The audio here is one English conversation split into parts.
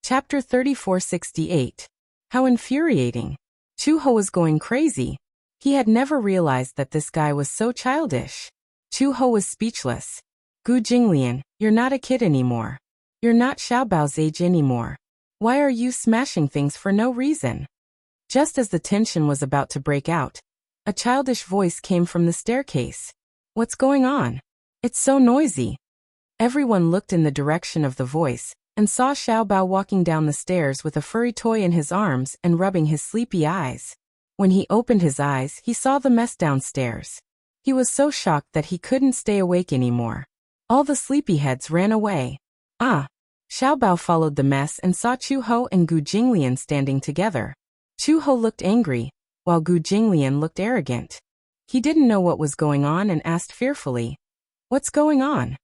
Chapter 3468. How infuriating. Chuho was going crazy. He had never realized that this guy was so childish. Chuho was speechless. Gu Jinglian, you're not a kid anymore. You're not Xiaobao's age anymore. Why are you smashing things for no reason? Just as the tension was about to break out, a childish voice came from the staircase. What's going on? It's so noisy. Everyone looked in the direction of the voice and saw Xiaobao walking down the stairs with a furry toy in his arms and rubbing his sleepy eyes. When he opened his eyes, he saw the mess downstairs. He was so shocked that he couldn't stay awake anymore. All the sleepyheads ran away. Xiaobao followed the mess and saw Chuho and Gu Jinglian standing together. Chuho looked angry, while Gu Jinglian looked arrogant. He didn't know what was going on and asked fearfully, "What's going on?"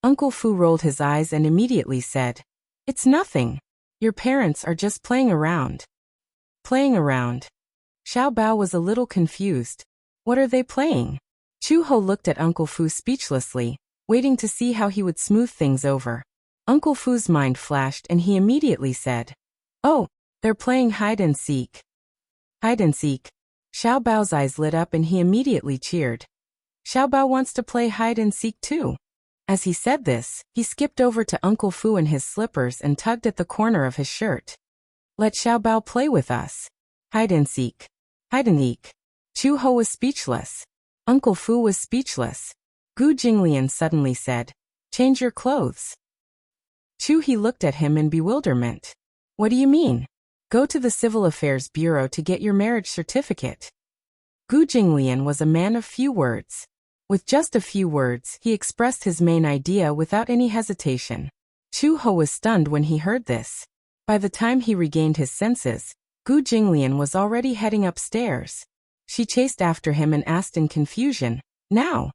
Uncle Fu rolled his eyes and immediately said, "It's nothing. Your parents are just playing around." Playing around? Xiaobao was a little confused. What are they playing? Chuho looked at Uncle Fu speechlessly, waiting to see how he would smooth things over. Uncle Fu's mind flashed and he immediately said, "Oh, they're playing hide and seek." Hide and seek. Xiaobao's eyes lit up and he immediately cheered. Xiaobao wants to play hide and seek too. As he said this, he skipped over to Uncle Fu in his slippers and tugged at the corner of his shirt. "Let Xiaobao play with us. Hide and seek. Hide and seek." Chuho was speechless. Uncle Fu was speechless. Gu Jinglian suddenly said, "Change your clothes." He looked at him in bewilderment. "What do you mean?" "Go to the Civil Affairs Bureau to get your marriage certificate." Gu Jinglian was a man of few words. With just a few words, he expressed his main idea without any hesitation. Chuho was stunned when he heard this. By the time he regained his senses, Gu Jinglian was already heading upstairs. She chased after him and asked in confusion, "Now?"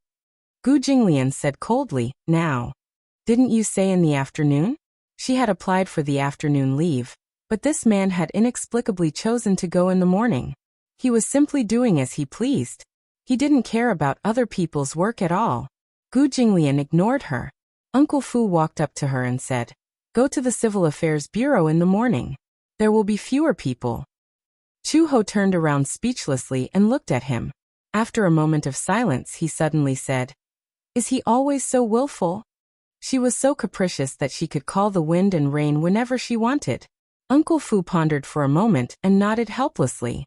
Gu Jinglian said coldly, "Now. Didn't you say in the afternoon?" She had applied for the afternoon leave, but this man had inexplicably chosen to go in the morning. He was simply doing as he pleased. He didn't care about other people's work at all. Gu Jinglian ignored her. Uncle Fu walked up to her and said, "Go to the Civil Affairs Bureau in the morning. There will be fewer people." Chuho turned around speechlessly and looked at him. After a moment of silence, he suddenly said, "Is he always so willful?" She was so capricious that she could call the wind and rain whenever she wanted. Uncle Fu pondered for a moment and nodded helplessly.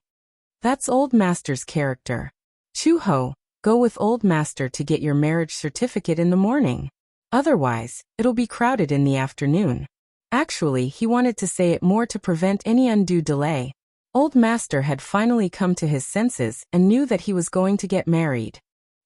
"That's Old Master's character. Chuho, go with Old Master to get your marriage certificate in the morning. Otherwise, it'll be crowded in the afternoon." Actually, he wanted to say it more to prevent any undue delay. Old Master had finally come to his senses and knew that he was going to get married.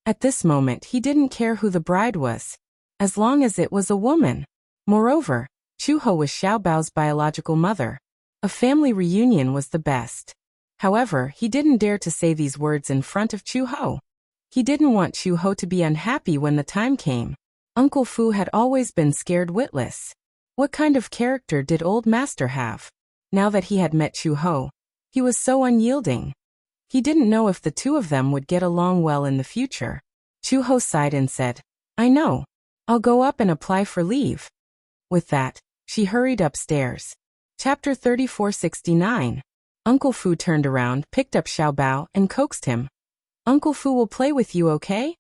At this moment, he didn't care who the bride was, as long as it was a woman. Moreover, Chuho was Xiaobao's biological mother. A family reunion was the best. However, he didn't dare to say these words in front of Chuho. He didn't want Chuho to be unhappy when the time came. Uncle Fu had always been scared witless. What kind of character did Old Master have? Now that he had met Chuho, he was so unyielding. He didn't know if the two of them would get along well in the future. Chuho sighed and said, "I know. I'll go up and apply for leave." With that, she hurried upstairs. Chapter 3469. Uncle Fu turned around, picked up Xiaobao, and coaxed him. "Uncle Fu will play with you, okay?"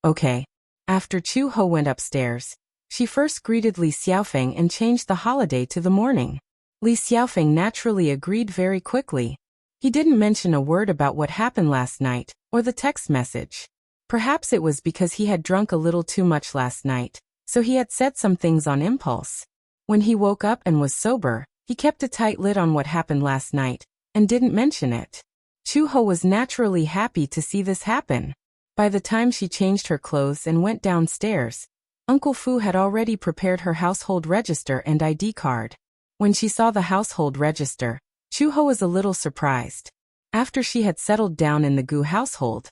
"Okay." After Chuho went upstairs, she first greeted Li Xiaofeng and changed the holiday to the morning. Li Xiaofeng naturally agreed very quickly. He didn't mention a word about what happened last night, or the text message. Perhaps it was because he had drunk a little too much last night, so he had said some things on impulse. When he woke up and was sober, he kept a tight lid on what happened last night, and didn't mention it. Chuho was naturally happy to see this happen. By the time she changed her clothes and went downstairs, Uncle Fu had already prepared her household register and ID card. When she saw the household register, Chuho was a little surprised. After she had settled down in the Gu household,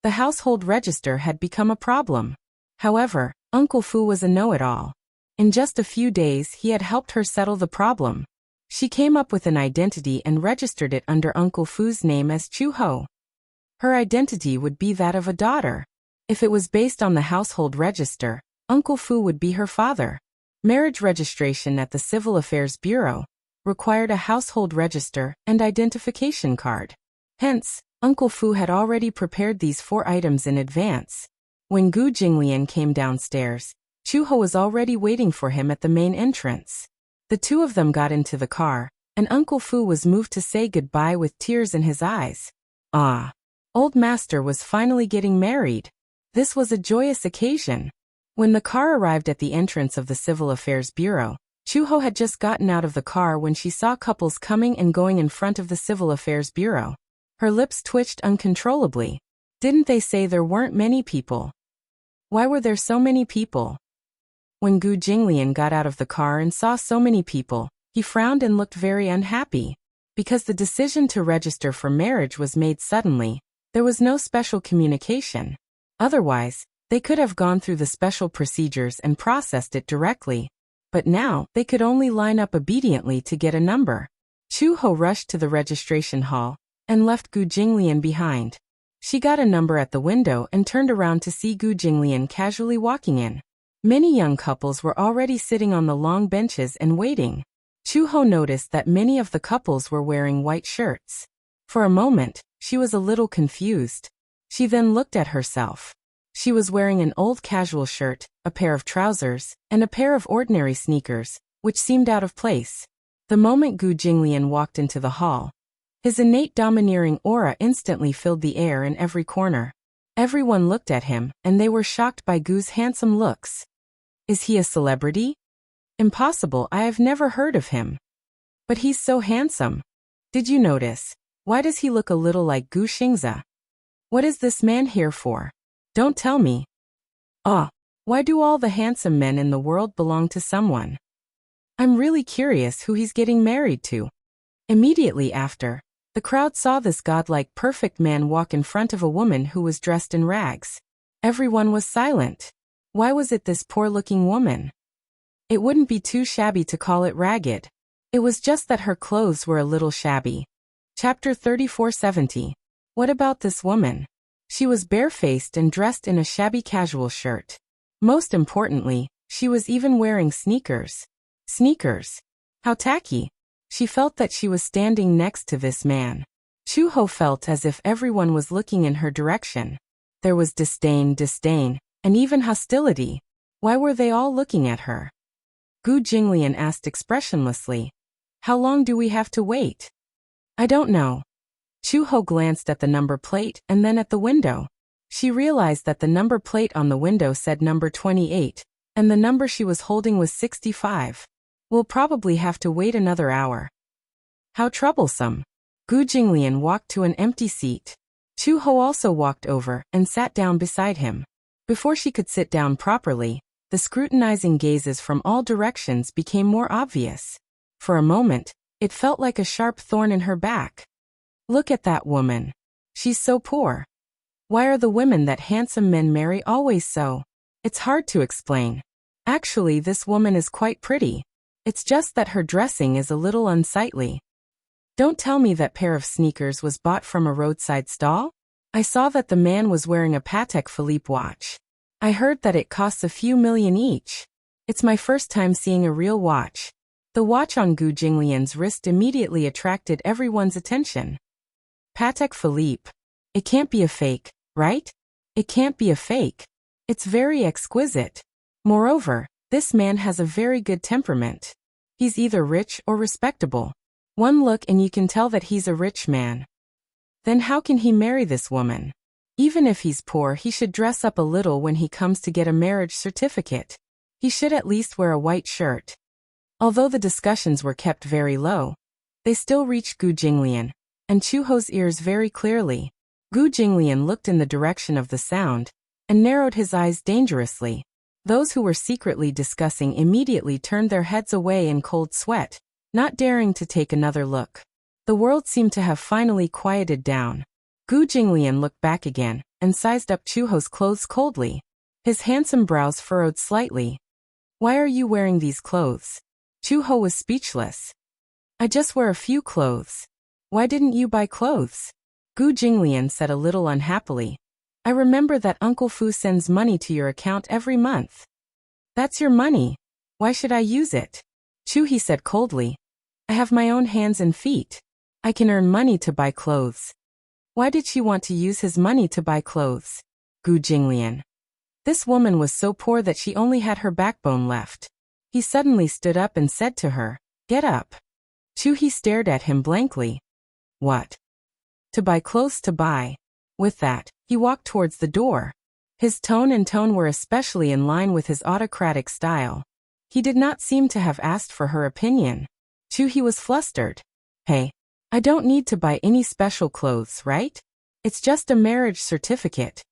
the household register had become a problem. However, Uncle Fu was a know-it-all. In just a few days, he had helped her settle the problem. She came up with an identity and registered it under Uncle Fu's name as Chuho. Her identity would be that of a daughter. If it was based on the household register, Uncle Fu would be her father. Marriage registration at the Civil Affairs Bureau required a household register and identification card. Hence, Uncle Fu had already prepared these 4 items in advance. When Gu Jinglian came downstairs, Chu-ho was already waiting for him at the main entrance. The two of them got into the car, and Uncle Fu was moved to say goodbye with tears in his eyes. Ah! Old Master was finally getting married. This was a joyous occasion. When the car arrived at the entrance of the Civil Affairs Bureau, Chu-ho had just gotten out of the car when she saw couples coming and going in front of the Civil Affairs Bureau. Her lips twitched uncontrollably. Didn't they say there weren't many people? Why were there so many people? When Gu Jinglian got out of the car and saw so many people, he frowned and looked very unhappy. Because the decision to register for marriage was made suddenly, there was no special communication. Otherwise, they could have gone through the special procedures and processed it directly. But now, they could only line up obediently to get a number. Chu-ho rushed to the registration hall and left Gu Jinglian behind. She got a number at the window and turned around to see Gu Jinglian casually walking in. Many young couples were already sitting on the long benches and waiting. Chu-ho noticed that many of the couples were wearing white shirts. For a moment, she was a little confused. She then looked at herself. She was wearing an old casual shirt, a pair of trousers, and a pair of ordinary sneakers, which seemed out of place. The moment Gu Jinglian walked into the hall, his innate domineering aura instantly filled the air in every corner. Everyone looked at him, and they were shocked by Gu's handsome looks. Is he a celebrity? Impossible, I have never heard of him. But he's so handsome. Did you notice? Why does he look a little like Gu Xingzi? What is this man here for? Don't tell me. Why do all the handsome men in the world belong to someone? I'm really curious who he's getting married to. Immediately after, the crowd saw this godlike perfect man walk in front of a woman who was dressed in rags. Everyone was silent. Why was it this poor-looking woman? It wouldn't be too shabby to call it ragged. It was just that her clothes were a little shabby. Chapter 3470. What about this woman? She was barefaced and dressed in a shabby casual shirt. Most importantly, she was even wearing sneakers. Sneakers? How tacky. She felt that she was standing next to this man. Chu-ho felt as if everyone was looking in her direction. There was disdain, and even hostility. Why were they all looking at her? Gu Jinglian asked expressionlessly. How long do we have to wait? I don't know. Chu-ho glanced at the number plate and then at the window. She realized that the number plate on the window said number 28, and the number she was holding was 65. We'll probably have to wait another hour. How troublesome. Gu Jinglian walked to an empty seat. Chu-ho also walked over and sat down beside him. Before she could sit down properly, the scrutinizing gazes from all directions became more obvious. For a moment, it felt like a sharp thorn in her back. Look at that woman. She's so poor. Why are the women that handsome men marry always so? It's hard to explain. Actually, this woman is quite pretty. It's just that her dressing is a little unsightly. Don't tell me that pair of sneakers was bought from a roadside stall? I saw that the man was wearing a Patek Philippe watch. I heard that it costs a few million each. It's my first time seeing a real watch. The watch on Gu Jinglian's wrist immediately attracted everyone's attention. Patek Philippe. It can't be a fake, right? It can't be a fake. It's very exquisite. Moreover, this man has a very good temperament. He's either rich or respectable. One look and you can tell that he's a rich man. Then how can he marry this woman? Even if he's poor, he should dress up a little when he comes to get a marriage certificate. He should at least wear a white shirt. Although the discussions were kept very low, they still reached Gu Jinglian and Chu-ho's ears very clearly. Gu Jinglian looked in the direction of the sound and narrowed his eyes dangerously. Those who were secretly discussing immediately turned their heads away in cold sweat, not daring to take another look. The world seemed to have finally quieted down. Gu Jinglian looked back again and sized up Chu-ho's clothes coldly. His handsome brows furrowed slightly. Why are you wearing these clothes? Chu-ho was speechless. I just wear a few clothes. Why didn't you buy clothes? Gu Jinglian said a little unhappily. I remember that Uncle Fu sends money to your account every month. That's your money. Why should I use it? Chu-hee said coldly. I have my own hands and feet. I can earn money to buy clothes. Why did she want to use his money to buy clothes? Gu Jinglian. This woman was so poor that she only had her backbone left. He suddenly stood up and said to her, Get up. Chu-hee stared at him blankly. What? To buy clothes to buy. With that, he walked towards the door. His tone and tone were especially in line with his autocratic style. He did not seem to have asked for her opinion. Chu-hee was flustered. Hey, I don't need to buy any special clothes, right? It's just a marriage certificate.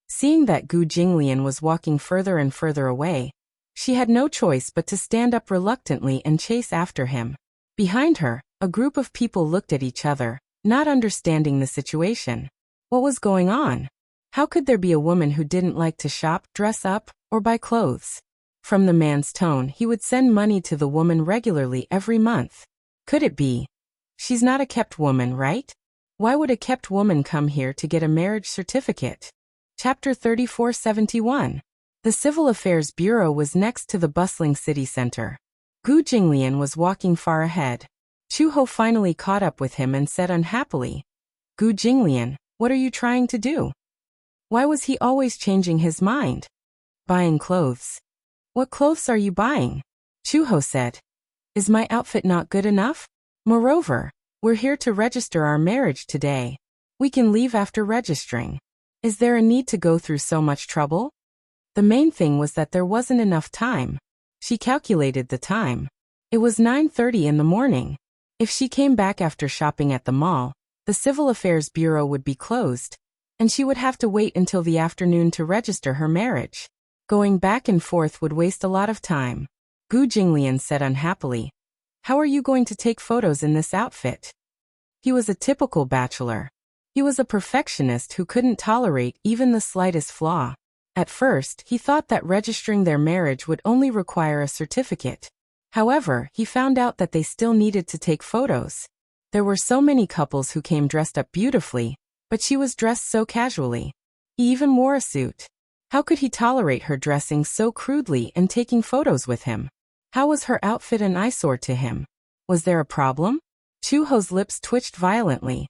Seeing that Gu Jinglian was walking further and further away, she had no choice but to stand up reluctantly and chase after him. Behind her, a group of people looked at each other, not understanding the situation. What was going on? How could there be a woman who didn't like to shop, dress up, or buy clothes? From the man's tone, he would send money to the woman regularly every month. Could it be? She's not a kept woman, right? Why would a kept woman come here to get a marriage certificate? Chapter 3471. The Civil Affairs Bureau was next to the bustling city center. Gu Jinglian was walking far ahead. Chu-ho finally caught up with him and said unhappily, Gu Jinglian, what are you trying to do? Why was he always changing his mind? Buying clothes. What clothes are you buying? Chu-ho said. Is my outfit not good enough? Moreover, we're here to register our marriage today. We can leave after registering. Is there a need to go through so much trouble? The main thing was that there wasn't enough time. She calculated the time. It was 9:30 in the morning. If she came back after shopping at the mall, the Civil Affairs Bureau would be closed, and she would have to wait until the afternoon to register her marriage. Going back and forth would waste a lot of time. Gu Jinglian said unhappily. How are you going to take photos in this outfit? He was a typical bachelor. He was a perfectionist who couldn't tolerate even the slightest flaw. At first, he thought that registering their marriage would only require a certificate. However, he found out that they still needed to take photos. There were so many couples who came dressed up beautifully, but she was dressed so casually. He even wore a suit. How could he tolerate her dressing so crudely and taking photos with him? How was her outfit an eyesore to him? Was there a problem? Chu-ho's lips twitched violently.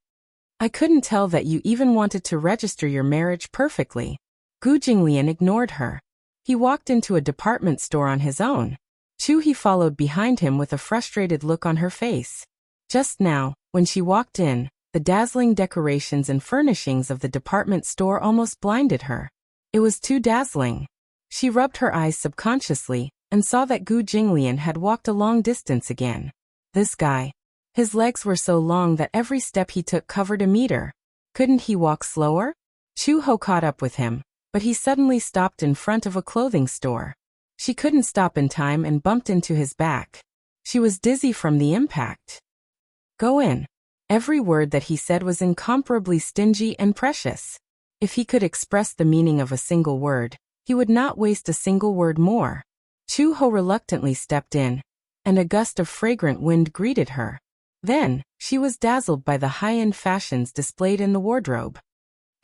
I couldn't tell that you even wanted to register your marriage perfectly. Gu Jinglian ignored her. He walked into a department store on his own. Chu-hee followed behind him with a frustrated look on her face. Just now, when she walked in, the dazzling decorations and furnishings of the department store almost blinded her. It was too dazzling. She rubbed her eyes subconsciously and saw that Gu Jinglian had walked a long distance again. This guy. His legs were so long that every step he took covered a meter. Couldn't he walk slower? Chu-ho caught up with him, but he suddenly stopped in front of a clothing store. She couldn't stop in time and bumped into his back. She was dizzy from the impact. Go in. Every word that he said was incomparably stingy and precious. If he could express the meaning of a single word, he would not waste a single word more. Chu-ho reluctantly stepped in, and a gust of fragrant wind greeted her. Then, she was dazzled by the high-end fashions displayed in the wardrobe.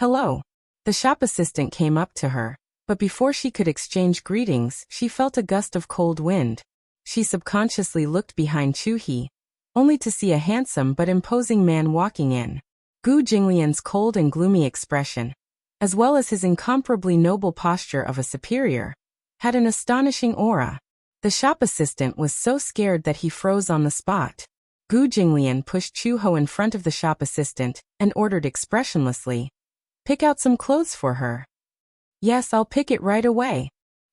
Hello. The shop assistant came up to her, but before she could exchange greetings, she felt a gust of cold wind. She subconsciously looked behind Chu-hee, only to see a handsome but imposing man walking in. Gu Jinglian's cold and gloomy expression, as well as his incomparably noble posture of a superior, had an astonishing aura. The shop assistant was so scared that he froze on the spot. Gu Jinglian pushed Chu-ho in front of the shop assistant and ordered expressionlessly, "Pick out some clothes for her." "Yes, I'll pick it right away."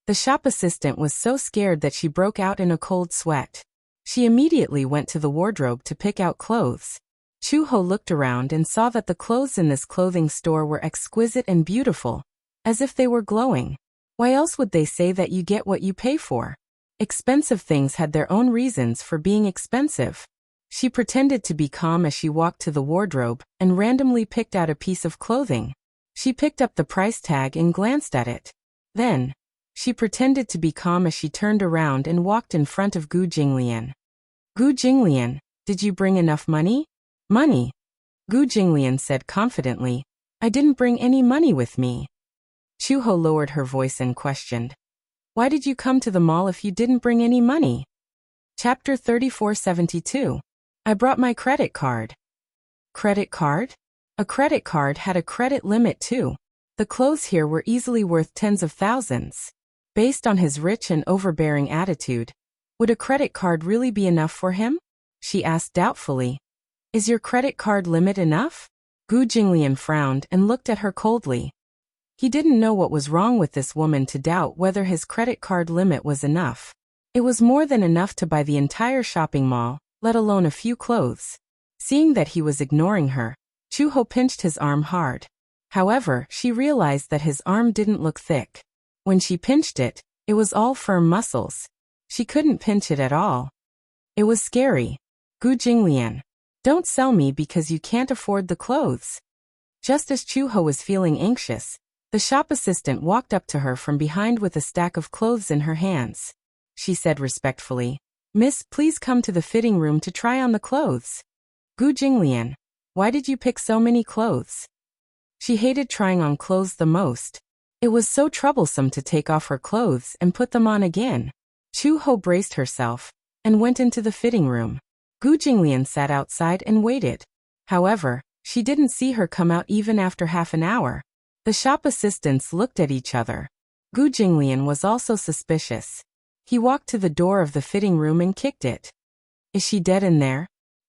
The shop assistant was so scared that she broke out in a cold sweat. She immediately went to the wardrobe to pick out clothes. Chu-ho looked around and saw that the clothes in this clothing store were exquisite and beautiful, as if they were glowing. Why else would they say that you get what you pay for? Expensive things had their own reasons for being expensive. She pretended to be calm as she walked to the wardrobe and randomly picked out a piece of clothing. She picked up the price tag and glanced at it. Then, she pretended to be calm as she turned around and walked in front of Gu Jinglian. "Gu Jinglian, did you bring enough money?" "Money?" Gu Jinglian said confidently. "I didn't bring any money with me." Chu-ho lowered her voice and questioned. Why did you come to the mall if you didn't bring any money? Chapter 3472. I brought my credit card. Credit card? A credit card had a credit limit too. The clothes here were easily worth tens of thousands. Based on his rich and overbearing attitude, would a credit card really be enough for him? She asked doubtfully. Is your credit card limit enough? Gu Jinglian frowned and looked at her coldly. He didn't know what was wrong with this woman to doubt whether his credit card limit was enough. It was more than enough to buy the entire shopping mall, let alone a few clothes. Seeing that he was ignoring her, Chuho pinched his arm hard. However, she realized that his arm didn't look thick. When she pinched it, it was all firm muscles. She couldn't pinch it at all. It was scary. Gu Jinglian, don't sell me because you can't afford the clothes. Just as Chuho was feeling anxious, the shop assistant walked up to her from behind with a stack of clothes in her hands. She said respectfully, Miss, please come to the fitting room to try on the clothes. Gu Jinglian, why did you pick so many clothes? She hated trying on clothes the most. It was so troublesome to take off her clothes and put them on again. Chuho braced herself and went into the fitting room. Gu Jinglian sat outside and waited. However, she didn't see her come out even after half an hour. The shop assistants looked at each other. Gu Jinglian was also suspicious. He walked to the door of the fitting room and kicked it. Is she dead in there?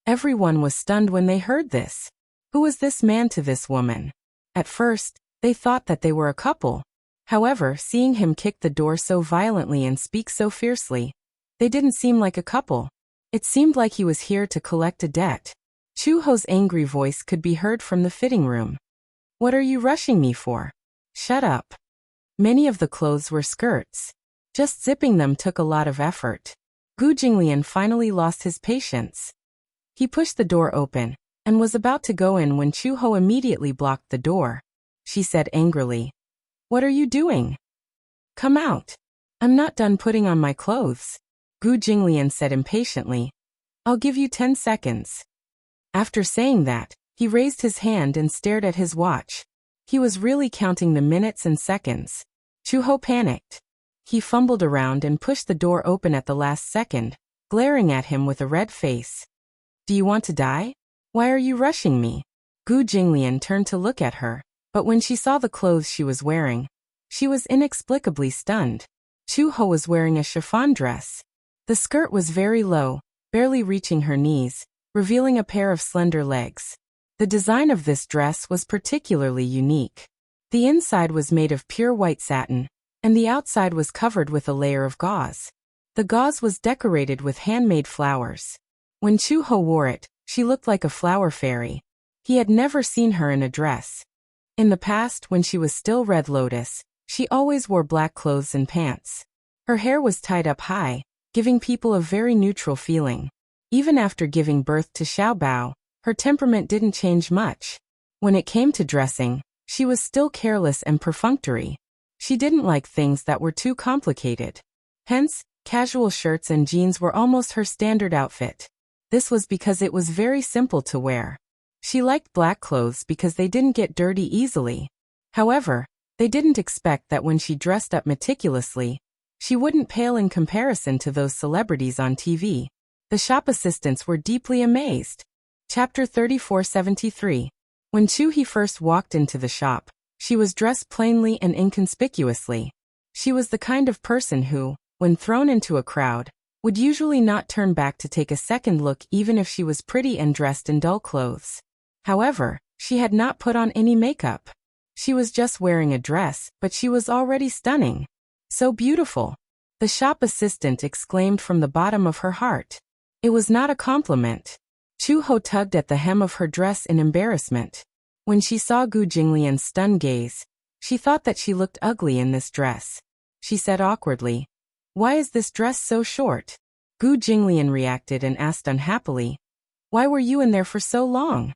Everyone was stunned when they heard this. Who was this man to this woman? At first, they thought that they were a couple. However, seeing him kick the door so violently and speak so fiercely, they didn't seem like a couple. It seemed like he was here to collect a debt. Chuho's angry voice could be heard from the fitting room. What are you rushing me for? Shut up. Many of the clothes were skirts. Just zipping them took a lot of effort. Gu Jinglian finally lost his patience. He pushed the door open and was about to go in when Chuho immediately blocked the door. She said angrily, What are you doing? Come out. I'm not done putting on my clothes. Gu Jinglian said impatiently, I'll give you 10 seconds. After saying that, he raised his hand and stared at his watch. He was really counting the minutes and seconds. Chuho panicked. He fumbled around and pushed the door open at the last second, glaring at him with a red face. Do you want to die? Why are you rushing me? Gu Jinglian turned to look at her, but when she saw the clothes she was wearing, she was inexplicably stunned. Chuho was wearing a chiffon dress. The skirt was very low, barely reaching her knees, revealing a pair of slender legs. The design of this dress was particularly unique. The inside was made of pure white satin, and the outside was covered with a layer of gauze. The gauze was decorated with handmade flowers. When Chuho wore it, she looked like a flower fairy. He had never seen her in a dress. In the past, when she was still Red Lotus, she always wore black clothes and pants. Her hair was tied up high, giving people a very neutral feeling. Even after giving birth to Xiaobao, her temperament didn't change much. When it came to dressing, she was still careless and perfunctory. She didn't like things that were too complicated. Hence, casual shirts and jeans were almost her standard outfit. This was because it was very simple to wear. She liked black clothes because they didn't get dirty easily. However, they didn't expect that when she dressed up meticulously, she wouldn't pale in comparison to those celebrities on TV. The shop assistants were deeply amazed. Chapter 3473. When Chuhi first walked into the shop, she was dressed plainly and inconspicuously. She was the kind of person who, when thrown into a crowd, would usually not turn back to take a second look even if she was pretty and dressed in dull clothes. However, she had not put on any makeup. She was just wearing a dress, but she was already stunning. So beautiful. The shop assistant exclaimed from the bottom of her heart. It was not a compliment. Chuho tugged at the hem of her dress in embarrassment. When she saw Gu Jinglian's stunned gaze, she thought that she looked ugly in this dress. She said awkwardly, Why is this dress so short? Gu Jinglian reacted and asked unhappily, Why were you in there for so long?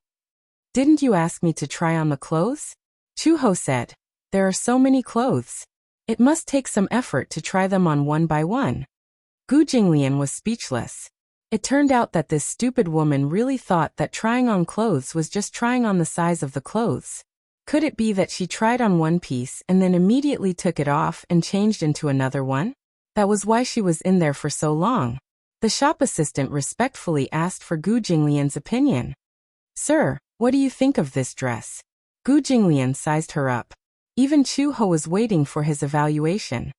Didn't you ask me to try on the clothes? Chuho said, There are so many clothes. It must take some effort to try them on one by one. Gu Jinglian was speechless. It turned out that this stupid woman really thought that trying on clothes was just trying on the size of the clothes. Could it be that she tried on one piece and then immediately took it off and changed into another one? That was why she was in there for so long. The shop assistant respectfully asked for Gu Jinglian's opinion. Sir, what do you think of this dress? Gu Jinglian sized her up. Even Chu Ho was waiting for his evaluation.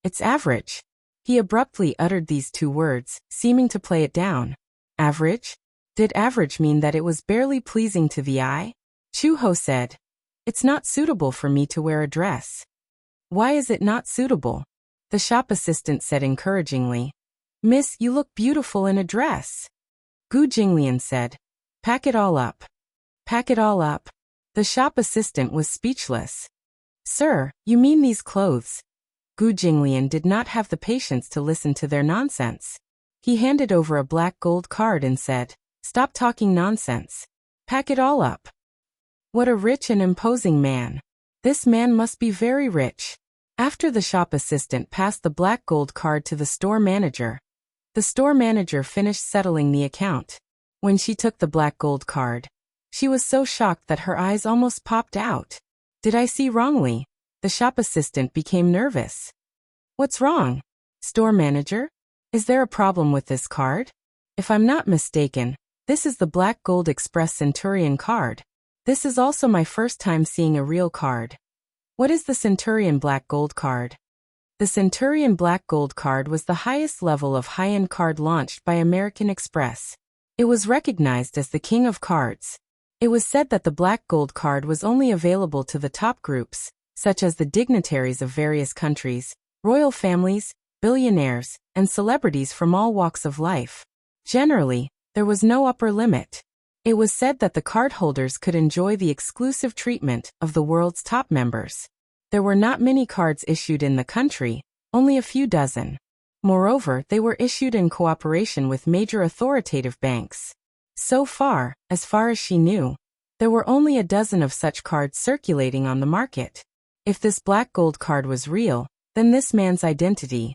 It's average. He abruptly uttered these two words, seeming to play it down. Average? Did average mean that it was barely pleasing to the eye? Chu Ho said, It's not suitable for me to wear a dress. Why is it not suitable? The shop assistant said encouragingly. Miss, you look beautiful in a dress. Gu Jinglian said, Pack it all up. Pack it all up. The shop assistant was speechless. Sir, you mean these clothes? Gu Jinglian did not have the patience to listen to their nonsense. He handed over a black gold card and said, Stop talking nonsense. Pack it all up. What a rich and imposing man. This man must be very rich. After the shop assistant passed the black gold card to the store manager, the store manager finished settling the account. When she took the black gold card, she was so shocked that her eyes almost popped out. Did I see wrongly? The shop assistant became nervous. What's wrong? Store manager? Is there a problem with this card? If I'm not mistaken, this is the Black Gold Express Centurion card. This is also my first time seeing a real card. What is the Centurion Black Gold card? The Centurion Black Gold card was the highest level of high-end card launched by American Express. It was recognized as the king of cards. It was said that the Black Gold card was only available to the top groups, such as the dignitaries of various countries, royal families, billionaires, and celebrities from all walks of life. Generally, there was no upper limit. It was said that the cardholders could enjoy the exclusive treatment of the world's top members. There were not many cards issued in the country, only a few dozen. Moreover, they were issued in cooperation with major authoritative banks. So far as she knew, there were only a dozen of such cards circulating on the market. If this black gold card was real, then this man's identity.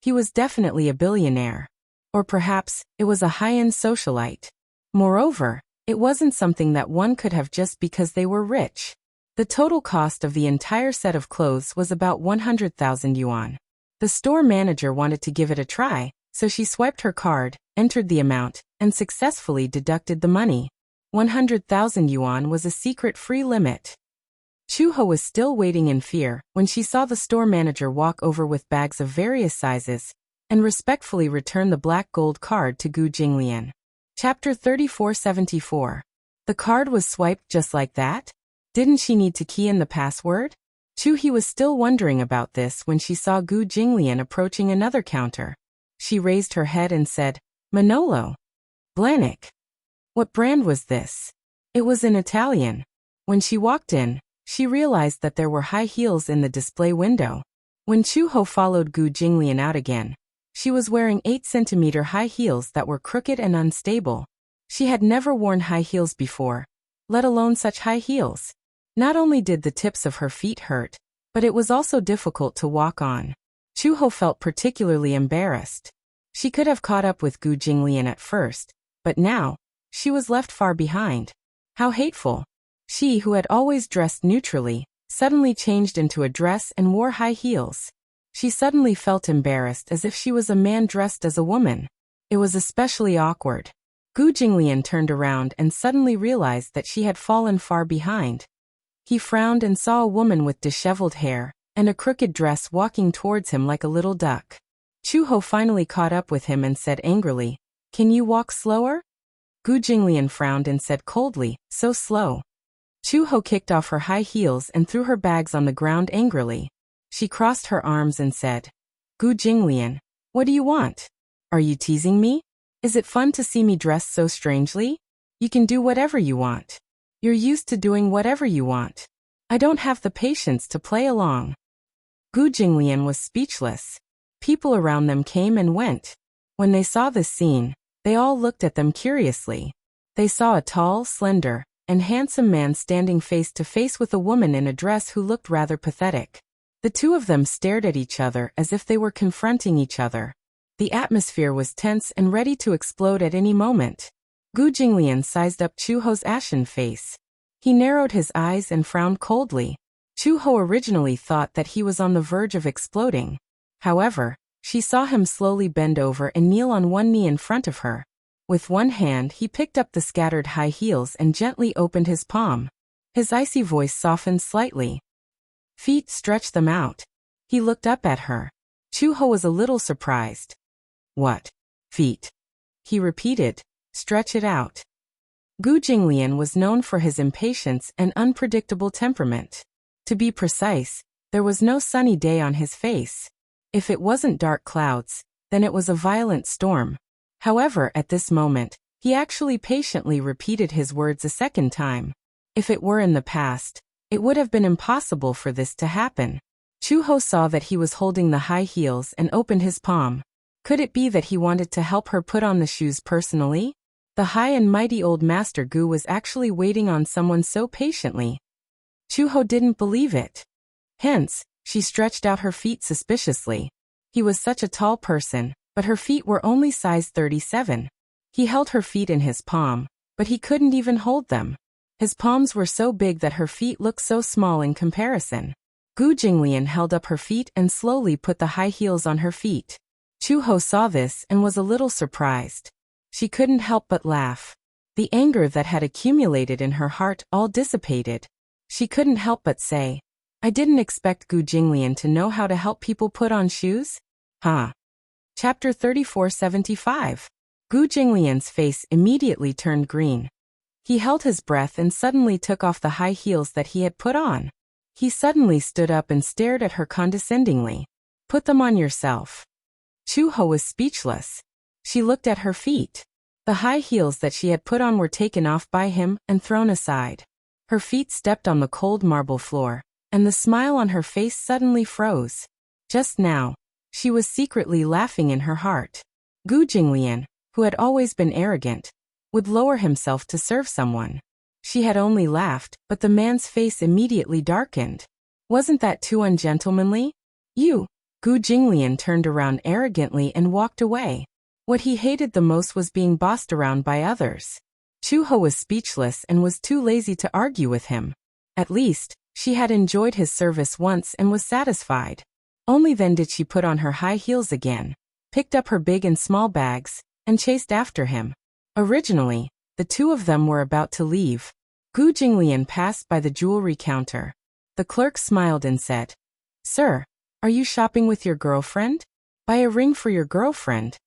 He was definitely a billionaire. Or perhaps, it was a high-end socialite. Moreover, it wasn't something that one could have just because they were rich. The total cost of the entire set of clothes was about 100,000 yuan. The store manager wanted to give it a try, so she swiped her card, entered the amount, and successfully deducted the money. 100,000 yuan was a secret free limit. Chu Ho was still waiting in fear when she saw the store manager walk over with bags of various sizes and respectfully return the black gold card to Gu Jinglian. Chapter 3474. The card was swiped just like that? Didn't she need to key in the password? Chu He was still wondering about this when she saw Gu Jinglian approaching another counter. She raised her head and said, Manolo. Blahnik. What brand was this? It was in Italian. When she walked in, she realized that there were high heels in the display window. When Chu Ho followed Gu Jinglian out again, she was wearing 8-centimeter high heels that were crooked and unstable. She had never worn high heels before, let alone such high heels. Not only did the tips of her feet hurt, but it was also difficult to walk on. Chu Ho felt particularly embarrassed. She could have caught up with Gu Jinglian at first, but now, she was left far behind. How hateful. She, who had always dressed neutrally, suddenly changed into a dress and wore high heels. She suddenly felt embarrassed as if she was a man dressed as a woman. It was especially awkward. Gu Jinglian turned around and suddenly realized that she had fallen far behind. He frowned and saw a woman with disheveled hair and a crooked dress walking towards him like a little duck. Chu Ho finally caught up with him and said angrily, Can you walk slower? Gu Jinglian frowned and said coldly, So slow. Chu Ho kicked off her high heels and threw her bags on the ground angrily. She crossed her arms and said, Gu Jinglian, what do you want? Are you teasing me? Is it fun to see me dressed so strangely? You can do whatever you want. You're used to doing whatever you want. I don't have the patience to play along. Gu Jinglian was speechless. People around them came and went. When they saw this scene, they all looked at them curiously. They saw a tall, slender, and handsome man standing face to face with a woman in a dress who looked rather pathetic. The two of them stared at each other as if they were confronting each other. The atmosphere was tense and ready to explode at any moment. Gu Jinglian sized up Chu Ho's ashen face. He narrowed his eyes and frowned coldly. Chu-ho originally thought that he was on the verge of exploding. However, she saw him slowly bend over and kneel on one knee in front of her. With one hand he picked up the scattered high heels and gently opened his palm. His icy voice softened slightly. Feet, stretch them out. He looked up at her. Chu-ho was a little surprised. What? Feet? He repeated. Stretch it out. Gu Jinglian was known for his impatience and unpredictable temperament. To be precise, there was no sunny day on his face. If it wasn't dark clouds, then it was a violent storm. However, at this moment, he actually patiently repeated his words a second time. If it were in the past, it would have been impossible for this to happen. Chu-ho saw that he was holding the high heels and opened his palm. Could it be that he wanted to help her put on the shoes personally? The high and mighty old Master Gu was actually waiting on someone so patiently. Chu-ho didn't believe it. Hence, she stretched out her feet suspiciously. He was such a tall person, but her feet were only size 37. He held her feet in his palm, but he couldn't even hold them. His palms were so big that her feet looked so small in comparison. Gu Jinglian held up her feet and slowly put the high heels on her feet. Chu-ho saw this and was a little surprised. She couldn't help but laugh. The anger that had accumulated in her heart all dissipated. She couldn't help but say, I didn't expect Gu Jinglian to know how to help people put on shoes? Huh. Chapter 3475. Gu Jinglian's face immediately turned green. He held his breath and suddenly took off the high heels that he had put on. He suddenly stood up and stared at her condescendingly. Put them on yourself. Chu-ho was speechless. She looked at her feet. The high heels that she had put on were taken off by him and thrown aside. Her feet stepped on the cold marble floor, and the smile on her face suddenly froze. Just now, she was secretly laughing in her heart. Gu Jinglian, who had always been arrogant, would lower himself to serve someone. She had only laughed, but the man's face immediately darkened. Wasn't that too ungentlemanly? You. Gu Jinglian turned around arrogantly and walked away. What he hated the most was being bossed around by others. Chu-ho was speechless and was too lazy to argue with him. At least, she had enjoyed his service once and was satisfied. Only then did she put on her high heels again, picked up her big and small bags, and chased after him. Originally, the two of them were about to leave. Gu Jinglian passed by the jewelry counter. The clerk smiled and said, Sir, are you shopping with your girlfriend? Buy a ring for your girlfriend.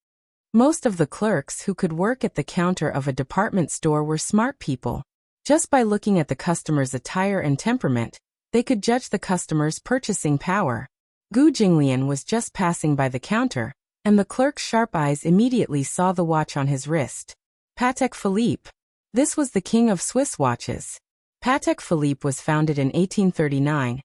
Most of the clerks who could work at the counter of a department store were smart people. Just by looking at the customer's attire and temperament, they could judge the customer's purchasing power. Gu Jinglian was just passing by the counter, and the clerk's sharp eyes immediately saw the watch on his wrist. Patek Philippe. This was the king of Swiss watches. Patek Philippe was founded in 1839,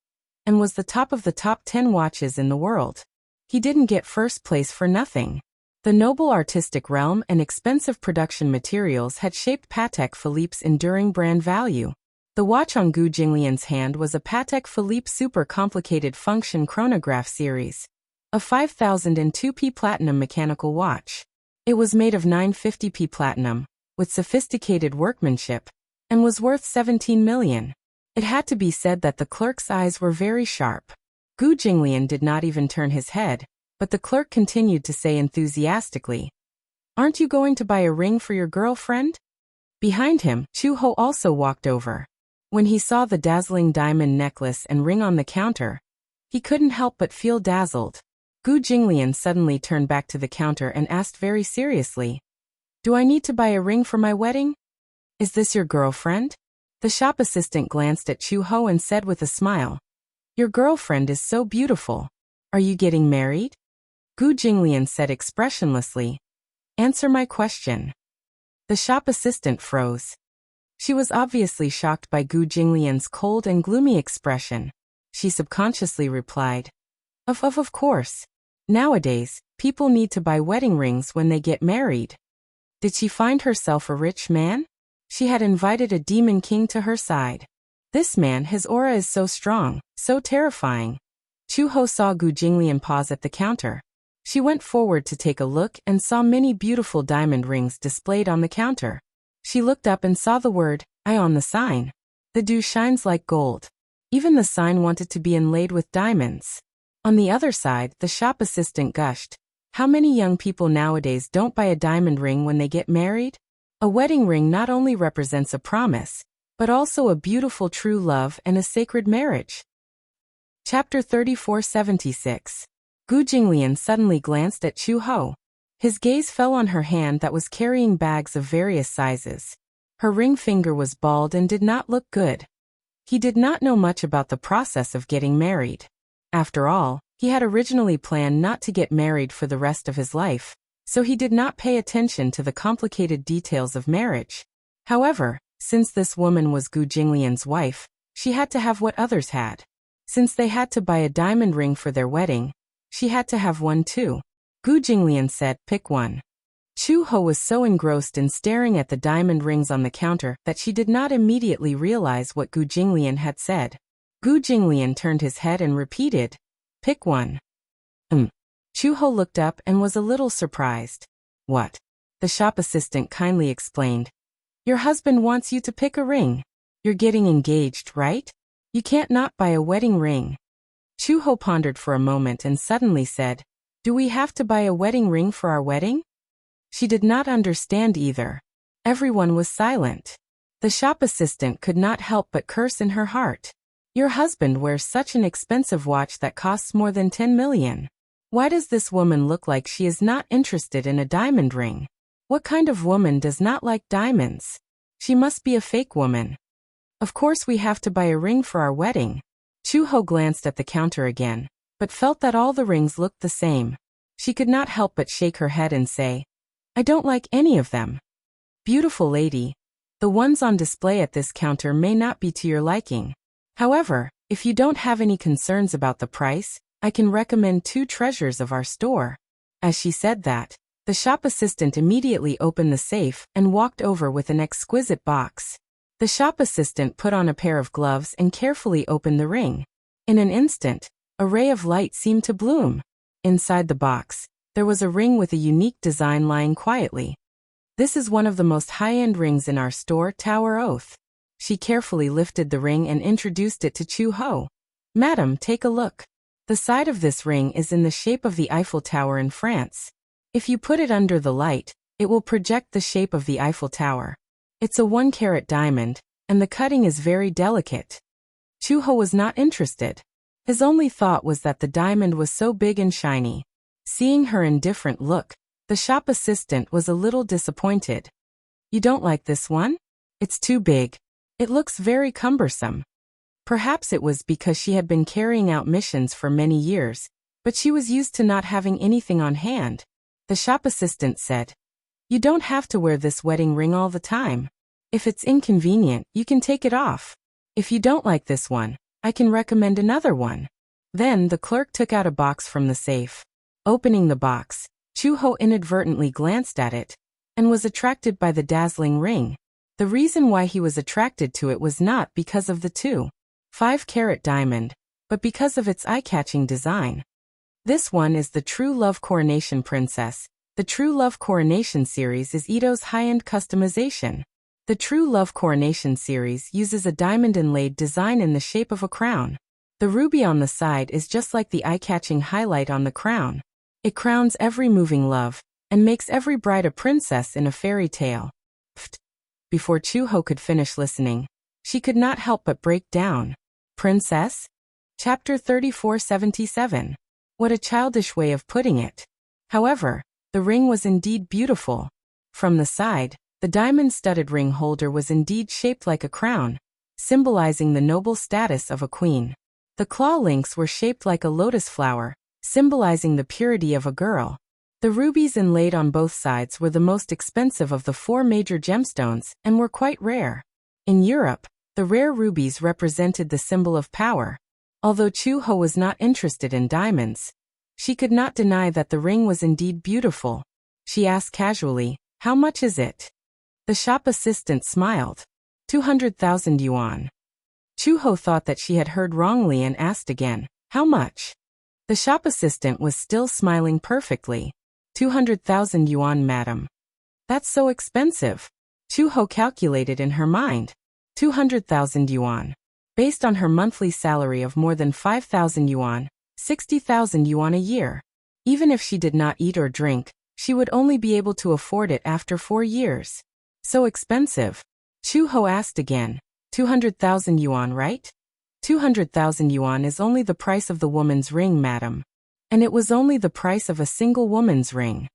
and was the top of the top 10 watches in the world. He didn't get first place for nothing. The noble artistic realm and expensive production materials had shaped Patek Philippe's enduring brand value. The watch on Gu Jinglian's hand was a Patek Philippe Super Complicated Function Chronograph series, a 5002p platinum mechanical watch. It was made of 950p platinum, with sophisticated workmanship, and was worth 17 million. It had to be said that the clerk's eyes were very sharp. Gu Jinglian did not even turn his head, but the clerk continued to say enthusiastically, Aren't you going to buy a ring for your girlfriend? Behind him, Chu-ho also walked over. When he saw the dazzling diamond necklace and ring on the counter, he couldn't help but feel dazzled. Gu Jinglian suddenly turned back to the counter and asked very seriously, Do I need to buy a ring for my wedding? Is this your girlfriend? The shop assistant glanced at Chu-ho and said with a smile, Your girlfriend is so beautiful. Are you getting married? Gu Jinglian said expressionlessly, Answer my question. The shop assistant froze. She was obviously shocked by Gu Jinglian's cold and gloomy expression. She subconsciously replied, Of course. Nowadays, people need to buy wedding rings when they get married. Did she find herself a rich man? She had invited a demon king to her side. This man, his aura is so strong, so terrifying. Chu-ho saw Gu Jinglian pause at the counter. She went forward to take a look and saw many beautiful diamond rings displayed on the counter. She looked up and saw the word, I on the sign. The dew shines like gold. Even the sign wanted to be inlaid with diamonds. On the other side, the shop assistant gushed. How many young people nowadays don't buy a diamond ring when they get married? A wedding ring not only represents a promise, but also a beautiful true love and a sacred marriage. Chapter 3476. Gu Jinglian suddenly glanced at Chu Ho. His gaze fell on her hand that was carrying bags of various sizes. Her ring finger was bald and did not look good. He did not know much about the process of getting married. After all, he had originally planned not to get married for the rest of his life, so he did not pay attention to the complicated details of marriage. However, since this woman was Gu Jinglian's wife, she had to have what others had. Since they had to buy a diamond ring for their wedding, she had to have one too. Gu Jinglian said, "Pick one." Chu Ho was so engrossed in staring at the diamond rings on the counter that she did not immediately realize what Gu Jinglian had said. Gu Jinglian turned his head and repeated, "Pick one." Chu Ho looked up and was a little surprised. "What?" The shop assistant kindly explained. "Your husband wants you to pick a ring. You're getting engaged, right? You can't not buy a wedding ring." Chu Ho pondered for a moment and suddenly said, "Do we have to buy a wedding ring for our wedding?" She did not understand either. Everyone was silent. The shop assistant could not help but curse in her heart. Your husband wears such an expensive watch that costs more than 10 million. Why does this woman look like she is not interested in a diamond ring? What kind of woman does not like diamonds? She must be a fake woman. Of course we have to buy a ring for our wedding. Chu Ho glanced at the counter again, but felt that all the rings looked the same. She could not help but shake her head and say, "I don't like any of them." "Beautiful lady, the ones on display at this counter may not be to your liking. However, if you don't have any concerns about the price, I can recommend 2 treasures of our store." As she said that, the shop assistant immediately opened the safe and walked over with an exquisite box. The shop assistant put on a pair of gloves and carefully opened the ring. In an instant, a ray of light seemed to bloom. Inside the box, there was a ring with a unique design lying quietly. "This is one of the most high-end rings in our store, Tower Oath." She carefully lifted the ring and introduced it to Chu Ho. "Madam, take a look. The side of this ring is in the shape of the Eiffel Tower in France. If you put it under the light, it will project the shape of the Eiffel Tower. It's a 1-carat diamond, and the cutting is very delicate." Chu Ho was not interested. His only thought was that the diamond was so big and shiny. Seeing her indifferent look, the shop assistant was a little disappointed. "You don't like this one? It's too big. It looks very cumbersome." Perhaps it was because she had been carrying out missions for many years, but she was used to not having anything on hand. The shop assistant said, "You don't have to wear this wedding ring all the time. If it's inconvenient, you can take it off. If you don't like this one, I can recommend another one." Then the clerk took out a box from the safe. Opening the box, Chu Ho inadvertently glanced at it and was attracted by the dazzling ring. The reason why he was attracted to it was not because of the 2.5-carat diamond, but because of its eye-catching design. This one is the True Love Coronation Princess. The True Love Coronation series is Ito's high-end customization. The True Love Coronation series uses a diamond-inlaid design in the shape of a crown. The ruby on the side is just like the eye-catching highlight on the crown. It crowns every moving love and makes every bride a princess in a fairy tale. Before Chu Ho could finish listening, she could not help but break down. "Princess?" Chapter 3477. What a childish way of putting it. However, the ring was indeed beautiful. From the side, the diamond-studded ring holder was indeed shaped like a crown, symbolizing the noble status of a queen. The claw links were shaped like a lotus flower, symbolizing the purity of a girl. The rubies inlaid on both sides were the most expensive of the 4 major gemstones and were quite rare. In Europe, the rare rubies represented the symbol of power. Although Chu Ho was not interested in diamonds, she could not deny that the ring was indeed beautiful. She asked casually, "How much is it?" The shop assistant smiled. 200,000 yuan. Chu Ho thought that she had heard wrongly and asked again, "How much?" The shop assistant was still smiling perfectly. 200,000 yuan, madam. That's so expensive. Chu Ho calculated in her mind. 200,000 yuan. Based on her monthly salary of more than 5,000 yuan, 60,000 yuan a year. Even if she did not eat or drink, she would only be able to afford it after 4 years. So expensive. Chu Ho asked again, 200,000 yuan, right? 200,000 yuan is only the price of the woman's ring, madam. And it was only the price of a single woman's ring.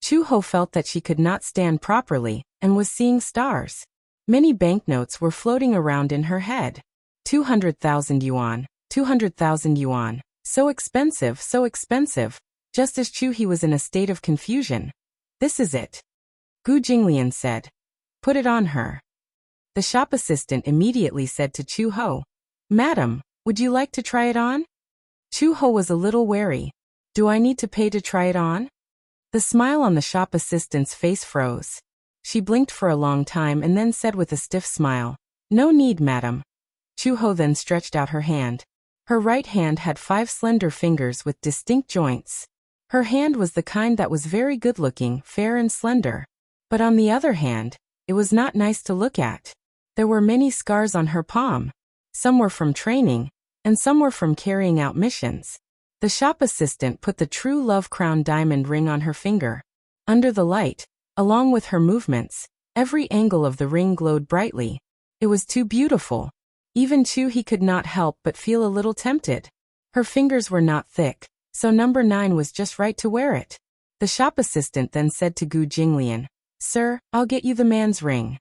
Chu Ho felt that she could not stand properly, and was seeing stars. Many banknotes were floating around in her head. 200,000 yuan, 200,000 yuan, so expensive, so expensive. Just as Chu He was in a state of confusion. This is it. Gu Jinglian said. Put it on her. The shop assistant immediately said to Chu Ho, Madam, would you like to try it on? Chu Ho was a little wary. Do I need to pay to try it on? The smile on the shop assistant's face froze. She blinked for a long time and then said with a stiff smile, No need, madam. Chu Ho then stretched out her hand. Her right hand had 5 slender fingers with distinct joints. Her hand was the kind that was very good-looking, fair and slender. But on the other hand, it was not nice to look at. There were many scars on her palm. Some were from training, and some were from carrying out missions. The shop assistant put the true love crown diamond ring on her finger. Under the light, along with her movements, every angle of the ring glowed brightly. It was too beautiful. Even Chu He could not help but feel a little tempted. Her fingers were not thick, so number 9 was just right to wear it. The shop assistant then said to Gu Jinglian, Sir, I'll get you the man's ring.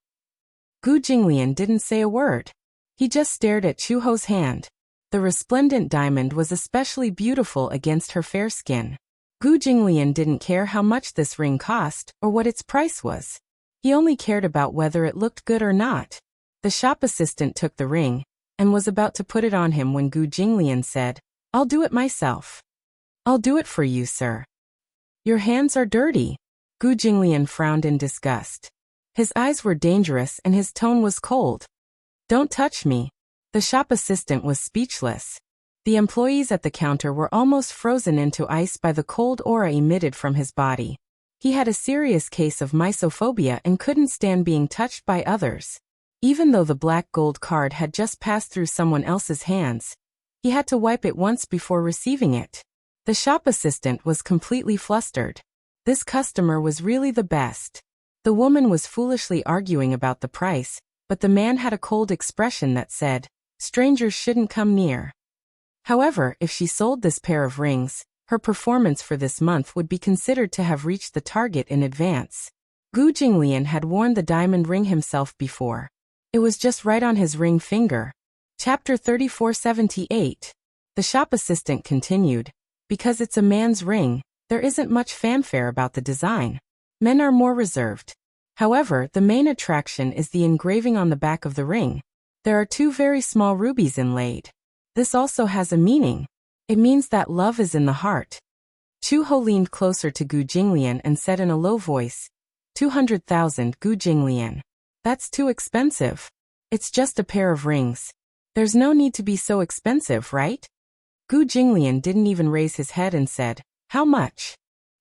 Gu Jinglian didn't say a word. He just stared at Chu Ho's hand. The resplendent diamond was especially beautiful against her fair skin. Gu Jinglian didn't care how much this ring cost or what its price was. He only cared about whether it looked good or not. The shop assistant took the ring and was about to put it on him when Gu Jinglian said, I'll do it myself. I'll do it for you, sir. Your hands are dirty. Gu Jinglian frowned in disgust. His eyes were dangerous and his tone was cold. Don't touch me. The shop assistant was speechless. The employees at the counter were almost frozen into ice by the cold aura emitted from his body. He had a serious case of mysophobia and couldn't stand being touched by others. Even though the black gold card had just passed through someone else's hands, he had to wipe it once before receiving it. The shop assistant was completely flustered. This customer was really the best. The woman was foolishly arguing about the price, but the man had a cold expression that said, Strangers shouldn't come near. However, if she sold this pair of rings, her performance for this month would be considered to have reached the target in advance. Gu Jinglian had worn the diamond ring himself before. It was just right on his ring finger. Chapter 3478. The shop assistant continued, Because it's a man's ring, there isn't much fanfare about the design. Men are more reserved. However, the main attraction is the engraving on the back of the ring. There are 2 very small rubies inlaid. This also has a meaning. It means that love is in the heart. Chu Ho leaned closer to Gu Jinglian and said in a low voice, 200,000 Gu Jinglian. That's too expensive. It's just a pair of rings. There's no need to be so expensive, right? Gu Jinglian didn't even raise his head and said, How much?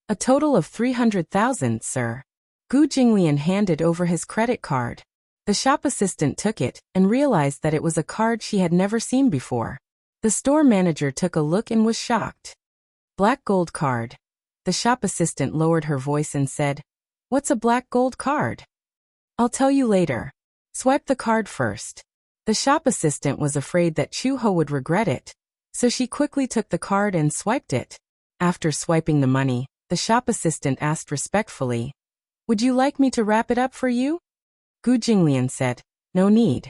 A total of 300,000, sir. Gu Jinglian handed over his credit card. The shop assistant took it and realized that it was a card she had never seen before. The store manager took a look and was shocked. Black gold card. The shop assistant lowered her voice and said, What's a black gold card? I'll tell you later. Swipe the card first. The shop assistant was afraid that Chu Ho would regret it, so she quickly took the card and swiped it. After swiping the money, the shop assistant asked respectfully, Would you like me to wrap it up for you? Gu Jinglian said, No need.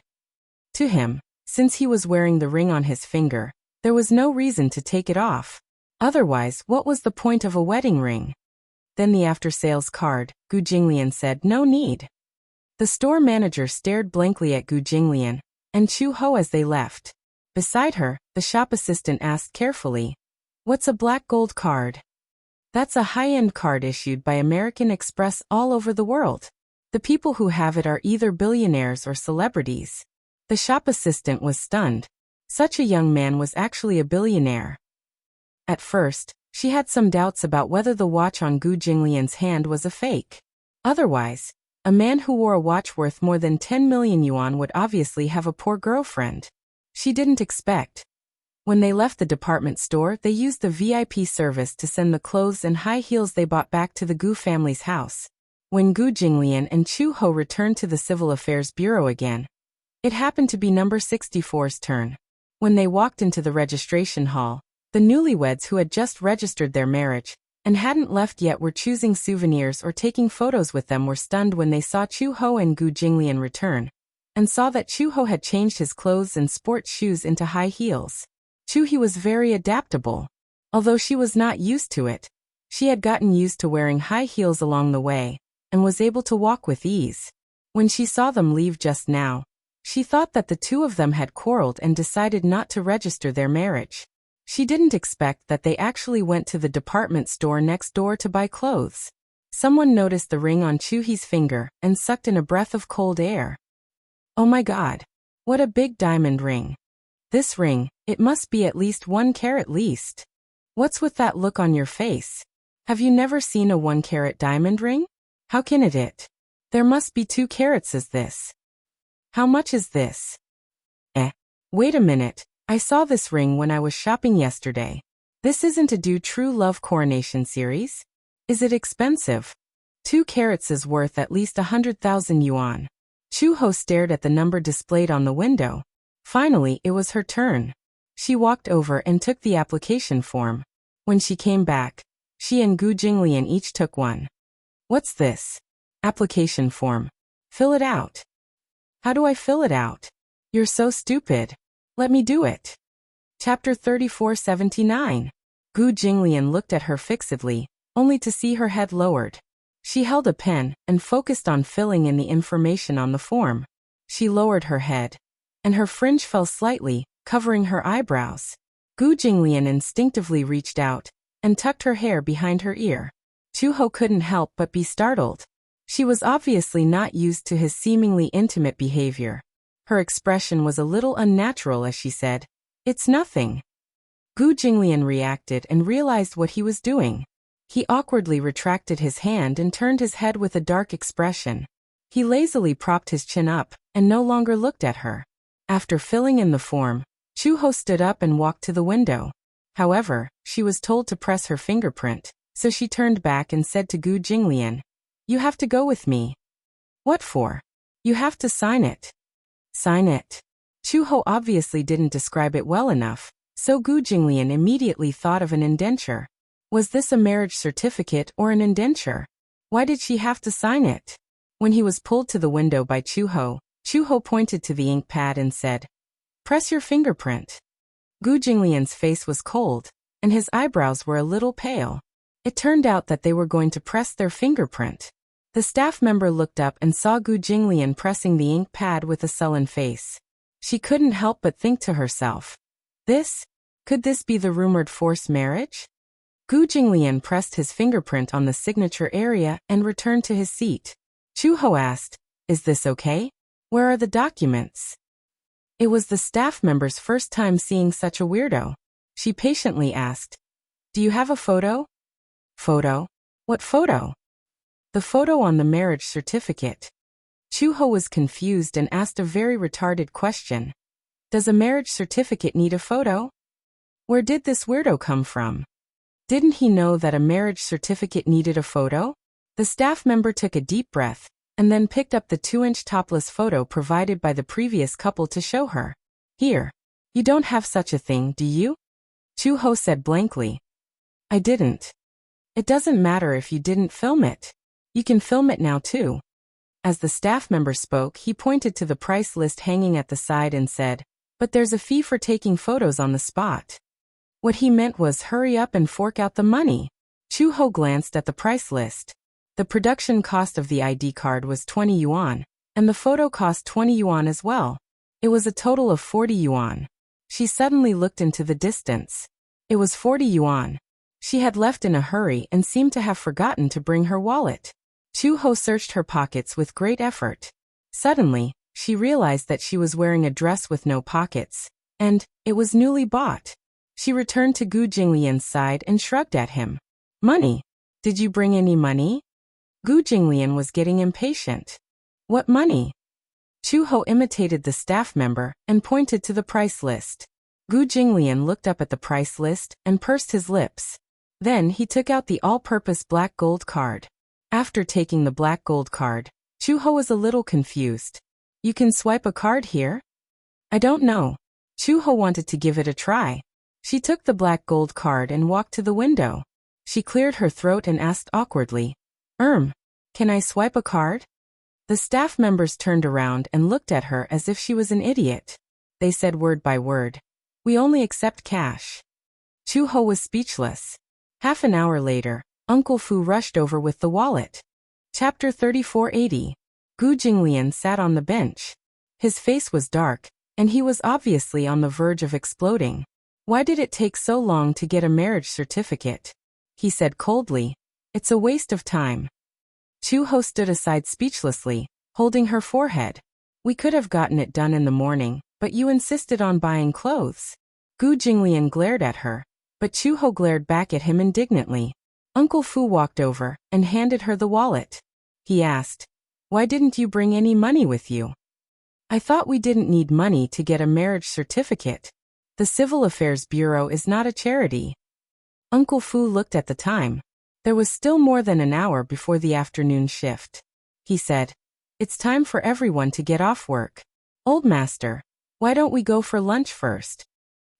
To him, since he was wearing the ring on his finger, there was no reason to take it off. Otherwise, what was the point of a wedding ring? Then the after-sales card, Gu Jinglian said, No need. The store manager stared blankly at Gu Jinglian and Chu Ho as they left. Beside her, the shop assistant asked carefully, What's a black gold card? That's a high-end card issued by American Express all over the world. The people who have it are either billionaires or celebrities. The shop assistant was stunned. Such a young man was actually a billionaire. At first, she had some doubts about whether the watch on Gu Jinglian's hand was a fake. Otherwise, A man who wore a watch worth more than 10 million yuan would obviously have a poor girlfriend. She didn't expect. When they left the department store, they used the VIP service to send the clothes and high heels they bought back to the Gu family's house. When Gu Jinglian and Chu Ho returned to the Civil Affairs Bureau again, it happened to be number 64's turn. When they walked into the registration hall, the newlyweds who had just registered their marriage and hadn't left yet were choosing souvenirs or taking photos with them were stunned when they saw Chu Ho and Gu Jinglian return, and saw that Chu Ho had changed his clothes and sports shoes into high heels. He was very adaptable. Although she was not used to it, she had gotten used to wearing high heels along the way, and was able to walk with ease. When she saw them leave just now, she thought that the two of them had quarreled and decided not to register their marriage. She didn't expect that they actually went to the department store next door to buy clothes. Someone noticed the ring on Chu-hee's finger and sucked in a breath of cold air. Oh my God! What a big diamond ring! This ring, it must be at least 1 carat least. What's with that look on your face? Have you never seen a 1-carat diamond ring? How can it? There must be 2 carats is this. How much is this? Wait a minute, I saw this ring when I was shopping yesterday. This isn't a Do True Love coronation series? Is it expensive? 2 carats is worth at least 100,000 yuan. Chu Ho stared at the number displayed on the window. Finally, it was her turn. She walked over and took the application form. When she came back, she and Gu Jinglian each took one. What's this? Application form. Fill it out. How do I fill it out? You're so stupid. Let me do it. Chapter 3479. Gu Jinglian looked at her fixedly, only to see her head lowered. She held a pen and focused on filling in the information on the form. She lowered her head, and her fringe fell slightly, covering her eyebrows. Gu Jinglian instinctively reached out and tucked her hair behind her ear. Chu Ho couldn't help but be startled. She was obviously not used to his seemingly intimate behavior. Her expression was a little unnatural as she said, "It's nothing." Gu Jinglian reacted and realized what he was doing. He awkwardly retracted his hand and turned his head with a dark expression. He lazily propped his chin up and no longer looked at her. After filling in the form, Chu Ho stood up and walked to the window. However, she was told to press her fingerprint, so she turned back and said to Gu Jinglian, "You have to go with me." "What for?" "You have to sign it." "Sign it?" Chu Ho obviously didn't describe it well enough, so Gu Jinglian immediately thought of an indenture. Was this a marriage certificate or an indenture? Why did she have to sign it? When he was pulled to the window by Chu Ho pointed to the ink pad and said, "Press your fingerprint." Gu Jinglian's face was cold, and his eyebrows were a little pale. It turned out that they were going to press their fingerprint. The staff member looked up and saw Gu Jinglian pressing the ink pad with a sullen face. She couldn't help but think to herself, could this be the rumored forced marriage? Gu Jinglian pressed his fingerprint on the signature area and returned to his seat. Chu Ho asked, "Is this okay? Where are the documents?" It was the staff member's first time seeing such a weirdo. She patiently asked, "Do you have a photo?" "Photo? What photo?" "The photo on the marriage certificate." Chu Ho was confused and asked a very retarded question. Does a marriage certificate need a photo? Where did this weirdo come from? Didn't he know that a marriage certificate needed a photo? The staff member took a deep breath, and then picked up the 2-inch topless photo provided by the previous couple to show her. "Here. You don't have such a thing, do you?" Chu Ho said blankly. "I didn't." "It doesn't matter if you didn't film it. You can film it now too." As the staff member spoke, he pointed to the price list hanging at the side and said, "But there's a fee for taking photos on the spot." What he meant was hurry up and fork out the money. Chu Ho glanced at the price list. The production cost of the ID card was 20 yuan, and the photo cost 20 yuan as well. It was a total of 40 yuan. She suddenly looked into the distance. It was 40 yuan. She had left in a hurry and seemed to have forgotten to bring her wallet. Chu Ho searched her pockets with great effort. Suddenly, she realized that she was wearing a dress with no pockets, and it was newly bought. She returned to Gu Jinglian's side and shrugged at him. "Money? Did you bring any money?" Gu Jinglian was getting impatient. What money? Chu-ho imitated the staff member and pointed to the price list. Gu Jinglian looked up at the price list and pursed his lips. Then he took out the all-purpose black gold card. After taking the black gold card, Chu-ho was a little confused. You can swipe a card here? I don't know. Chu-ho wanted to give it a try. She took the black gold card and walked to the window. She cleared her throat and asked awkwardly, can I swipe a card? The staff members turned around and looked at her as if she was an idiot. They said word by word, we only accept cash. Chu-ho was speechless. Half an hour later, Uncle Fu rushed over with the wallet. Chapter 3480. Gu Jinglian sat on the bench. His face was dark, and he was obviously on the verge of exploding. Why did it take so long to get a marriage certificate? He said coldly. It's a waste of time. Chu-ho stood aside speechlessly, holding her forehead. We could have gotten it done in the morning, but you insisted on buying clothes. Gu Jinglian glared at her, but Chu-ho glared back at him indignantly. Uncle Fu walked over and handed her the wallet. He asked, why didn't you bring any money with you? I thought we didn't need money to get a marriage certificate. The Civil Affairs Bureau is not a charity. Uncle Fu looked at the time. There was still more than an hour before the afternoon shift. He said, it's time for everyone to get off work. Old master, why don't we go for lunch first?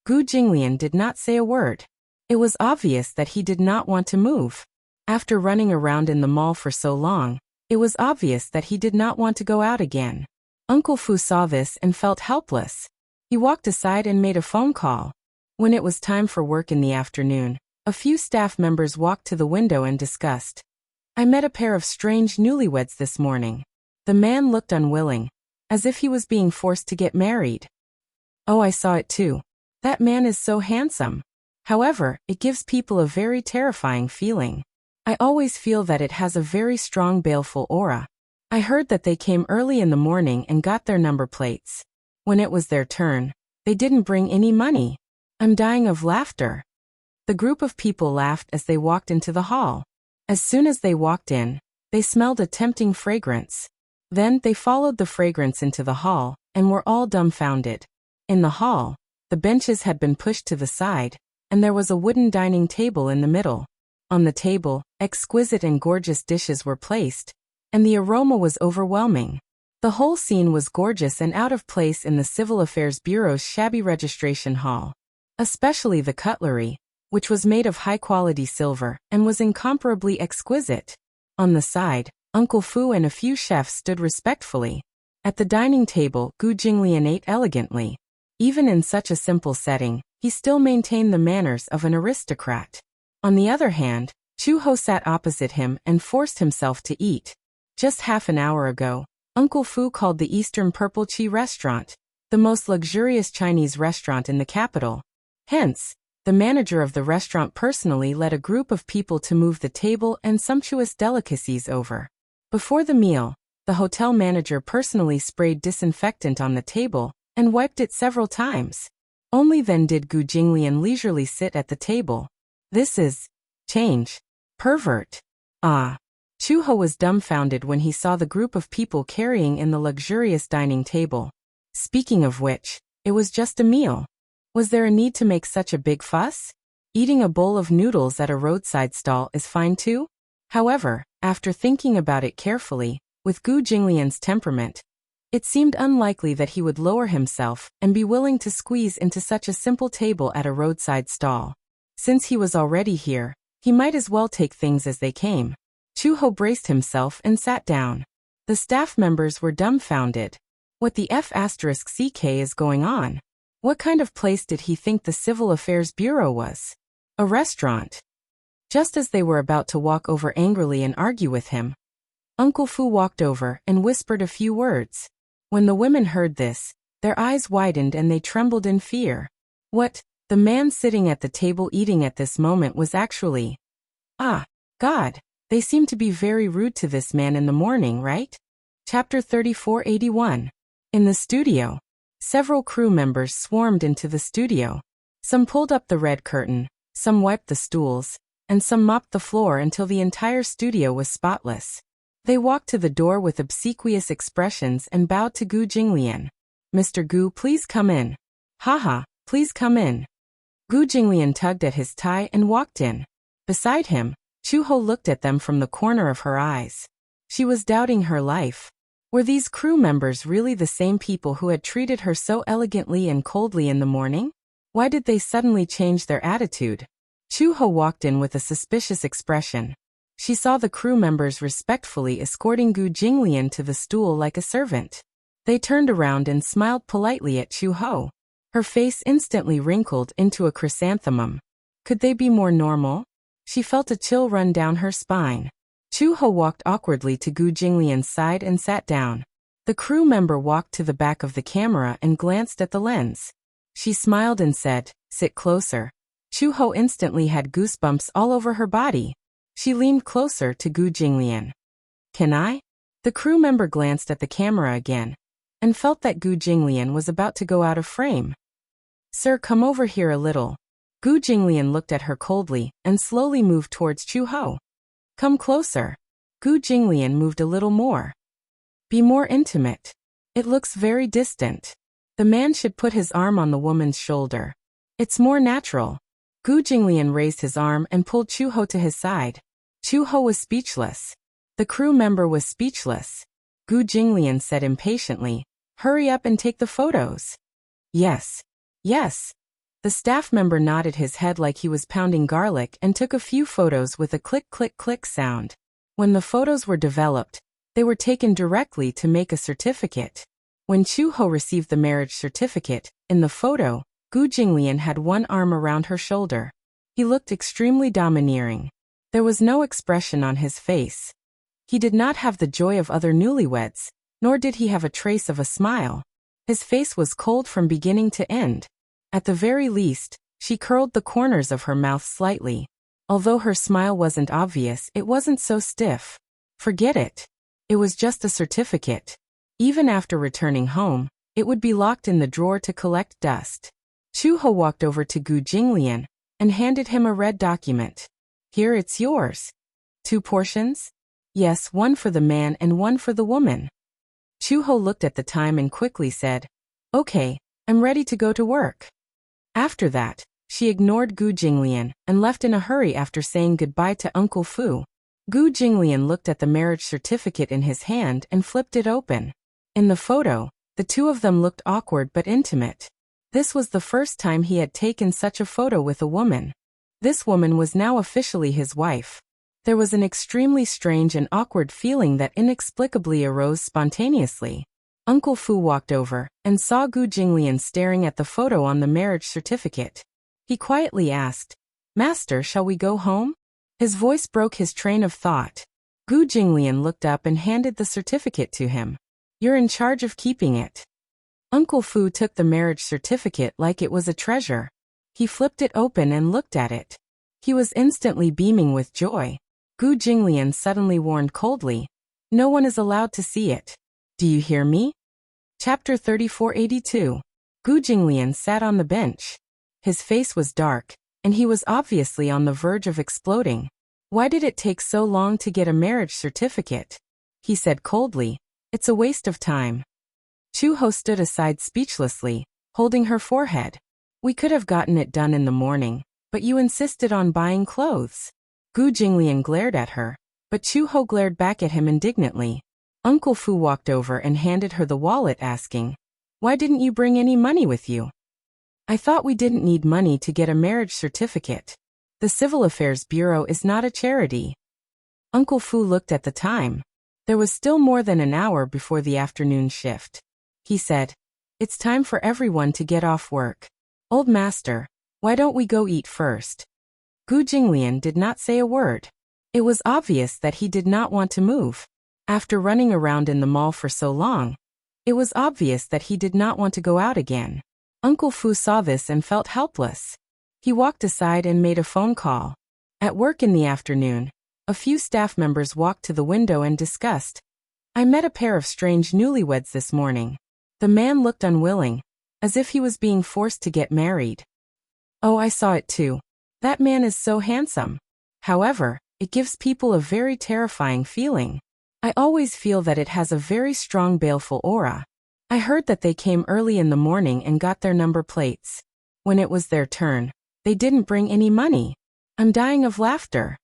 Gu Jinglian did not say a word. It was obvious that he did not want to move. After running around in the mall for so long, it was obvious that he did not want to go out again. Uncle Fu saw this and felt helpless. He walked aside and made a phone call. When it was time for work in the afternoon, a few staff members walked to the window and discussed. I met a pair of strange newlyweds this morning. The man looked unwilling, as if he was being forced to get married. Oh, I saw it too. That man is so handsome. However, it gives people a very terrifying feeling. I always feel that it has a very strong baleful aura. I heard that they came early in the morning and got their number plates. When it was their turn, they didn't bring any money. I'm dying of laughter. The group of people laughed as they walked into the hall. As soon as they walked in, they smelled a tempting fragrance. Then they followed the fragrance into the hall and were all dumbfounded. In the hall, the benches had been pushed to the side, and there was a wooden dining table in the middle. On the table, exquisite and gorgeous dishes were placed, and the aroma was overwhelming. The whole scene was gorgeous and out of place in the Civil Affairs Bureau's shabby registration hall. Especially the cutlery, which was made of high-quality silver and was incomparably exquisite. On the side, Uncle Fu and a few chefs stood respectfully. At the dining table, Gu Jinglian ate elegantly. Even in such a simple setting, he still maintained the manners of an aristocrat. On the other hand, Chu-ho sat opposite him and forced himself to eat. Just half an hour ago, Uncle Fu called the Eastern Purple Chi restaurant the most luxurious Chinese restaurant in the capital. Hence, the manager of the restaurant personally led a group of people to move the table and sumptuous delicacies over. Before the meal, the hotel manager personally sprayed disinfectant on the table and wiped it several times. Only then did Gu Jinglian leisurely sit at the table. This is change. Pervert. Ah. Chu-ho was dumbfounded when he saw the group of people carrying in the luxurious dining table. Speaking of which, it was just a meal. Was there a need to make such a big fuss? Eating a bowl of noodles at a roadside stall is fine too? However, after thinking about it carefully, with Gu Jinglian's temperament, it seemed unlikely that he would lower himself and be willing to squeeze into such a simple table at a roadside stall. Since he was already here, he might as well take things as they came. Chu-ho braced himself and sat down. The staff members were dumbfounded. What the F***ck is going on? What kind of place did he think the Civil Affairs Bureau was? A restaurant. Just as they were about to walk over angrily and argue with him, Uncle Fu walked over and whispered a few words. When the women heard this, their eyes widened and they trembled in fear. What? The man sitting at the table eating at this moment was actually... Ah, God, they seem to be very rude to this man in the morning, right? Chapter 3481. In the studio. Several crew members swarmed into the studio. Some pulled up the red curtain, some wiped the stools, and some mopped the floor until the entire studio was spotless. They walked to the door with obsequious expressions and bowed to Gu Jinglian. Mr. Gu, please come in. Haha, please come in. Gu Jinglian tugged at his tie and walked in. Beside him, Chu-ho looked at them from the corner of her eyes. She was doubting her life. Were these crew members really the same people who had treated her so elegantly and coldly in the morning? Why did they suddenly change their attitude? Chu-ho walked in with a suspicious expression. She saw the crew members respectfully escorting Gu Jinglian to the stool like a servant. They turned around and smiled politely at Chu-ho. Her face instantly wrinkled into a chrysanthemum. Could they be more normal? She felt a chill run down her spine. Chu-ho walked awkwardly to Gu Jinglian's side and sat down. The crew member walked to the back of the camera and glanced at the lens. She smiled and said, "Sit closer." Chu-ho instantly had goosebumps all over her body. She leaned closer to Gu Jinglian. "Can I?" The crew member glanced at the camera again and felt that Gu Jinglian was about to go out of frame. "Sir, come over here a little." Gu Jinglian looked at her coldly and slowly moved towards Chu-ho. "Come closer." Gu Jinglian moved a little more. "Be more intimate. It looks very distant." The man should put his arm on the woman's shoulder. It's more natural. Gu Jinglian raised his arm and pulled Chu-ho to his side. Chu-ho was speechless. The crew member was speechless. Gu Jinglian said impatiently, "Hurry up and take the photos." "Yes. Yes." The staff member nodded his head like he was pounding garlic and took a few photos with a click-click-click sound. When the photos were developed, they were taken directly to make a certificate. When Chu-ho received the marriage certificate, in the photo, Gu Jinglian had one arm around her shoulder. He looked extremely domineering. There was no expression on his face. He did not have the joy of other newlyweds, nor did he have a trace of a smile. His face was cold from beginning to end. At the very least, she curled the corners of her mouth slightly. Although her smile wasn't obvious, it wasn't so stiff. Forget it. It was just a certificate. Even after returning home, it would be locked in the drawer to collect dust. Chu-ho walked over to Gu Jinglian and handed him a red document. "Here, it's yours." "2 portions?" "Yes, one for the man and one for the woman." Chu-ho looked at the time and quickly said, "Okay, I'm ready to go to work." After that, she ignored Gu Jinglian and left in a hurry after saying goodbye to Uncle Fu. Gu Jinglian looked at the marriage certificate in his hand and flipped it open. In the photo, the two of them looked awkward but intimate. This was the first time he had taken such a photo with a woman. This woman was now officially his wife. There was an extremely strange and awkward feeling that inexplicably arose spontaneously. Uncle Fu walked over and saw Gu Jinglian staring at the photo on the marriage certificate. He quietly asked, "Master, shall we go home?" His voice broke his train of thought. Gu Jinglian looked up and handed the certificate to him. "You're in charge of keeping it." Uncle Fu took the marriage certificate like it was a treasure. He flipped it open and looked at it. He was instantly beaming with joy. Gu Jinglian suddenly warned coldly, "No one is allowed to see it. Do you hear me?" Chapter 3482. Gu Jinglian sat on the bench. His face was dark, and he was obviously on the verge of exploding. Why did it take so long to get a marriage certificate? He said coldly, "It's a waste of time." Chu-ho stood aside speechlessly, holding her forehead. "We could have gotten it done in the morning, but you insisted on buying clothes." Gu Jinglian glared at her, but Chu-ho glared back at him indignantly. Uncle Fu walked over and handed her the wallet, asking, "Why didn't you bring any money with you?" "I thought we didn't need money to get a marriage certificate. The Civil Affairs Bureau is not a charity." Uncle Fu looked at the time. There was still more than an hour before the afternoon shift. He said, "It's time for everyone to get off work. Old master, why don't we go eat first?" Gu Jinglian did not say a word. It was obvious that he did not want to move. After running around in the mall for so long, it was obvious that he did not want to go out again. Uncle Fu saw this and felt helpless. He walked aside and made a phone call. At work in the afternoon, a few staff members walked to the window and discussed, "I met a pair of strange newlyweds this morning." The man looked unwilling, as if he was being forced to get married. "Oh, I saw it too. That man is so handsome. However, it gives people a very terrifying feeling." I always feel that it has a very strong baleful aura. I heard that they came early in the morning and got their number plates. When it was their turn, they didn't bring any money. I'm dying of laughter."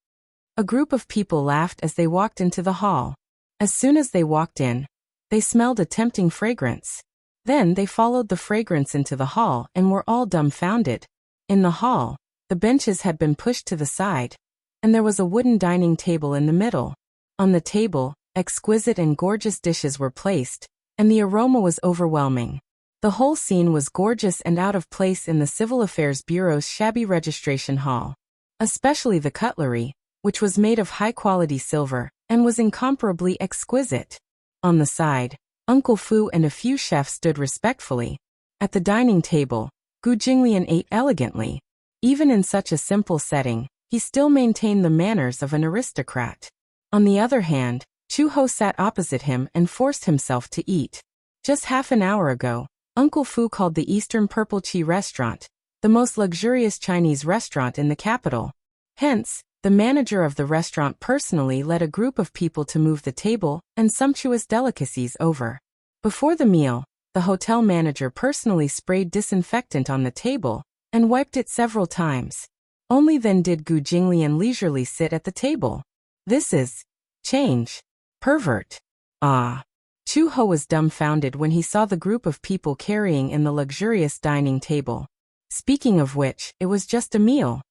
A group of people laughed as they walked into the hall. As soon as they walked in, they smelled a tempting fragrance. Then they followed the fragrance into the hall and were all dumbfounded. In the hall, the benches had been pushed to the side, and there was a wooden dining table in the middle. On the table, exquisite and gorgeous dishes were placed, and the aroma was overwhelming. The whole scene was gorgeous and out of place in the Civil Affairs Bureau's shabby registration hall. Especially the cutlery, which was made of high-quality silver, and was incomparably exquisite. On the side, Uncle Fu and a few chefs stood respectfully. At the dining table, Gu Jinglian ate elegantly. Even in such a simple setting, he still maintained the manners of an aristocrat. On the other hand, Chu Ho sat opposite him and forced himself to eat. Just half an hour ago, Uncle Fu called the Eastern Purple Chi restaurant the most luxurious Chinese restaurant in the capital. Hence, the manager of the restaurant personally led a group of people to move the table and sumptuous delicacies over. Before the meal, the hotel manager personally sprayed disinfectant on the table and wiped it several times. Only then did Gu Jinglian leisurely sit at the table. This is change. Pervert. Ah. Chu Ho was dumbfounded when he saw the group of people carrying in the luxurious dining table. Speaking of which, it was just a meal.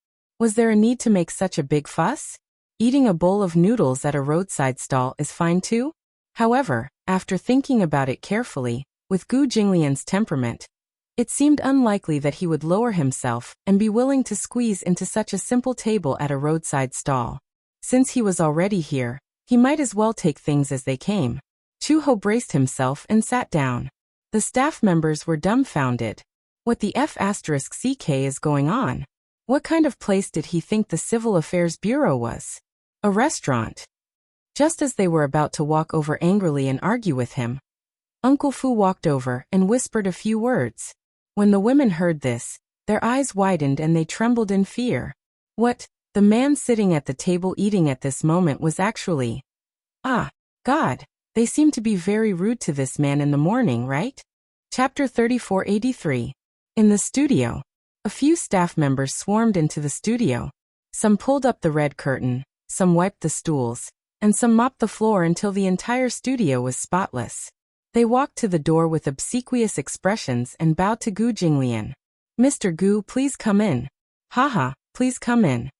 Was there a need to make such a big fuss? Eating a bowl of noodles at a roadside stall is fine too? However, after thinking about it carefully, with Gu Jinglian's temperament, it seemed unlikely that he would lower himself and be willing to squeeze into such a simple table at a roadside stall. Since he was already here, he might as well take things as they came. Chu Ho braced himself and sat down. The staff members were dumbfounded. What the F***ck is going on? What kind of place did he think the Civil Affairs Bureau was? A restaurant. Just as they were about to walk over angrily and argue with him, Uncle Fu walked over and whispered a few words. When the women heard this, their eyes widened and they trembled in fear. What? The man sitting at the table eating at this moment was actually... Ah, God, they seem to be very rude to this man in the morning, right? Chapter 3483. In the studio. A few staff members swarmed into the studio. Some pulled up the red curtain, some wiped the stools, and some mopped the floor until the entire studio was spotless. They walked to the door with obsequious expressions and bowed to Gu Jinglian. "Mr. Gu, please come in." "Haha, please come in."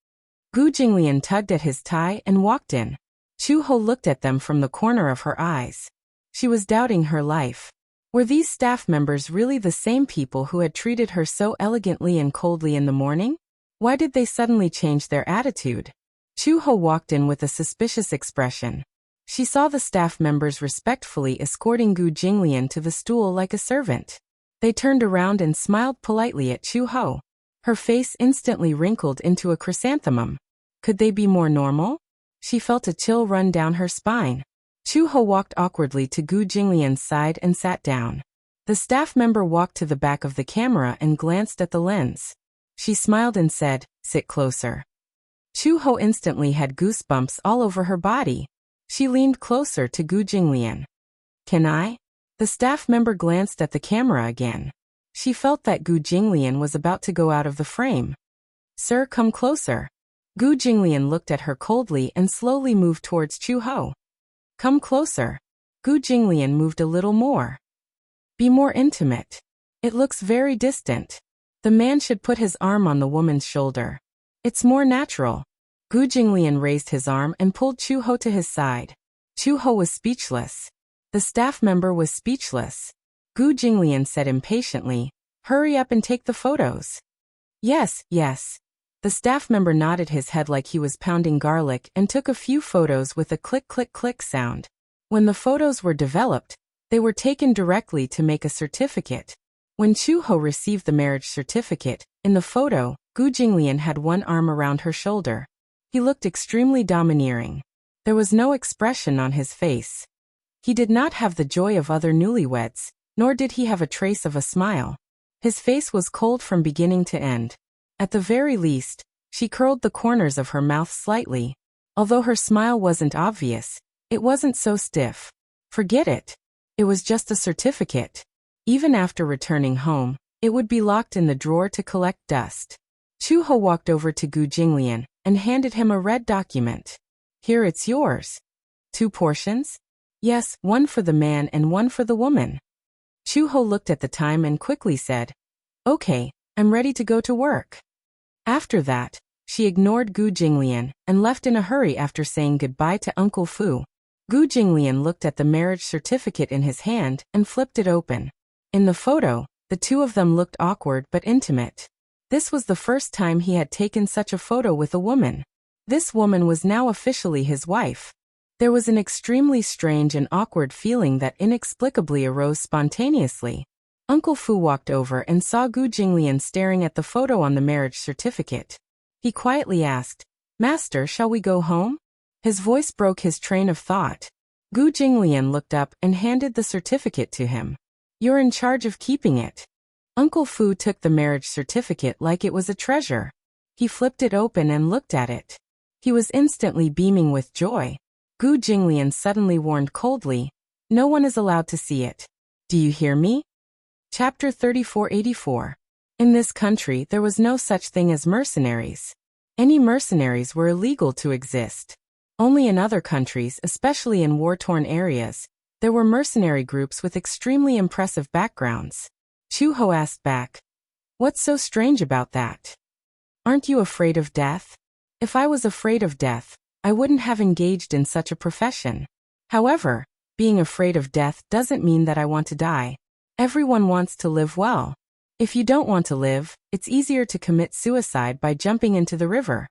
Gu Jinglian tugged at his tie and walked in. Chu Ho looked at them from the corner of her eyes. She was doubting her life. Were these staff members really the same people who had treated her so elegantly and coldly in the morning? Why did they suddenly change their attitude? Chu Ho walked in with a suspicious expression. She saw the staff members respectfully escorting Gu Jinglian to the stool like a servant. They turned around and smiled politely at Chu Ho. Her face instantly wrinkled into a chrysanthemum. Could they be more normal? She felt a chill run down her spine. Chu Ho walked awkwardly to Gu Jinglian's side and sat down. The staff member walked to the back of the camera and glanced at the lens. She smiled and said, "Sit closer." Chu Ho instantly had goosebumps all over her body. She leaned closer to Gu Jinglian. "Can I?" The staff member glanced at the camera again. She felt that Gu Jinglian was about to go out of the frame. "Sir, come closer." Gu Jinglian looked at her coldly and slowly moved towards Chu Ho. "Come closer." Gu Jinglian moved a little more. "Be more intimate. It looks very distant." The man should put his arm on the woman's shoulder. "It's more natural." Gu Jinglian raised his arm and pulled Chu Ho to his side. Chu Ho was speechless. The staff member was speechless. Gu Jinglian said impatiently, "Hurry up and take the photos." "Yes, yes." The staff member nodded his head like he was pounding garlic and took a few photos with a click-click-click sound. When the photos were developed, they were taken directly to make a certificate. When Chu Ho received the marriage certificate, in the photo, Gu Jinglian had one arm around her shoulder. He looked extremely domineering. There was no expression on his face. He did not have the joy of other newlyweds, nor did he have a trace of a smile. His face was cold from beginning to end. At the very least, she curled the corners of her mouth slightly. Although her smile wasn't obvious, It wasn't so stiff. Forget it. It was just a certificate. Even after returning home, it would be locked in the drawer to collect dust. Chu-ho walked over to Gu Jinglian and handed him a red document. Here, it's yours. 2 portions? Yes, one for the man and one for the woman. Chu-ho looked at the time and quickly said, Okay, I'm ready to go to work. After that, she ignored Gu Jinglian and left in a hurry after saying goodbye to Uncle Fu. Gu Jinglian looked at the marriage certificate in his hand and flipped it open. In the photo, the two of them looked awkward but intimate. This was the first time he had taken such a photo with a woman. This woman was now officially his wife. There was an extremely strange and awkward feeling that inexplicably arose spontaneously. Uncle Fu walked over and saw Gu Jinglian staring at the photo on the marriage certificate. He quietly asked, Master, shall we go home? His voice broke his train of thought. Gu Jinglian looked up and handed the certificate to him. You're in charge of keeping it. Uncle Fu took the marriage certificate like it was a treasure. He flipped it open and looked at it. He was instantly beaming with joy. Gu Jinglian suddenly warned coldly, No one is allowed to see it. Do you hear me? Chapter 3484. In this country there was no such thing as mercenaries. Any mercenaries were illegal to exist. Only in other countries, especially in war-torn areas, there were mercenary groups with extremely impressive backgrounds. Chu-ho asked back, What's so strange about that? Aren't you afraid of death? If I was afraid of death, I wouldn't have engaged in such a profession. However, being afraid of death doesn't mean that I want to die. Everyone wants to live well. If you don't want to live, it's easier to commit suicide by jumping into the river.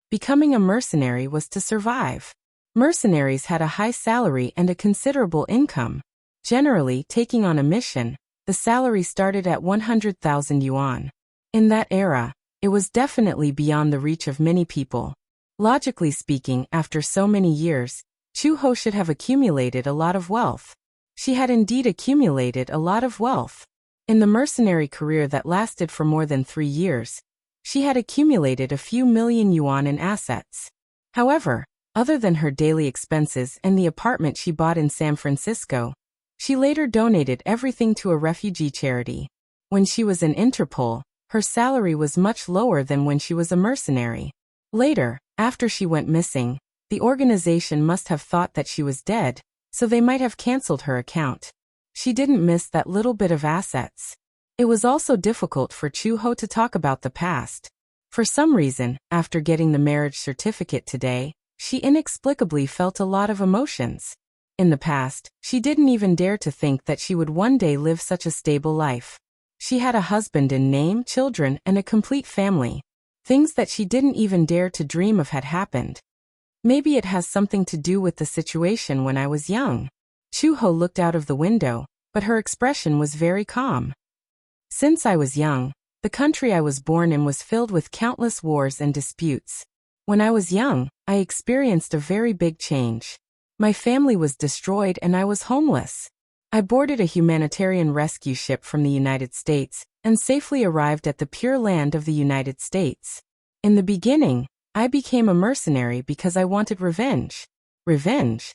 Becoming a mercenary was to survive. Mercenaries had a high salary and a considerable income. Generally, taking on a mission, the salary started at 100,000 yuan. In that era, it was definitely beyond the reach of many people. Logically speaking, after so many years, Chu-ho should have accumulated a lot of wealth. She had indeed accumulated a lot of wealth. In the mercenary career that lasted for more than 3 years, she had accumulated a few million yuan in assets. However, other than her daily expenses and the apartment she bought in San Francisco, she later donated everything to a refugee charity. When she was in Interpol, her salary was much lower than when she was a mercenary. Later, after she went missing, the organization must have thought that she was dead, so they might have cancelled her account. She didn't miss that little bit of assets. It was also difficult for Chu-ho to talk about the past. For some reason, after getting the marriage certificate today, she inexplicably felt a lot of emotions. In the past, she didn't even dare to think that she would one day live such a stable life. She had a husband in name, children, and a complete family. Things that she didn't even dare to dream of had happened. Maybe it has something to do with the situation when I was young. Chu-ho looked out of the window, but her expression was very calm. Since I was young, the country I was born in was filled with countless wars and disputes. When I was young, I experienced a very big change. My family was destroyed and I was homeless. I boarded a humanitarian rescue ship from the United States and safely arrived at the pure land of the United States. In the beginning, I became a mercenary because I wanted revenge. Revenge?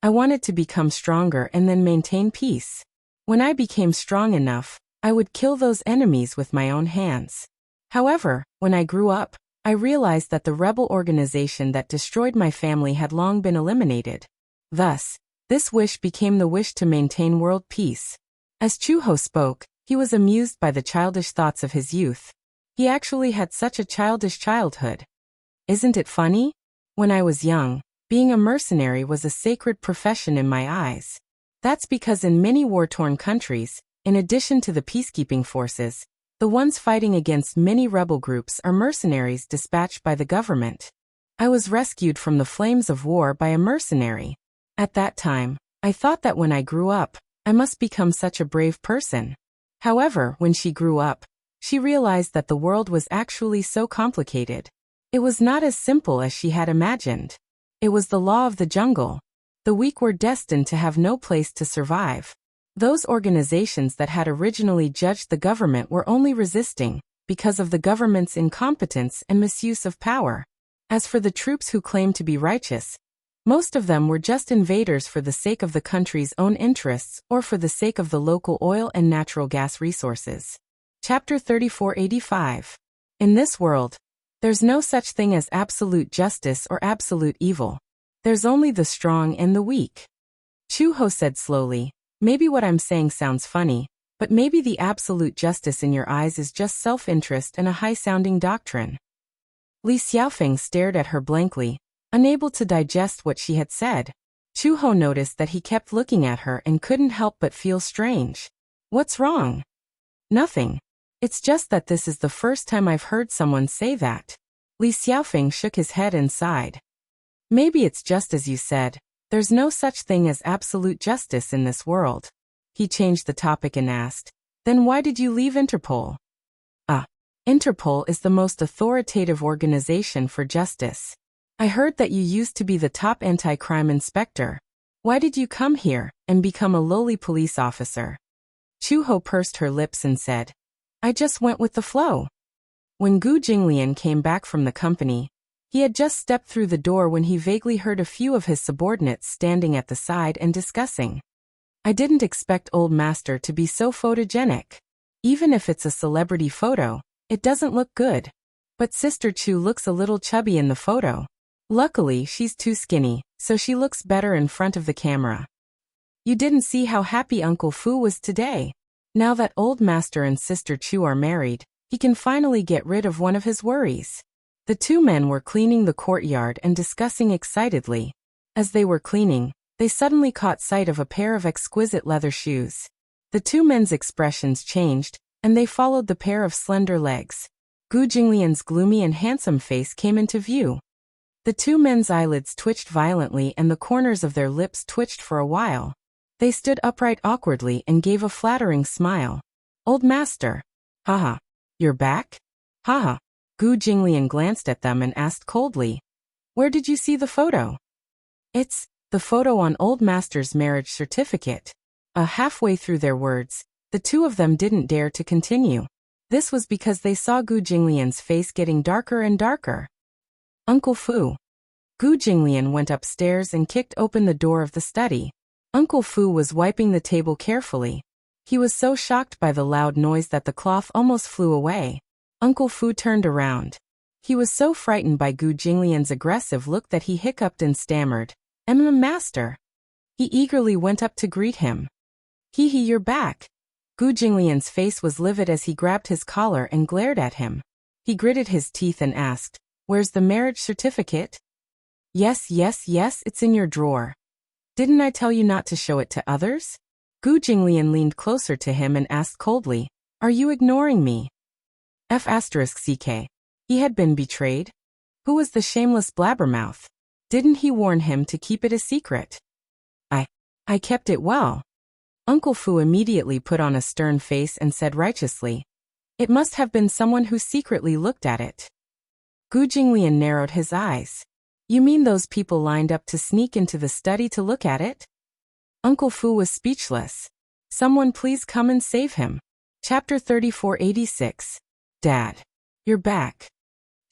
I wanted to become stronger and then maintain peace. When I became strong enough, I would kill those enemies with my own hands. However, when I grew up, I realized that the rebel organization that destroyed my family had long been eliminated. Thus, this wish became the wish to maintain world peace. As Chu-ho spoke, he was amused by the childish thoughts of his youth. He actually had such a childish childhood. Isn't it funny? When I was young, being a mercenary was a sacred profession in my eyes. That's because in many war-torn countries, in addition to the peacekeeping forces, the ones fighting against many rebel groups are mercenaries dispatched by the government. I was rescued from the flames of war by a mercenary. At that time, I thought that when I grew up, I must become such a brave person. However, when she grew up, she realized that the world was actually so complicated. It was not as simple as she had imagined. It was the law of the jungle. The weak were destined to have no place to survive. Those organizations that had originally judged the government were only resisting because of the government's incompetence and misuse of power. As for the troops who claimed to be righteous, Most of them were just invaders for the sake of the country's own interests or for the sake of the local oil and natural gas resources. Chapter 3485. In this world, there's no such thing as absolute justice or absolute evil. There's only the strong and the weak. Chu-ho said slowly, maybe what I'm saying sounds funny, but maybe the absolute justice in your eyes is just self-interest and a high-sounding doctrine. Li Xiaofeng stared at her blankly, unable to digest what she had said. Chu-ho noticed that he kept looking at her and couldn't help but feel strange. What's wrong? Nothing. It's just that this is the first time I've heard someone say that. Li Xiaofeng shook his head and sighed. Maybe it's just as you said, there's no such thing as absolute justice in this world. He changed the topic and asked, then why did you leave Interpol? Interpol is the most authoritative organization for justice. I heard that you used to be the top anti-crime inspector. Why did you come here and become a lowly police officer? Chu-ho pursed her lips and said, I just went with the flow. When Gu Jinglian came back from the company, he had just stepped through the door when he vaguely heard a few of his subordinates standing at the side and discussing. I didn't expect old master to be so photogenic. Even if it's a celebrity photo, it doesn't look good. But Sister Chu looks a little chubby in the photo. Luckily, she's too skinny, so she looks better in front of the camera. You didn't see how happy Uncle Fu was today. Now that old master and Sister Chu are married, he can finally get rid of one of his worries. The two men were cleaning the courtyard and discussing excitedly. As they were cleaning, they suddenly caught sight of a pair of exquisite leather shoes. The two men's expressions changed, and they followed the pair of slender legs. Gu Jinglian's gloomy and handsome face came into view. The two men's eyelids twitched violently and the corners of their lips twitched for a while. They stood upright awkwardly and gave a flattering smile. Old master. Haha. You're back? Haha. Gu Jinglian glanced at them and asked coldly. Where did you see the photo? It's the photo on old master's marriage certificate. Halfway through their words, the two of them didn't dare to continue. This was because they saw Gu Jinglian's face getting darker and darker. Uncle Fu. Gu Jinglian went upstairs and kicked open the door of the study. Uncle Fu was wiping the table carefully. He was so shocked by the loud noise that the cloth almost flew away. Uncle Fu turned around. He was so frightened by Gu Jinglian's aggressive look that he hiccuped and stammered, Master. He eagerly went up to greet him. Hee, you're back. Gu Jinglian's face was livid as he grabbed his collar and glared at him. He gritted his teeth and asked, Where's the marriage certificate? Yes, it's in your drawer. Didn't I tell you not to show it to others? Gu Jinglian leaned closer to him and asked coldly, Are you ignoring me? F***ck. He had been betrayed? Who was the shameless blabbermouth? Didn't he warn him to keep it a secret? I kept it well. Uncle Fu immediately put on a stern face and said righteously, It must have been someone who secretly looked at it. Gu Jinglian narrowed his eyes. You mean those people lined up to sneak into the study to look at it? Uncle Fu was speechless. Someone please come and save him. Chapter 3486. Dad. You're back.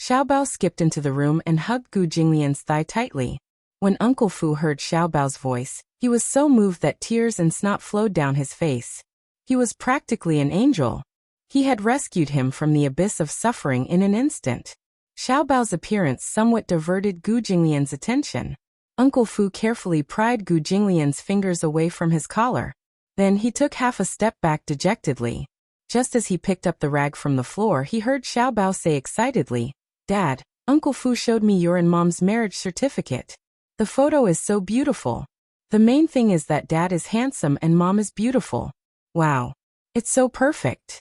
Xiaobao skipped into the room and hugged Gu Jinglian's thigh tightly. When Uncle Fu heard Xiaobao's voice, he was so moved that tears and snot flowed down his face. He was practically an angel. He had rescued him from the abyss of suffering in an instant. Xiaobao's appearance somewhat diverted Gu Jinglian's attention. Uncle Fu carefully pried Gu Jinglian's fingers away from his collar. Then he took half a step back dejectedly. Just as he picked up the rag from the floor, he heard Xiaobao say excitedly, Dad, Uncle Fu showed me your and Mom's marriage certificate. The photo is so beautiful. The main thing is that Dad is handsome and Mom is beautiful. Wow. It's so perfect.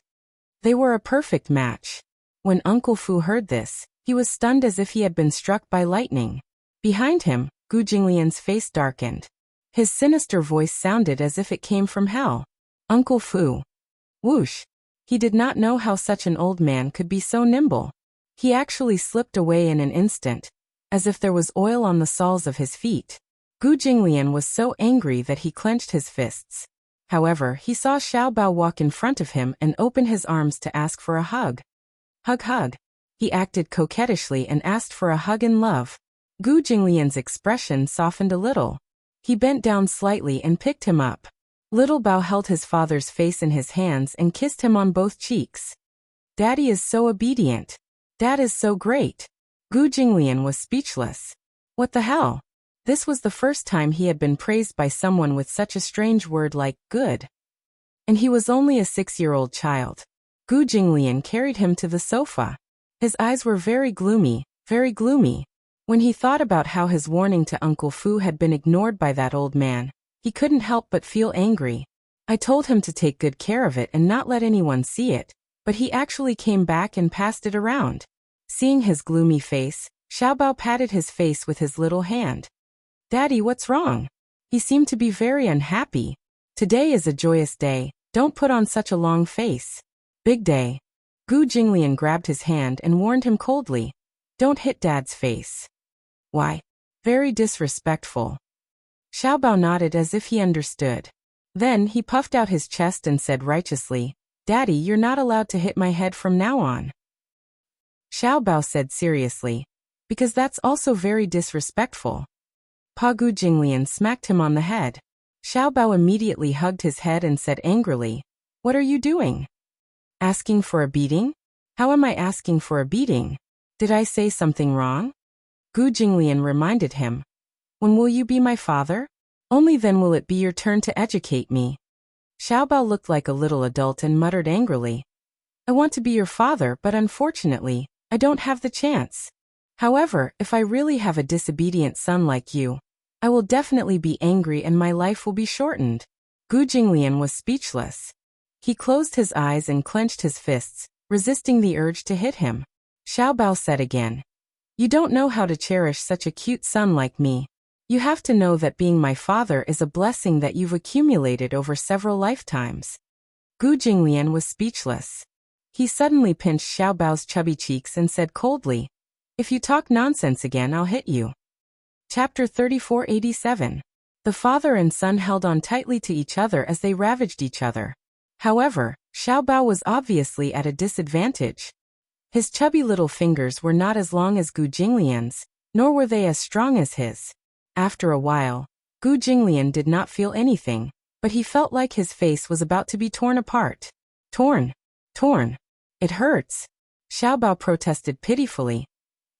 They were a perfect match. When Uncle Fu heard this, he was stunned as if he had been struck by lightning. Behind him, Gu Jinglian's face darkened. His sinister voice sounded as if it came from hell. Uncle Fu. Whoosh. He did not know how such an old man could be so nimble. He actually slipped away in an instant, as if there was oil on the soles of his feet. Gu Jinglian was so angry that he clenched his fists. However, he saw Xiaobao walk in front of him and open his arms to ask for a hug. Hug. He acted coquettishly and asked for a hug in love. Gu Jinglian's expression softened a little. He bent down slightly and picked him up. Little Bao held his father's face in his hands and kissed him on both cheeks. Daddy is so obedient. Dad is so great. Gu Jinglian was speechless. What the hell? This was the first time he had been praised by someone with such a strange word like good. And he was only a 6-year-old child. Gu Jinglian carried him to the sofa. His eyes were very gloomy, very gloomy. When he thought about how his warning to Uncle Fu had been ignored by that old man, he couldn't help but feel angry. I told him to take good care of it and not let anyone see it, but he actually came back and passed it around. Seeing his gloomy face, Xiaobao patted his face with his little hand. Daddy, what's wrong? He seemed to be very unhappy. Today is a joyous day, don't put on such a long face. Big day. Gu Jinglian grabbed his hand and warned him coldly. Don't hit Dad's face. Why? Very disrespectful. Xiaobao nodded as if he understood. Then he puffed out his chest and said righteously, Daddy, you're not allowed to hit my head from now on. Xiaobao said seriously, because that's also very disrespectful. Pa Gu Jinglian smacked him on the head. Xiaobao immediately hugged his head and said angrily, What are you doing? Asking for a beating? How am I asking for a beating? Did I say something wrong? Gu Jinglian reminded him. When will you be my father? Only then will it be your turn to educate me. Xiaobao looked like a little adult and muttered angrily. I want to be your father, but unfortunately, I don't have the chance. However, if I really have a disobedient son like you, I will definitely be angry and my life will be shortened. Gu Jinglian was speechless. He closed his eyes and clenched his fists, resisting the urge to hit him. Xiaobao said again, You don't know how to cherish such a cute son like me. You have to know that being my father is a blessing that you've accumulated over several lifetimes. Gu Jinglian was speechless. He suddenly pinched Xiaobao's chubby cheeks and said coldly, If you talk nonsense again, I'll hit you. Chapter 3487. The father and son held on tightly to each other as they ravaged each other. However, Xiaobao was obviously at a disadvantage. His chubby little fingers were not as long as Gu Jinglian's, nor were they as strong as his. After a while, Gu Jinglian did not feel anything, but he felt like his face was about to be torn apart. Torn. It hurts. Xiaobao protested pitifully.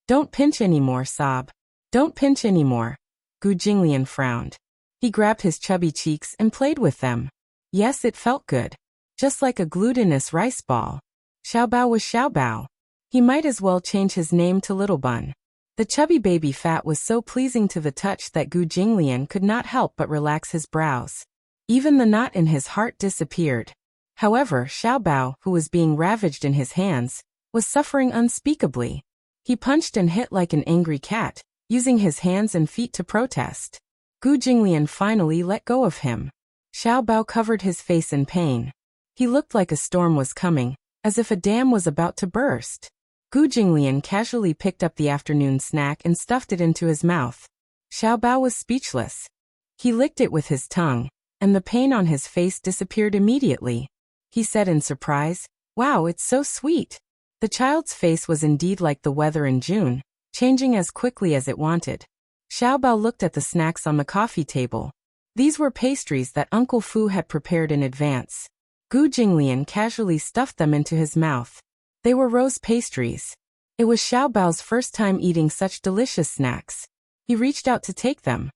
Don't pinch anymore, Sob. Don't pinch anymore. Gu Jinglian frowned. He grabbed his chubby cheeks and played with them. Yes, it felt good. Just like a glutinous rice ball. Xiaobao was Xiaobao. He might as well change his name to Little Bun. The chubby baby fat was so pleasing to the touch that Gu Jinglian could not help but relax his brows. Even the knot in his heart disappeared. However, Xiaobao, who was being ravaged in his hands, was suffering unspeakably. He punched and hit like an angry cat, using his hands and feet to protest. Gu Jinglian finally let go of him. Xiaobao covered his face in pain. He looked like a storm was coming, as if a dam was about to burst. Gu Jinglian casually picked up the afternoon snack and stuffed it into his mouth. Xiaobao was speechless. He licked it with his tongue, and the pain on his face disappeared immediately. He said in surprise, Wow, it's so sweet. The child's face was indeed like the weather in June, changing as quickly as it wanted. Xiaobao looked at the snacks on the coffee table. These were pastries that Uncle Fu had prepared in advance. Gu Jinglian casually stuffed them into his mouth. They were rose pastries. It was Xiaobao's first time eating such delicious snacks. He reached out to take them.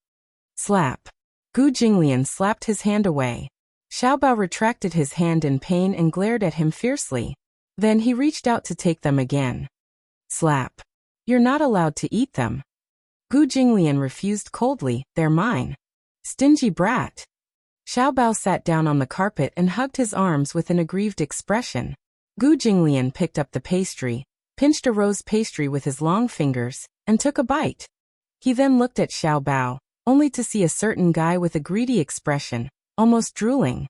Slap. Gu Jinglian slapped his hand away. Xiaobao retracted his hand in pain and glared at him fiercely. Then he reached out to take them again. Slap. You're not allowed to eat them. Gu Jinglian refused coldly, They're mine. Stingy brat. Xiaobao sat down on the carpet and hugged his arms with an aggrieved expression. Gu Jinglian picked up the pastry, pinched a rose pastry with his long fingers, and took a bite. He then looked at Xiaobao, only to see a certain guy with a greedy expression, almost drooling.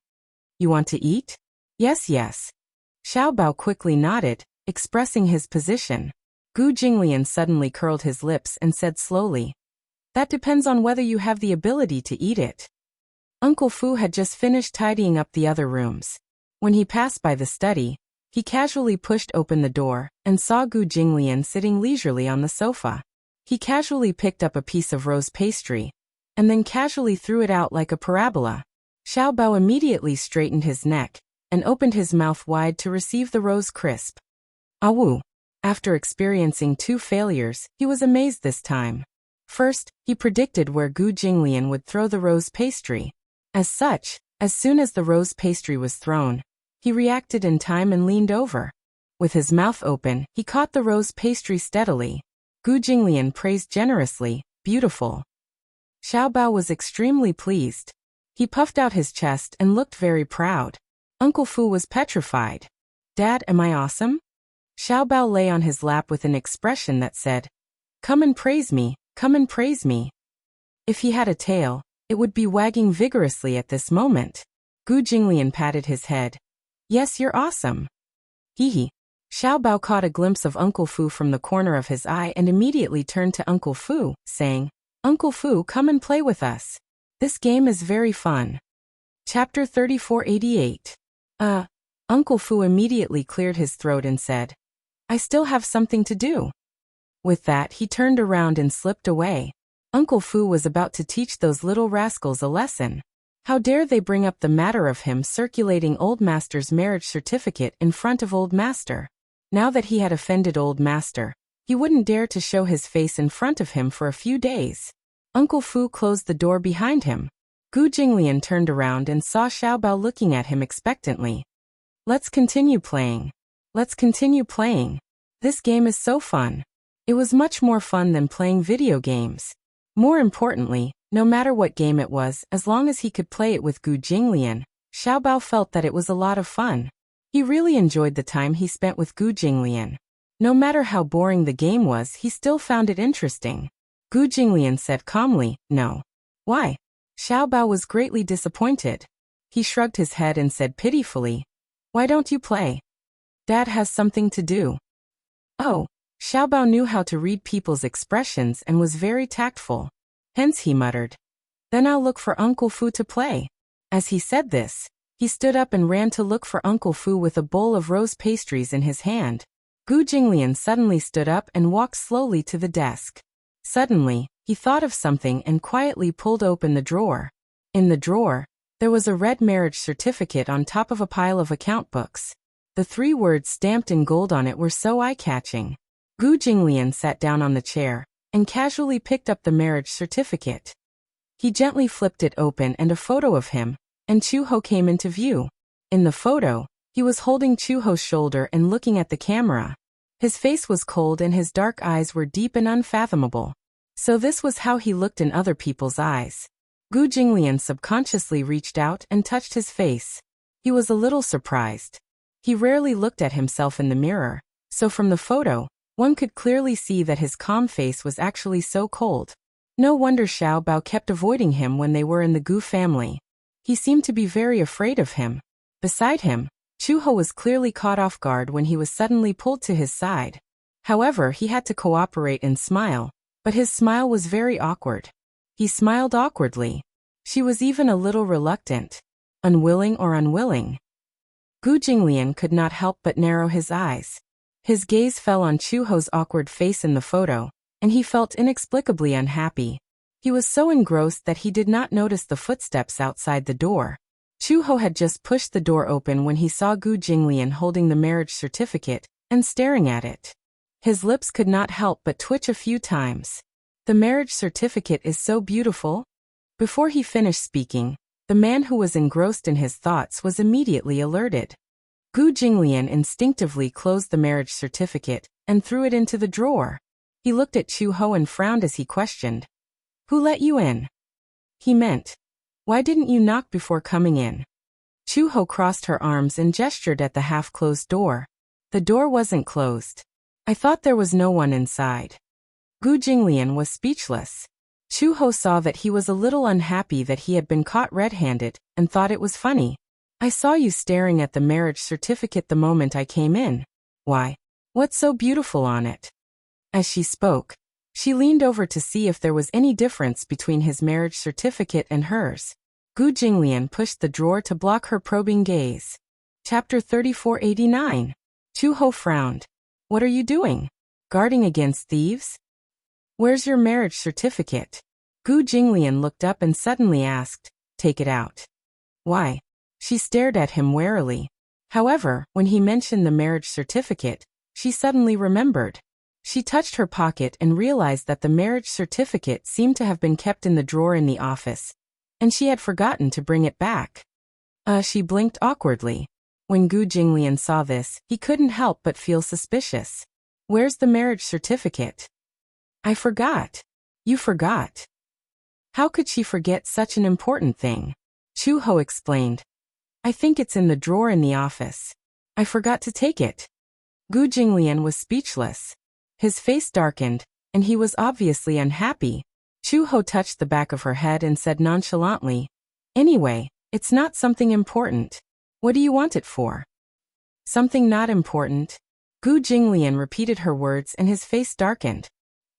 You want to eat? Yes. Xiaobao quickly nodded, expressing his position. Gu Jinglian suddenly curled his lips and said slowly, That depends on whether you have the ability to eat it. Uncle Fu had just finished tidying up the other rooms. When he passed by the study, he casually pushed open the door and saw Gu Jinglian sitting leisurely on the sofa. He casually picked up a piece of rose pastry, and then casually threw it out like a parabola. Xiao Bao immediately straightened his neck and opened his mouth wide to receive the rose crisp. Awu! After experiencing 2 failures, he was amazed this time. First, he predicted where Gu Jinglian would throw the rose pastry. As such, as soon as the rose pastry was thrown, he reacted in time and leaned over. With his mouth open, he caught the rose pastry steadily. Gu Jinglian praised generously, "Beautiful." Xiao Bao was extremely pleased. He puffed out his chest and looked very proud. Uncle Fu was petrified. "Dad, am I awesome?" Xiao Bao lay on his lap with an expression that said, "Come and praise me, come and praise me." If he had a tail, it would be wagging vigorously at this moment. Gu Jinglian patted his head. "Yes, you're awesome." Hee hee. Xiao Bao caught a glimpse of Uncle Fu from the corner of his eye and immediately turned to Uncle Fu, saying, "Uncle Fu, come and play with us. This game is very fun." Chapter 3488. Uncle Fu immediately cleared his throat and said, "I still have something to do." With that, he turned around and slipped away. Uncle Fu was about to teach those little rascals a lesson. How dare they bring up the matter of him circulating Old Master's marriage certificate in front of Old Master. Now that he had offended Old Master, he wouldn't dare to show his face in front of him for a few days. Uncle Fu closed the door behind him. Gu Jinglian turned around and saw Xiao Bao looking at him expectantly. "Let's continue playing. Let's continue playing. This game is so fun." It was much more fun than playing video games. More importantly, no matter what game it was, as long as he could play it with Gu Jinglian, Xiao Bao felt that it was a lot of fun. He really enjoyed the time he spent with Gu Jinglian. No matter how boring the game was, he still found it interesting. Gu Jinglian said calmly, "No." "Why?" Xiao Bao was greatly disappointed. He shrugged his head and said pitifully, "Why don't you play? Dad has something to do." Oh, Xiao Bao knew how to read people's expressions and was very tactful. Hence he muttered, "Then I'll look for Uncle Fu to play." As he said this, he stood up and ran to look for Uncle Fu with a bowl of rose pastries in his hand. Gu Jinglian suddenly stood up and walked slowly to the desk. Suddenly, he thought of something and quietly pulled open the drawer. In the drawer, there was a red marriage certificate on top of a pile of account books. The 3 words stamped in gold on it were so eye-catching. Gu Jinglian sat down on the chair and casually picked up the marriage certificate. He gently flipped it open and a photo of him and Chu-ho came into view. In the photo, he was holding Chu-ho's shoulder and looking at the camera. His face was cold and his dark eyes were deep and unfathomable. So this was how he looked in other people's eyes. Gu Jinglian subconsciously reached out and touched his face. He was a little surprised. He rarely looked at himself in the mirror, so from the photo, one could clearly see that his calm face was actually so cold. No wonder Xiao Bao kept avoiding him when they were in the Gu family. He seemed to be very afraid of him. Beside him, Chu-ho was clearly caught off guard when he was suddenly pulled to his side. However, he had to cooperate and smile, but his smile was very awkward. He smiled awkwardly. She was even a little reluctant. Unwilling or unwilling? Gu Jinglian could not help but narrow his eyes. His gaze fell on Chu-ho's awkward face in the photo, and he felt inexplicably unhappy. He was so engrossed that he did not notice the footsteps outside the door. Chu-ho had just pushed the door open when he saw Gu Jinglian holding the marriage certificate and staring at it. His lips could not help but twitch a few times. "The marriage certificate is so beautiful." Before he finished speaking, the man who was engrossed in his thoughts was immediately alerted. Gu Jinglian instinctively closed the marriage certificate and threw it into the drawer. He looked at Chu-ho and frowned as he questioned, "Who let you in?" He meant, "Why didn't you knock before coming in?" Chu-ho crossed her arms and gestured at the half-closed door. "The door wasn't closed. I thought there was no one inside." Gu Jinglian was speechless. Chu-ho saw that he was a little unhappy that he had been caught red-handed and thought it was funny. "I saw you staring at the marriage certificate the moment I came in. Why? What's so beautiful on it?" As she spoke, she leaned over to see if there was any difference between his marriage certificate and hers. Gu Jinglian pushed the drawer to block her probing gaze. Chapter 3489. Chu-ho frowned. "What are you doing? Guarding against thieves?" Where's your marriage certificate? Gu Jinglian looked up and suddenly asked, take it out. Why? She stared at him warily. However, when he mentioned the marriage certificate, she suddenly remembered. She touched her pocket and realized that the marriage certificate seemed to have been kept in the drawer in the office, and she had forgotten to bring it back. She blinked awkwardly. When Gu Jinglian saw this, he couldn't help but feel suspicious. Where's the marriage certificate? I forgot. You forgot. How could she forget such an important thing? Chu Ho explained. I think it's in the drawer in the office. I forgot to take it. Gu Jinglian was speechless. His face darkened, and he was obviously unhappy. Chu Ho touched the back of her head and said nonchalantly, anyway, it's not something important. What do you want it for? Something not important. Gu Jinglian repeated her words and his face darkened.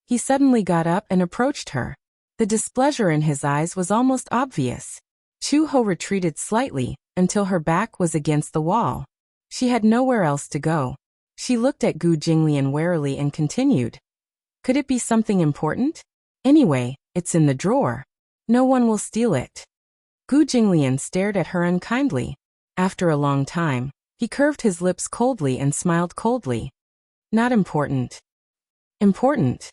He suddenly got up and approached her. The displeasure in his eyes was almost obvious. Chu Ho retreated slightly, until her back was against the wall. She had nowhere else to go. She looked at Gu Jinglian warily and continued. Could it be something important? Anyway, it's in the drawer. No one will steal it. Gu Jinglian stared at her unkindly. After a long time, he curved his lips coldly and smiled coldly. Not important. Important.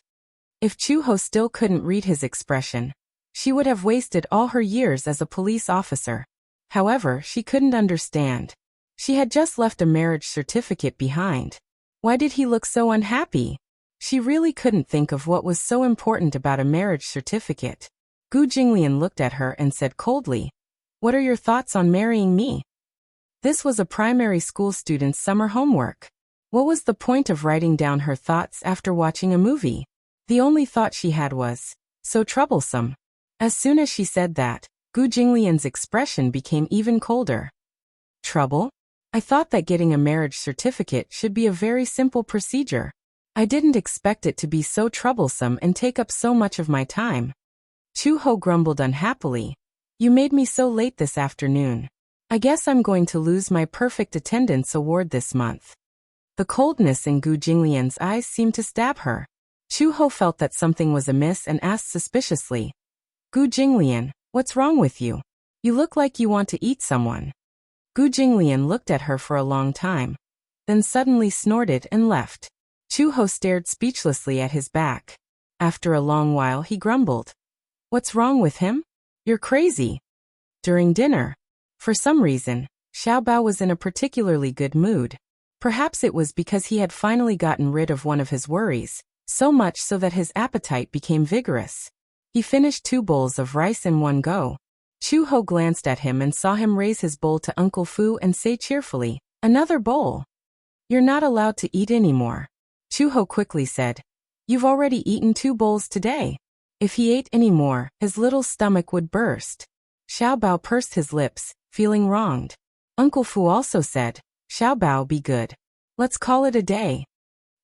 If Chu Ho still couldn't read his expression, she would have wasted all her years as a police officer. However, she couldn't understand. She had just left a marriage certificate behind. Why did he look so unhappy? She really couldn't think of what was so important about a marriage certificate. Gu Jinglian looked at her and said coldly, what are your thoughts on marrying me? This was a primary school student's summer homework. What was the point of writing down her thoughts after watching a movie? The only thought she had was, so troublesome. As soon as she said that, Gu Jinglian's expression became even colder. Trouble? I thought that getting a marriage certificate should be a very simple procedure. I didn't expect it to be so troublesome and take up so much of my time. Chu Ho grumbled unhappily. You made me so late this afternoon. I guess I'm going to lose my perfect attendance award this month. The coldness in Gu Jinglian's eyes seemed to stab her. Chu Ho felt that something was amiss and asked suspiciously. Gu Jinglian, what's wrong with you? You look like you want to eat someone. Gu Jinglian looked at her for a long time, then suddenly snorted and left. Chu Ho stared speechlessly at his back. After a long while he grumbled. What's wrong with him? You're crazy. During dinner, for some reason, Xiao Bao was in a particularly good mood. Perhaps it was because he had finally gotten rid of one of his worries, so much so that his appetite became vigorous. He finished 2 bowls of rice in one go. Chu Ho glanced at him and saw him raise his bowl to Uncle Fu and say cheerfully, another bowl. You're not allowed to eat anymore. Chu Ho quickly said, you've already eaten 2 bowls today. If he ate any more, his little stomach would burst. Xiao Bao pursed his lips, feeling wronged. Uncle Fu also said, Xiao Bao, be good. Let's call it a day.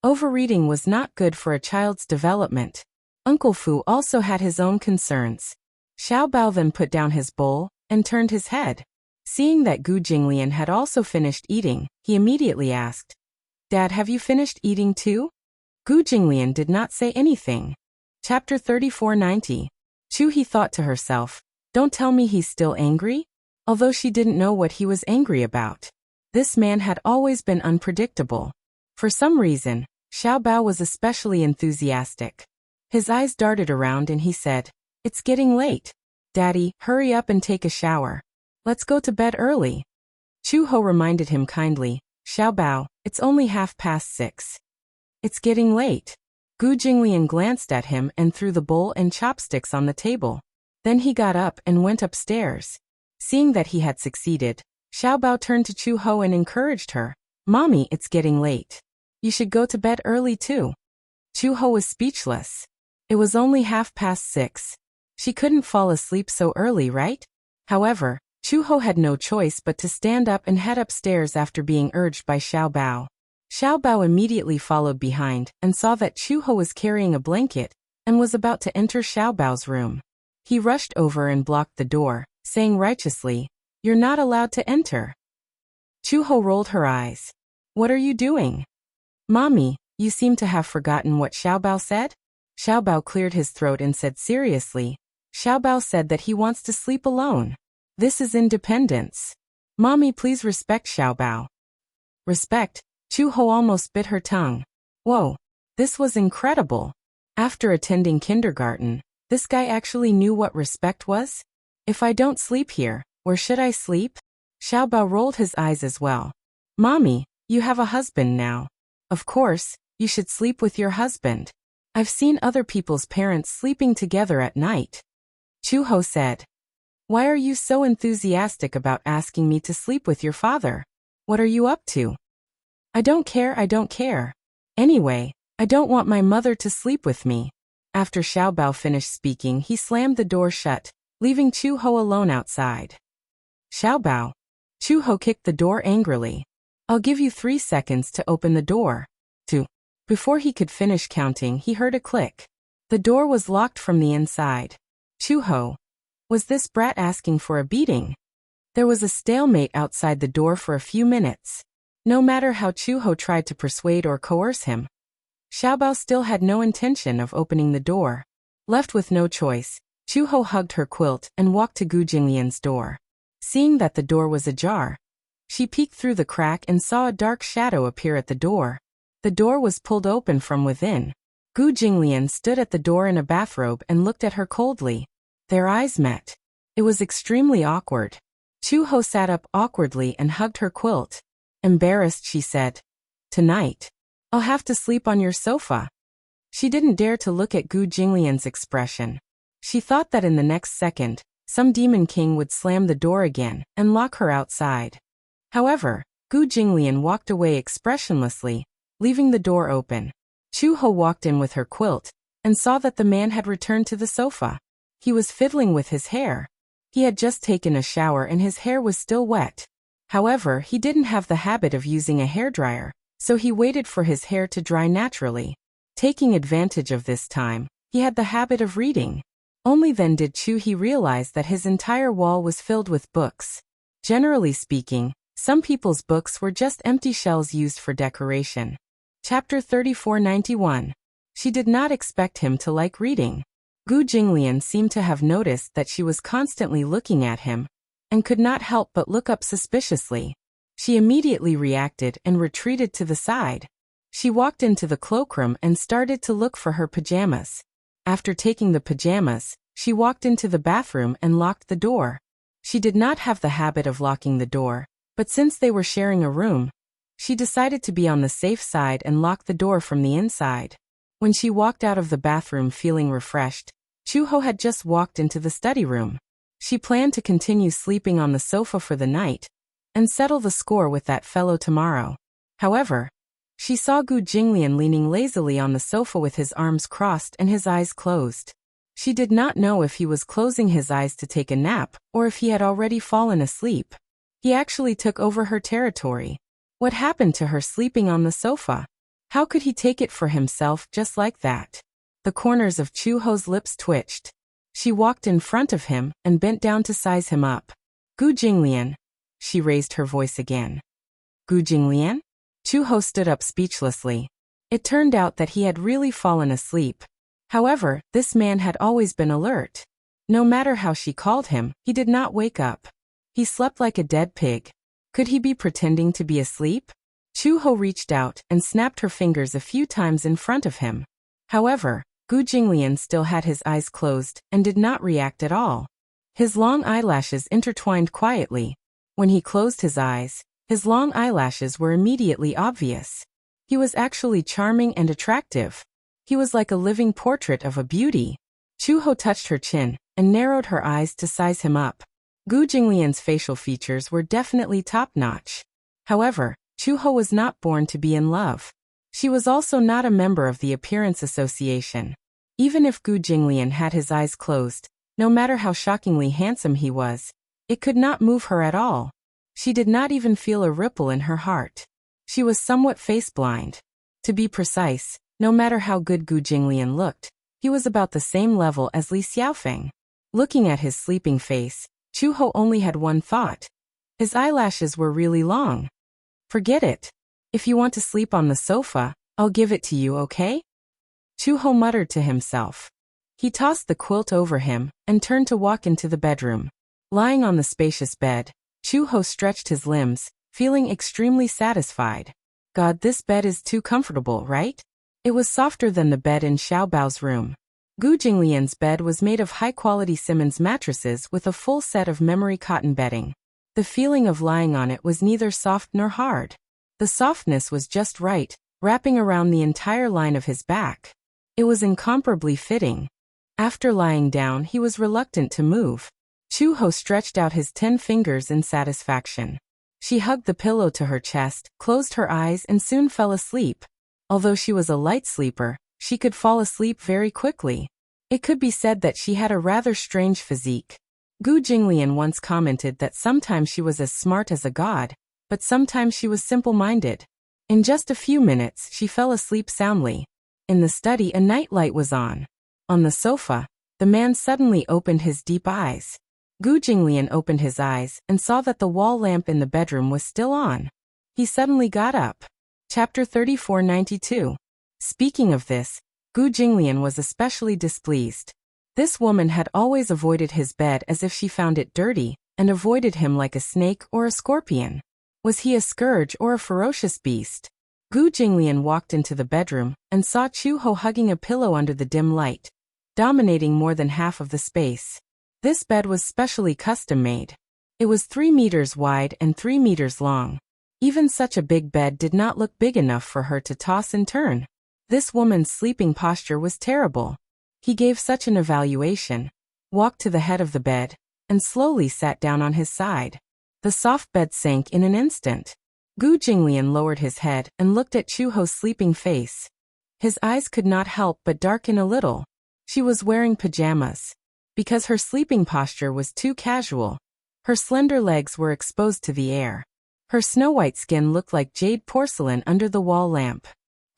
Overeating was not good for a child's development. Uncle Fu also had his own concerns. Xiao Bao then put down his bowl and turned his head. Seeing that Gu Jinglian had also finished eating, he immediately asked, Dad, have you finished eating too? Gu Jinglian did not say anything. Chapter 3490. Chu He thought to herself, don't tell me he's still angry? Although she didn't know what he was angry about. This man had always been unpredictable. For some reason, Xiao Bao was especially enthusiastic. His eyes darted around and he said, it's getting late. Daddy, hurry up and take a shower. Let's go to bed early. Chu Ho reminded him kindly, Xiao Bao, it's only 6:30. It's getting late. Gu Jinglian glanced at him and threw the bowl and chopsticks on the table. Then he got up and went upstairs. Seeing that he had succeeded, Xiao Bao turned to Chu Ho and encouraged her. Mommy, it's getting late. You should go to bed early too. Chu Ho was speechless. It was only 6:30. She couldn't fall asleep so early, right? However, Chu Ho had no choice but to stand up and head upstairs after being urged by Xiao Bao. Xiao Bao immediately followed behind and saw that Chu Ho was carrying a blanket and was about to enter Xiao Bao's room. He rushed over and blocked the door, saying righteously, you're not allowed to enter. Chu Ho rolled her eyes. What are you doing? Mommy, you seem to have forgotten what Xiao Bao said? Xiaobao cleared his throat and said seriously. Xiaobao said that he wants to sleep alone. This is independence. Mommy, please respect Xiaobao. Respect? Chu-ho almost bit her tongue. Whoa. This was incredible. After attending kindergarten, this guy actually knew what respect was? If I don't sleep here, where should I sleep? Xiaobao rolled his eyes as well. Mommy, you have a husband now. Of course, you should sleep with your husband. I've seen other people's parents sleeping together at night. Chu-ho said. Why are you so enthusiastic about asking me to sleep with your father? What are you up to? I don't care. Anyway, I don't want my mother to sleep with me. After Xiaobao finished speaking, he slammed the door shut, leaving Chu-ho alone outside. Xiaobao. Chu-ho kicked the door angrily. I'll give you 3 seconds to open the door. 2. Before he could finish counting, he heard a click. The door was locked from the inside. Chu-ho. Was this brat asking for a beating? There was a stalemate outside the door for a few minutes. No matter how Chu-ho tried to persuade or coerce him, Xiaobao still had no intention of opening the door. Left with no choice, Chu-ho hugged her quilt and walked to Gu Jinglian's door. Seeing that the door was ajar, she peeked through the crack and saw a dark shadow appear at the door. The door was pulled open from within. Gu Jinglian stood at the door in a bathrobe and looked at her coldly. Their eyes met. It was extremely awkward. Chu-ho sat up awkwardly and hugged her quilt. Embarrassed, she said, Tonight, I'll have to sleep on your sofa. She didn't dare to look at Gu Jinglian's expression. She thought that in the next second, some demon king would slam the door again and lock her outside. However, Gu Jinglian walked away expressionlessly, leaving the door open. Chu-ho walked in with her quilt and saw that the man had returned to the sofa. He was fiddling with his hair. He had just taken a shower and his hair was still wet. However, he didn't have the habit of using a hairdryer, so he waited for his hair to dry naturally. Taking advantage of this time, he had the habit of reading. Only then did Chu-he realize that his entire wall was filled with books. Generally speaking, some people's books were just empty shells used for decoration. Chapter 3491. She did not expect him to like reading. Gu Jinglian seemed to have noticed that she was constantly looking at him, and could not help but look up suspiciously. She immediately reacted and retreated to the side. She walked into the cloakroom and started to look for her pajamas. After taking the pajamas, she walked into the bathroom and locked the door. She did not have the habit of locking the door, but since they were sharing a room, she decided to be on the safe side and lock the door from the inside. When she walked out of the bathroom feeling refreshed, Chu-ho had just walked into the study room. She planned to continue sleeping on the sofa for the night and settle the score with that fellow tomorrow. However, she saw Gu Jinglian leaning lazily on the sofa with his arms crossed and his eyes closed. She did not know if he was closing his eyes to take a nap or if he had already fallen asleep. He actually took over her territory. What happened to her sleeping on the sofa? How could he take it for himself just like that? The corners of Chu-ho's lips twitched. She walked in front of him and bent down to size him up. Gu Jinglian. She raised her voice again. Gu Jinglian? Chu-ho stood up speechlessly. It turned out that he had really fallen asleep. However, this man had always been alert. No matter how she called him, he did not wake up. He slept like a dead pig. Could he be pretending to be asleep? Chu-ho reached out and snapped her fingers a few times in front of him. However, Gu Jinglian still had his eyes closed and did not react at all. His long eyelashes intertwined quietly. When he closed his eyes, his long eyelashes were immediately obvious. He was actually charming and attractive. He was like a living portrait of a beauty. Chu-ho touched her chin and narrowed her eyes to size him up. Gu Jinglian's facial features were definitely top-notch. However, Chu-ho was not born to be in love. She was also not a member of the Appearance Association. Even if Gu Jinglian had his eyes closed, no matter how shockingly handsome he was, it could not move her at all. She did not even feel a ripple in her heart. She was somewhat face-blind. To be precise, no matter how good Gu Jinglian looked, he was about the same level as Li Xiaofeng. Looking at his sleeping face, Chu-ho only had one thought. His eyelashes were really long. Forget it. If you want to sleep on the sofa, I'll give it to you, okay? Chu-ho muttered to himself. He tossed the quilt over him and turned to walk into the bedroom. Lying on the spacious bed, Chu-ho stretched his limbs, feeling extremely satisfied. God, this bed is too comfortable, right? It was softer than the bed in Xiaobao's room. Gu Jinglian's bed was made of high-quality Simmons mattresses with a full set of memory cotton bedding. The feeling of lying on it was neither soft nor hard. The softness was just right, wrapping around the entire line of his back. It was incomparably fitting. After lying down, he was reluctant to move. Chu-ho stretched out his 10 fingers in satisfaction. She hugged the pillow to her chest, closed her eyes and soon fell asleep. Although she was a light sleeper, she could fall asleep very quickly. It could be said that she had a rather strange physique. Gu Jinglian once commented that sometimes she was as smart as a god, but sometimes she was simple-minded. In just a few minutes, she fell asleep soundly. In the study, a nightlight was on. On the sofa, the man suddenly opened his deep eyes. Gu Jinglian opened his eyes and saw that the wall lamp in the bedroom was still on. He suddenly got up. Chapter 3492. Speaking of this, Gu Jinglian was especially displeased. This woman had always avoided his bed as if she found it dirty, and avoided him like a snake or a scorpion. Was he a scourge or a ferocious beast? Gu Jinglian walked into the bedroom and saw Chu-ho hugging a pillow under the dim light, dominating more than half of the space. This bed was specially custom-made. It was 3 meters wide and 3 meters long. Even such a big bed did not look big enough for her to toss and turn. This woman's sleeping posture was terrible. He gave such an evaluation, walked to the head of the bed, and slowly sat down on his side. The soft bed sank in an instant. Gu Jinglian lowered his head and looked at Chu-ho's sleeping face. His eyes could not help but darken a little. She was wearing pajamas. Because her sleeping posture was too casual, her slender legs were exposed to the air. Her snow-white skin looked like jade porcelain under the wall lamp.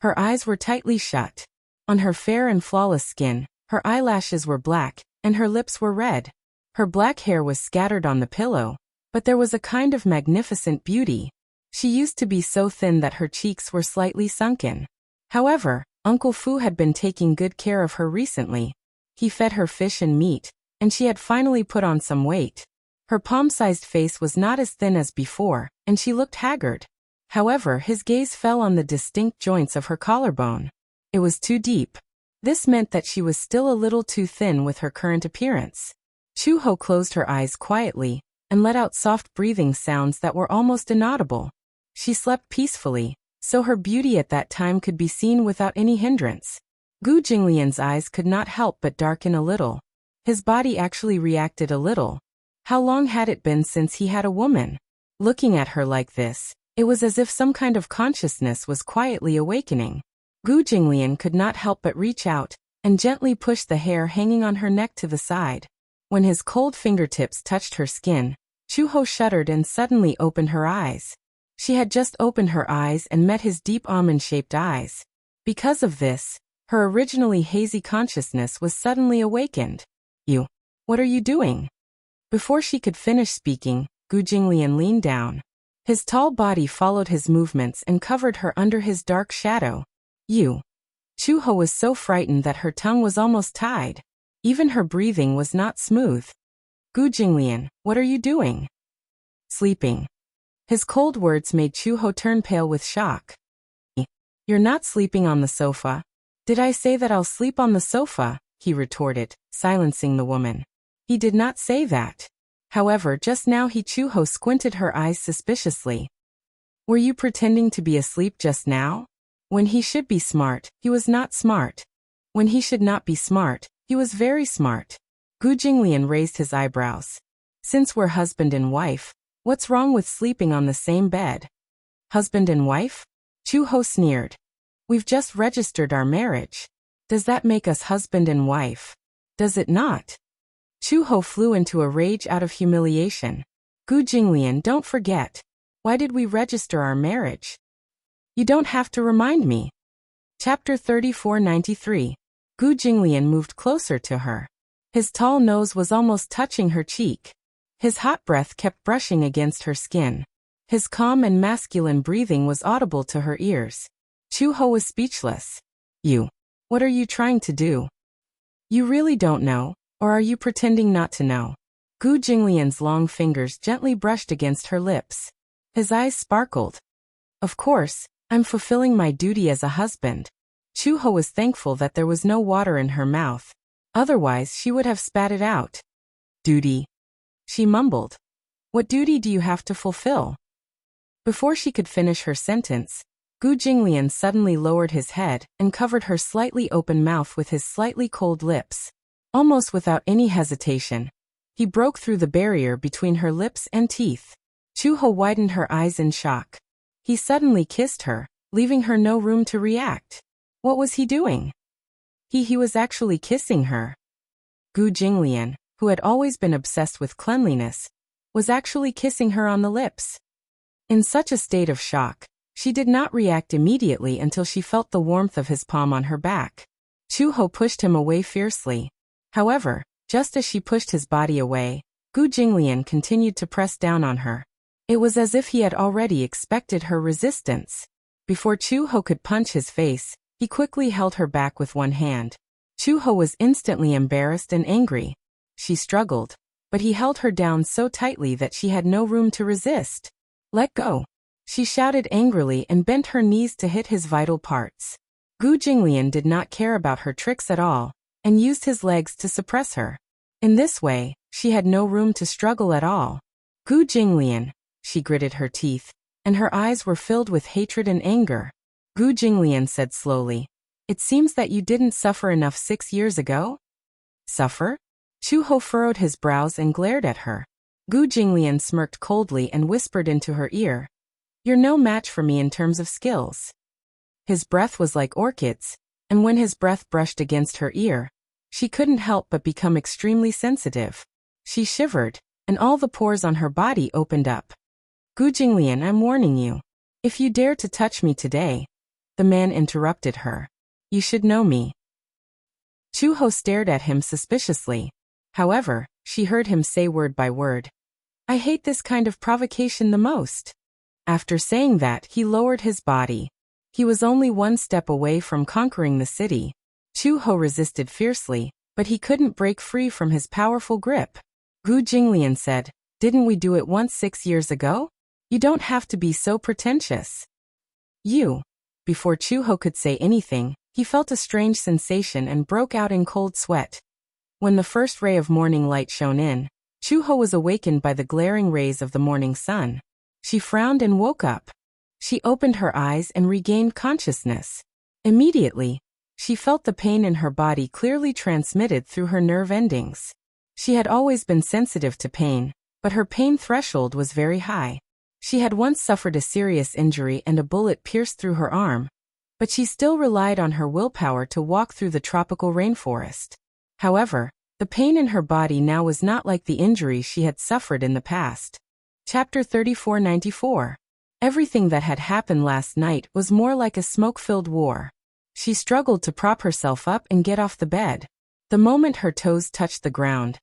Her eyes were tightly shut. On her fair and flawless skin, her eyelashes were black, and her lips were red. Her black hair was scattered on the pillow, but there was a kind of magnificent beauty. She used to be so thin that her cheeks were slightly sunken. However, Uncle Fu had been taking good care of her recently. He fed her fish and meat, and she had finally put on some weight. Her palm-sized face was not as thin as before, and she looked haggard. However, his gaze fell on the distinct joints of her collarbone. It was too deep. This meant that she was still a little too thin with her current appearance. Chu-ho closed her eyes quietly, and let out soft breathing sounds that were almost inaudible. She slept peacefully, so her beauty at that time could be seen without any hindrance. Gu Jinglian's eyes could not help but darken a little. His body actually reacted a little. How long had it been since he had a woman? Looking at her like this, it was as if some kind of consciousness was quietly awakening. Gu Jinglian could not help but reach out and gently push the hair hanging on her neck to the side. When his cold fingertips touched her skin, Chu-ho shuddered and suddenly opened her eyes. She had just opened her eyes and met his deep almond-shaped eyes. Because of this, her originally hazy consciousness was suddenly awakened. What are you doing? Before she could finish speaking, Gu Jinglian leaned down. His tall body followed his movements and covered her under his dark shadow. Chu-ho was so frightened that her tongue was almost tied. Even her breathing was not smooth. Gu Jinglian, what are you doing? Sleeping. His cold words made Chu-ho turn pale with shock. You're not sleeping on the sofa. Did I say that I'll sleep on the sofa? He retorted, silencing the woman. He did not say that. However, just now Chu-ho squinted her eyes suspiciously. Were you pretending to be asleep just now? When he should be smart, he was not smart. When he should not be smart, he was very smart. Gu Jinglian raised his eyebrows. Since we're husband and wife, what's wrong with sleeping on the same bed? Husband and wife? Chu-ho sneered. We've just registered our marriage. Does that make us husband and wife? Does it not? Chu-ho flew into a rage out of humiliation. Gu Jinglian, don't forget. Why did we register our marriage? You don't have to remind me. Chapter 3493. Gu Jinglian moved closer to her. His tall nose was almost touching her cheek. His hot breath kept brushing against her skin. His calm and masculine breathing was audible to her ears. Chu-ho was speechless. What are you trying to do? You really don't know, or are you pretending not to know? Gu Jinglian's long fingers gently brushed against her lips. His eyes sparkled. Of course, I'm fulfilling my duty as a husband. Chu-ho was thankful that there was no water in her mouth. Otherwise, she would have spat it out. Duty, she mumbled. What duty do you have to fulfill? Before she could finish her sentence, Gu Jinglian suddenly lowered his head and covered her slightly open mouth with his slightly cold lips. Almost without any hesitation, he broke through the barrier between her lips and teeth. Chu-ho widened her eyes in shock. He suddenly kissed her, leaving her no room to react. What was he doing? He was actually kissing her. Gu Jinglian, who had always been obsessed with cleanliness, was actually kissing her on the lips. In such a state of shock, she did not react immediately until she felt the warmth of his palm on her back. Chu-ho pushed him away fiercely. However, just as she pushed his body away, Gu Jinglian continued to press down on her. It was as if he had already expected her resistance. Before Chu-ho could punch his face, he quickly held her back with one hand. Chu-ho was instantly embarrassed and angry. She struggled, but he held her down so tightly that she had no room to resist. Let go, she shouted angrily and bent her knees to hit his vital parts. Gu Jinglian did not care about her tricks at all, and used his legs to suppress her. In this way, she had no room to struggle at all. Gu Jinglian, she gritted her teeth, and her eyes were filled with hatred and anger. Gu Jinglian said slowly, "It seems that you didn't suffer enough 6 years ago?" Suffer? Chu-ho furrowed his brows and glared at her. Gu Jinglian smirked coldly and whispered into her ear, "You're no match for me in terms of skills." His breath was like orchids, and when his breath brushed against her ear, she couldn't help but become extremely sensitive. She shivered, and all the pores on her body opened up. "Gu Jinglian, I'm warning you. If you dare to touch me today," the man interrupted her, "you should know me." Chu-ho stared at him suspiciously. However, she heard him say word by word, "I hate this kind of provocation the most." After saying that, he lowered his body. He was only one step away from conquering the city. Chu-ho resisted fiercely, but he couldn't break free from his powerful grip. Gu Jinglian said, "Didn't we do it once 6 years ago? You don't have to be so pretentious." You. Before Chu-ho could say anything, he felt a strange sensation and broke out in cold sweat. When the first ray of morning light shone in, Chu-ho was awakened by the glaring rays of the morning sun. She frowned and woke up. She opened her eyes and regained consciousness. Immediately, she felt the pain in her body clearly transmitted through her nerve endings. She had always been sensitive to pain, but her pain threshold was very high. She had once suffered a serious injury and a bullet pierced through her arm, but she still relied on her willpower to walk through the tropical rainforest. However, the pain in her body now was not like the injury she had suffered in the past. Chapter 3494. Everything that had happened last night was more like a smoke-filled war. She struggled to prop herself up and get off the bed. The moment her toes touched the ground,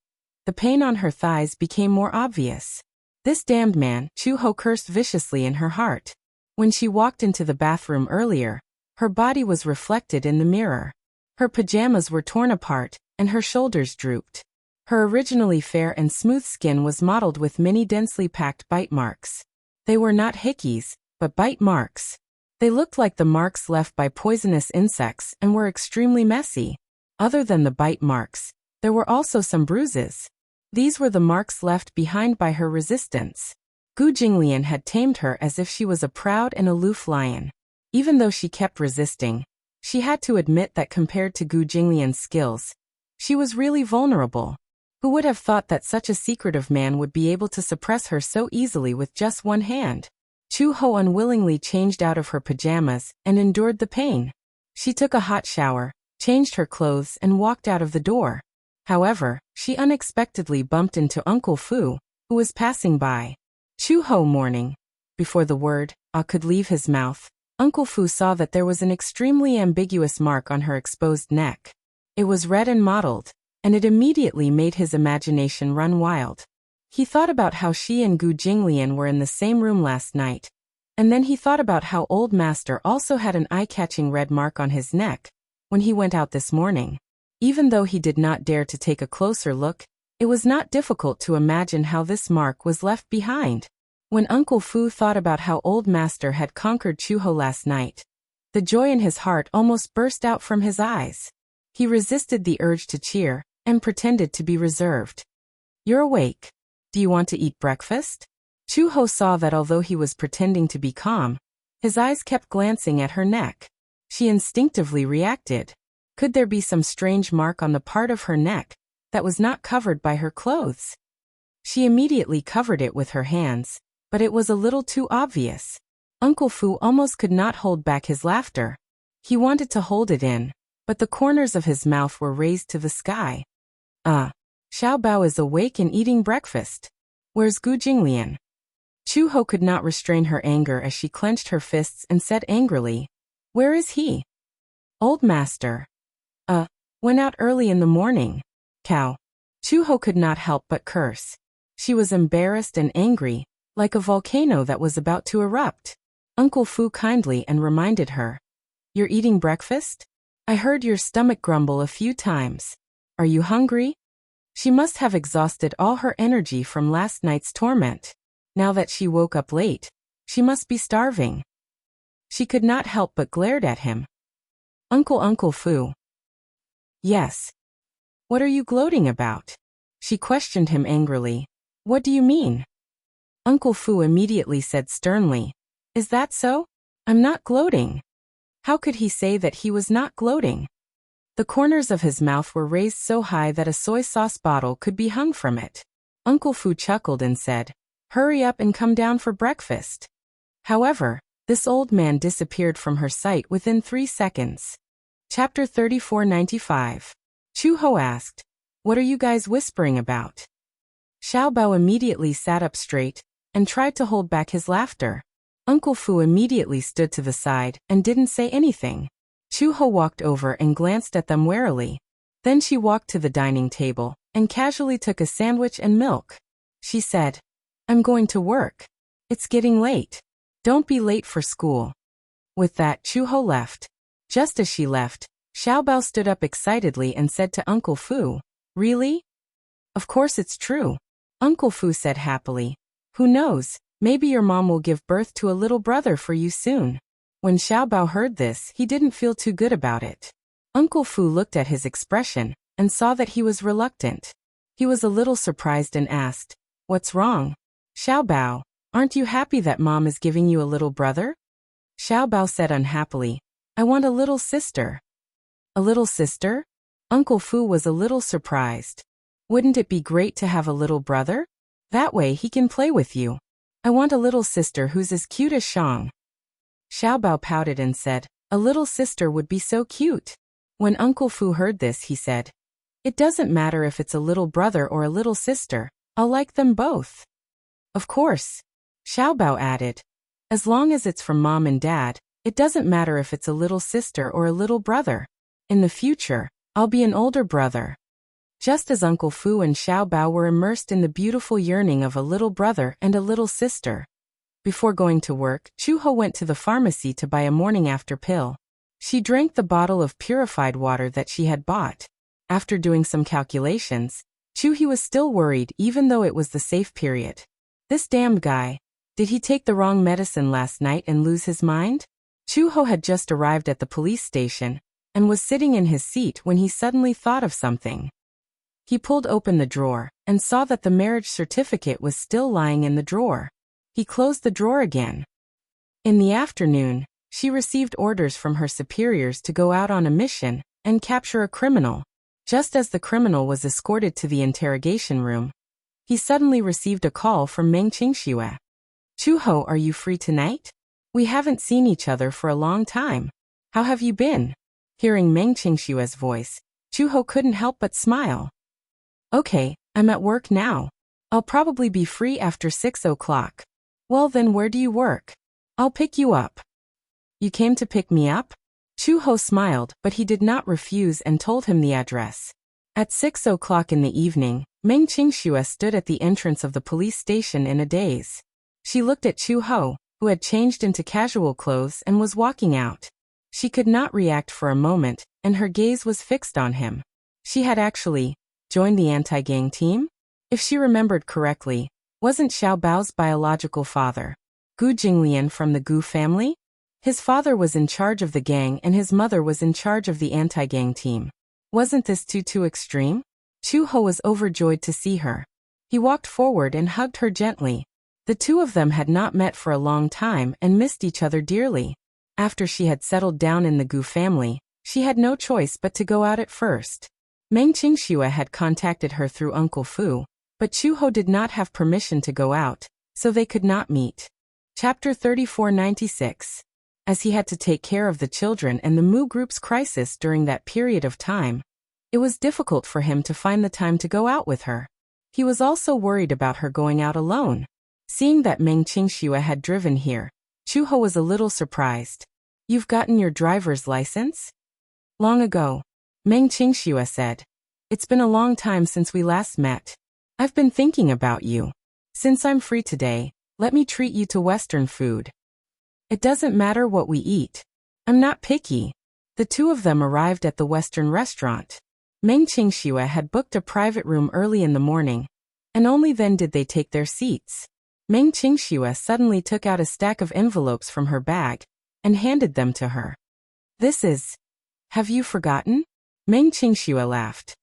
the pain on her thighs became more obvious. This damned man, Chu-ho cursed viciously in her heart. When she walked into the bathroom earlier, her body was reflected in the mirror. Her pajamas were torn apart, and her shoulders drooped. Her originally fair and smooth skin was mottled with many densely packed bite marks. They were not hickeys, but bite marks. They looked like the marks left by poisonous insects and were extremely messy. Other than the bite marks, there were also some bruises. These were the marks left behind by her resistance. Gu Jinglian had tamed her as if she was a proud and aloof lion. Even though she kept resisting, she had to admit that compared to Gu Jinglian's skills, she was really vulnerable. Who would have thought that such a secretive man would be able to suppress her so easily with just one hand? Chu-ho unwillingly changed out of her pajamas and endured the pain. She took a hot shower, changed her clothes and walked out of the door. However, she unexpectedly bumped into Uncle Fu, who was passing by. Chu-ho morning. Before the word, could leave his mouth, Uncle Fu saw that there was an extremely ambiguous mark on her exposed neck. It was red and mottled, and it immediately made his imagination run wild. He thought about how she and Gu Jinglian were in the same room last night, and then he thought about how Old Master also had an eye-catching red mark on his neck, when he went out this morning. Even though he did not dare to take a closer look, it was not difficult to imagine how this mark was left behind. When Uncle Fu thought about how Old Master had conquered Chuho last night, the joy in his heart almost burst out from his eyes. He resisted the urge to cheer and pretended to be reserved. "You're awake. Do you want to eat breakfast?" Chuho saw that although he was pretending to be calm, his eyes kept glancing at her neck. She instinctively reacted. Could there be some strange mark on the part of her neck that was not covered by her clothes? She immediately covered it with her hands, but it was a little too obvious. Uncle Fu almost could not hold back his laughter. He wanted to hold it in, but the corners of his mouth were raised to the sky. Xiao Bao is awake and eating breakfast. Where's Gu Jinglian?" Chuho could not restrain her anger as she clenched her fists and said angrily, "Where is he?" "Old Master. Went out early in the morning. Cow." Chuho could not help but curse. She was embarrassed and angry, like a volcano that was about to erupt. Uncle Fu kindly and reminded her, "You're eating breakfast? I heard your stomach grumble a few times. Are you hungry?" She must have exhausted all her energy from last night's torment. Now that she woke up late, she must be starving. She could not help but glared at him. Uncle Fu." "Yes. What are you gloating about?" She questioned him angrily. "What do you mean?" Uncle Fu immediately said sternly, "Is that so? I'm not gloating." How could he say that he was not gloating? The corners of his mouth were raised so high that a soy sauce bottle could be hung from it. Uncle Fu chuckled and said, "Hurry up and come down for breakfast." However, this old man disappeared from her sight within 3 seconds. Chapter 3495. Chuho asked, "What are you guys whispering about?" Xiao Bao immediately sat up straight and tried to hold back his laughter. Uncle Fu immediately stood to the side and didn't say anything. Chuho walked over and glanced at them warily. Then she walked to the dining table and casually took a sandwich and milk. She said, "I'm going to work. It's getting late. Don't be late for school." With that, Chuho left. Just as she left, Xiao Bao stood up excitedly and said to Uncle Fu, "Really?" "Of course it's true," Uncle Fu said happily. "Who knows, maybe your mom will give birth to a little brother for you soon." When Xiao Bao heard this, he didn't feel too good about it. Uncle Fu looked at his expression and saw that he was reluctant. He was a little surprised and asked, "What's wrong?" "Xiao Bao, aren't you happy that mom is giving you a little brother?" Xiao Bao said unhappily, "I want a little sister." "A little sister?" Uncle Fu was a little surprised. "Wouldn't it be great to have a little brother? That way he can play with you. I want a little sister who's as cute as Shang." Xiao Bao pouted and said, "A little sister would be so cute." When Uncle Fu heard this, he said, "It doesn't matter if it's a little brother or a little sister, I'll like them both." "Of course," Xiao Bao added, "as long as it's from mom and dad, it doesn't matter if it's a little sister or a little brother. In the future, I'll be an older brother." Just as Uncle Fu and Xiao Bao were immersed in the beautiful yearning of a little brother and a little sister. Before going to work, Chuho went to the pharmacy to buy a morning-after pill. She drank the bottle of purified water that she had bought. After doing some calculations, Chuhi was still worried even though it was the safe period. This damned guy. Did he take the wrong medicine last night and lose his mind? Chuho had just arrived at the police station and was sitting in his seat when he suddenly thought of something. He pulled open the drawer and saw that the marriage certificate was still lying in the drawer. He closed the drawer again. In the afternoon, she received orders from her superiors to go out on a mission and capture a criminal. Just as the criminal was escorted to the interrogation room, he suddenly received a call from Meng Qingxue. "Chuho, are you free tonight? We haven't seen each other for a long time. How have you been?" Hearing Meng Qingxue's voice, Chuho couldn't help but smile. "Okay, I'm at work now. I'll probably be free after 6 o'clock. "Well then, where do you work? I'll pick you up." "You came to pick me up?" Chuho smiled, but he did not refuse and told him the address. At 6 o'clock in the evening, Meng Qingxue stood at the entrance of the police station in a daze. She looked at Chuho, who had changed into casual clothes and was walking out. She could not react for a moment, and her gaze was fixed on him. She had actually joined the anti-gang team? If she remembered correctly, wasn't Xiao Bao's biological father Gu Jinglian from the Gu family? His father was in charge of the gang and his mother was in charge of the anti-gang team. Wasn't this too extreme? Chu Ho was overjoyed to see her. He walked forward and hugged her gently. The two of them had not met for a long time and missed each other dearly. After she had settled down in the Gu family, she had no choice but to go out at first. Meng Qingxue had contacted her through Uncle Fu, but Chu Ho did not have permission to go out, so they could not meet. Chapter 3496. As he had to take care of the children and the Mu Group's crisis during that period of time, it was difficult for him to find the time to go out with her. He was also worried about her going out alone. Seeing that Meng Qingxue had driven here, Chu Ho was a little surprised. "You've gotten your driver's license?" "Long ago," Meng Qingxue said. "It's been a long time since we last met. I've been thinking about you. Since I'm free today, let me treat you to Western food. It doesn't matter what we eat. I'm not picky." The two of them arrived at the Western restaurant. Meng Qingxue had booked a private room early in the morning, and only then did they take their seats. Meng Qingxue suddenly took out a stack of envelopes from her bag and handed them to her. "This is... Have you forgotten?" Meng Qingxue laughed.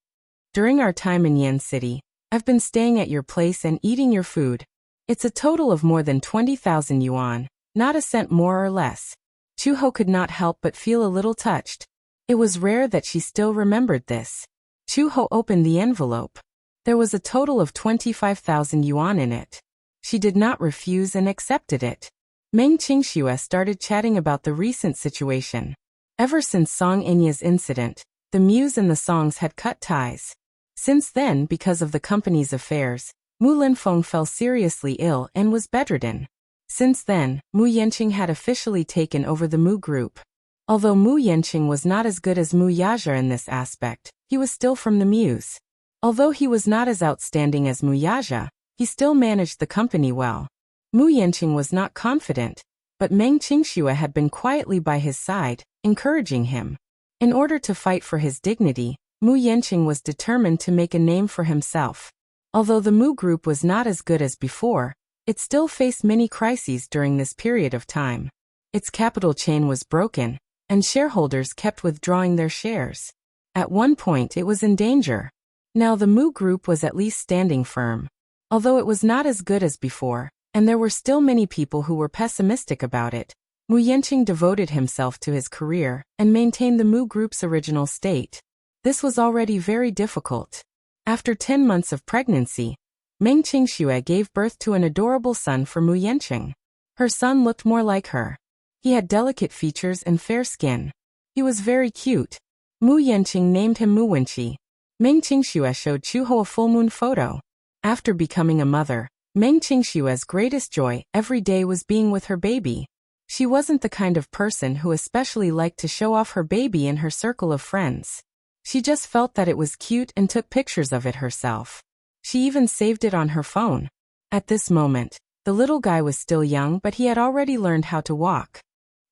"During our time in Yan City, I've been staying at your place and eating your food. It's a total of more than 20,000 yuan, not a cent more or less." Chu Ho could not help but feel a little touched. It was rare that she still remembered this. Chu Ho opened the envelope. There was a total of 25,000 yuan in it. She did not refuse and accepted it. Meng Qingxue started chatting about the recent situation. Ever since Song Enya's incident, the Muse and the Songs had cut ties. Since then, because of the company's affairs, Mu Linfeng fell seriously ill and was bedridden. Since then, Mu Yanqing had officially taken over the Mu Group. Although Mu Yanqing was not as good as Mu Yaja in this aspect, he was still from the Muse. Although he was not as outstanding as Mu Yaja, he still managed the company well. Mu Yanqing was not confident, but Meng Qingxue had been quietly by his side, encouraging him. In order to fight for his dignity, Mu Yanqing was determined to make a name for himself. Although the Mu Group was not as good as before, it still faced many crises during this period of time. Its capital chain was broken, and shareholders kept withdrawing their shares. At one point it was in danger. Now the Mu Group was at least standing firm. Although it was not as good as before, and there were still many people who were pessimistic about it, Mu Yanqing devoted himself to his career and maintained the Mu Group's original state. This was already very difficult. After 10 months of pregnancy, Meng Qingxue gave birth to an adorable son for Mu Yanqing. Her son looked more like her. He had delicate features and fair skin. He was very cute. Mu Yanqing named him Mu Wenqi. Meng Qingxue showed Chu Ho a full moon photo. After becoming a mother, Meng Qingxue's greatest joy every day was being with her baby. She wasn't the kind of person who especially liked to show off her baby in her circle of friends. She just felt that it was cute and took pictures of it herself. She even saved it on her phone. At this moment, the little guy was still young, but he had already learned how to walk.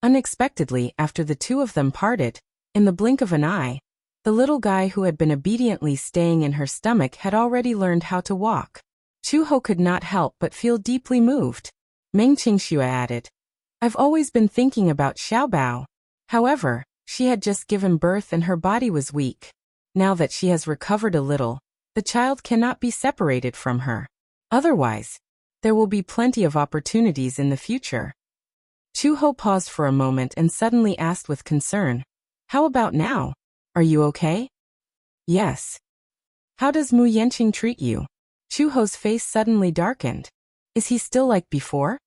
Unexpectedly, after the two of them parted, in the blink of an eye, the little guy who had been obediently staying in her stomach had already learned how to walk. Chu Ho could not help but feel deeply moved. Meng Qingxue added, "I've always been thinking about Xiao Bao. However, she had just given birth and her body was weak. Now that she has recovered a little, the child cannot be separated from her. Otherwise, there will be plenty of opportunities in the future." Chu Ho paused for a moment and suddenly asked with concern, "How about now? Are you okay?" "Yes." "How does Mu Yanqing treat you?" Chu Ho's face suddenly darkened. "Is he still like before?"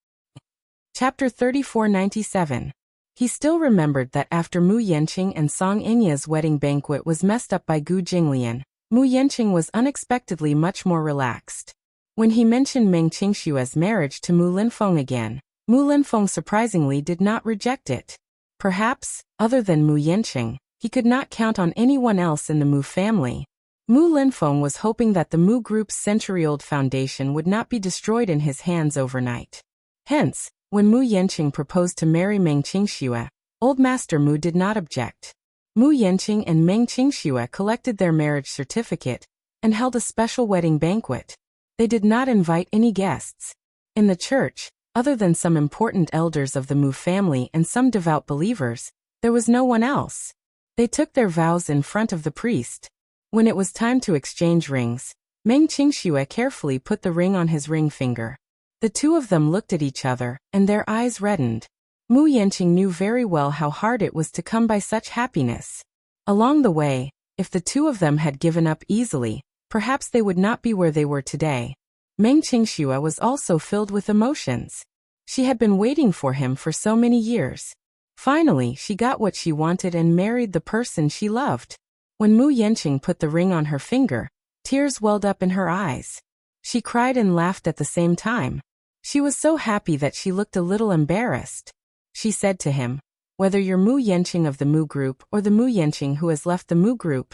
Chapter 3497. He still remembered that after Mu Yanqing and Song Enya's wedding banquet was messed up by Gu Jinglian, Mu Yanqing was unexpectedly much more relaxed. When he mentioned Meng Qingxue's marriage to Mu Linfeng again, Mu Linfeng surprisingly did not reject it. Perhaps, other than Mu Yanqing, he could not count on anyone else in the Mu family. Mu Linfeng was hoping that the Mu Group's century-old foundation would not be destroyed in his hands overnight. Hence, when Mu Yanqing proposed to marry Meng Qingxue, Old Master Mu did not object. Mu Yanqing and Meng Qingxue collected their marriage certificate and held a special wedding banquet. They did not invite any guests. In the church, other than some important elders of the Mu family and some devout believers, there was no one else. They took their vows in front of the priest. When it was time to exchange rings, Meng Qingxue carefully put the ring on his ring finger. The two of them looked at each other, and their eyes reddened. Mu Yanqing knew very well how hard it was to come by such happiness. Along the way, if the two of them had given up easily, perhaps they would not be where they were today. Meng Qingxue was also filled with emotions. She had been waiting for him for so many years. Finally, she got what she wanted and married the person she loved. When Mu Yanqing put the ring on her finger, tears welled up in her eyes. She cried and laughed at the same time. She was so happy that she looked a little embarrassed. She said to him, "Whether you're Mu Yanqing of the Mu group or the Mu Yanqing who has left the Mu group,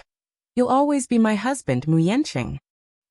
you'll always be my husband, Mu Yanqing."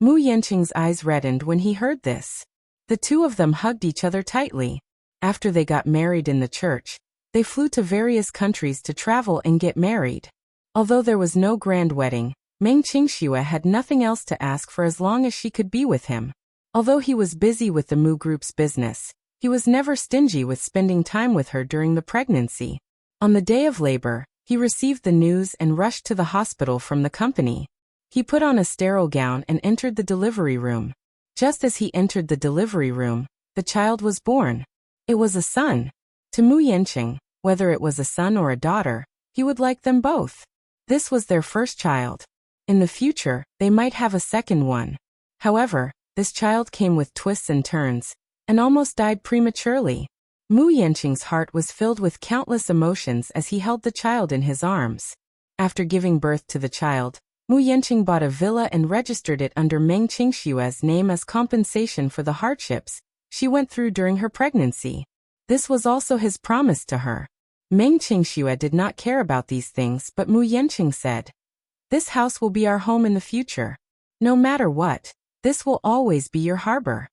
Mu Yanqing's eyes reddened when he heard this. The two of them hugged each other tightly. After they got married in the church, they flew to various countries to travel and get married. Although there was no grand wedding, Meng Qingxue had nothing else to ask for as long as she could be with him. Although he was busy with the Mu group's business, he was never stingy with spending time with her during the pregnancy. On the day of labor, he received the news and rushed to the hospital from the company. He put on a sterile gown and entered the delivery room. Just as he entered the delivery room, the child was born. It was a son. To Mu Yanqing, whether it was a son or a daughter, he would like them both. This was their first child. In the future, they might have a second one. However, this child came with twists and turns, and almost died prematurely. Mu Yanqing's heart was filled with countless emotions as he held the child in his arms. After giving birth to the child, Mu Yanqing bought a villa and registered it under Meng Qingxue's name as compensation for the hardships she went through during her pregnancy. This was also his promise to her. Meng Qingxue did not care about these things, but Mu Yanqing said, "This house will be our home in the future. No matter what, this will always be your harbor."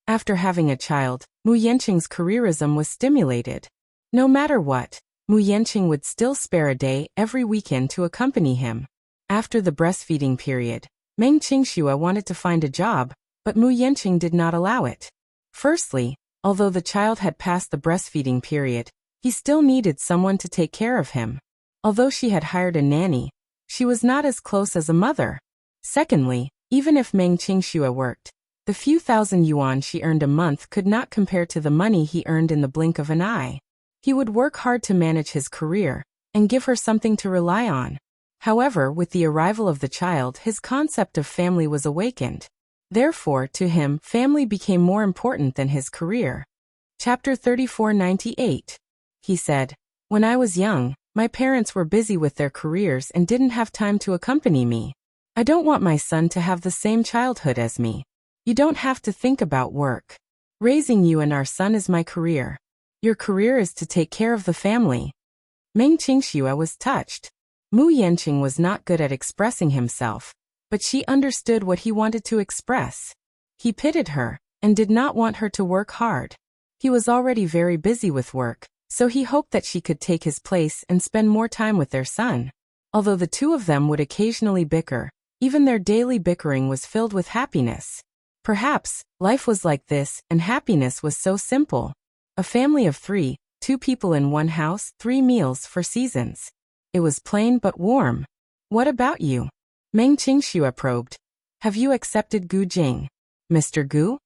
After having a child, Mu Yanqing's careerism was stimulated. No matter what, Mu Yanqing would still spare a day every weekend to accompany him. After the breastfeeding period, Meng Qingxue wanted to find a job, but Mu Yanqing did not allow it. Firstly, although the child had passed the breastfeeding period, he still needed someone to take care of him. Although she had hired a nanny, she was not as close as a mother. Secondly, even if Meng Qingxue worked, the few thousand yuan she earned a month could not compare to the money he earned in the blink of an eye. He would work hard to manage his career and give her something to rely on. However, with the arrival of the child, his concept of family was awakened. Therefore, to him, family became more important than his career. Chapter 3498. He said, "When I was young, my parents were busy with their careers and didn't have time to accompany me. I don't want my son to have the same childhood as me. You don't have to think about work. Raising you and our son is my career. Your career is to take care of the family." Meng Qingxue was touched. Mu Yanqing was not good at expressing himself, but she understood what he wanted to express. He pitied her and did not want her to work hard. He was already very busy with work, so he hoped that she could take his place and spend more time with their son. Although the two of them would occasionally bicker, even their daily bickering was filled with happiness. Perhaps, life was like this, and happiness was so simple. A family of three, 2 people in one house, 3 meals for seasons. It was plain but warm. "What about you?" Meng Qingxue probed. "Have you accepted Gu Jing? Mr. Gu?"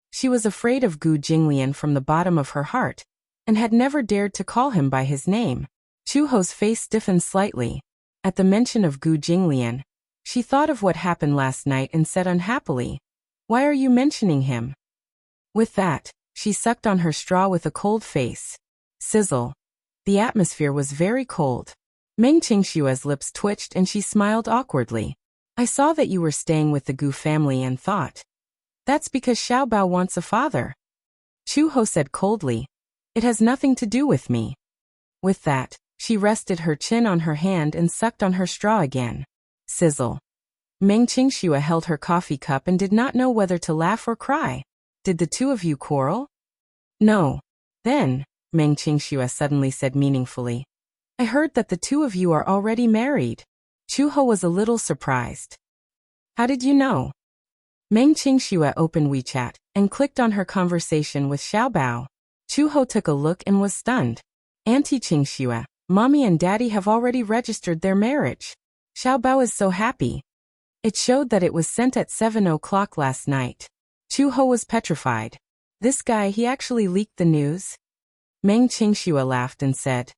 She was afraid of Gu Jinglian from the bottom of her heart, and had never dared to call him by his name. Chu Ho's face stiffened slightly. At the mention of Gu Jinglian, she thought of what happened last night and said unhappily, "Why are you mentioning him?" With that, she sucked on her straw with a cold face. Sizzle. The atmosphere was very cold. Meng Qingxue's lips twitched and she smiled awkwardly. "I saw that you were staying with the Gu family and thought, that's because Xiaobao wants a father." Chu Ho said coldly, "It has nothing to do with me." With that, she rested her chin on her hand and sucked on her straw again. Sizzle. Meng Qingxue held her coffee cup and did not know whether to laugh or cry. "Did the two of you quarrel?" "No." "Then," Meng Qingxue suddenly said meaningfully, I heard that the two of you are already married. Chuho was a little surprised. How did you know? Meng Qingxue opened WeChat and clicked on her conversation with Xiaobao. Chuho took a look and was stunned. Auntie Qingxue, Mommy and Daddy have already registered their marriage. Xiaobao is so happy. It showed that it was sent at 7 o'clock last night. Chuho was petrified. This guy, he actually leaked the news? Meng Qingxue laughed and said,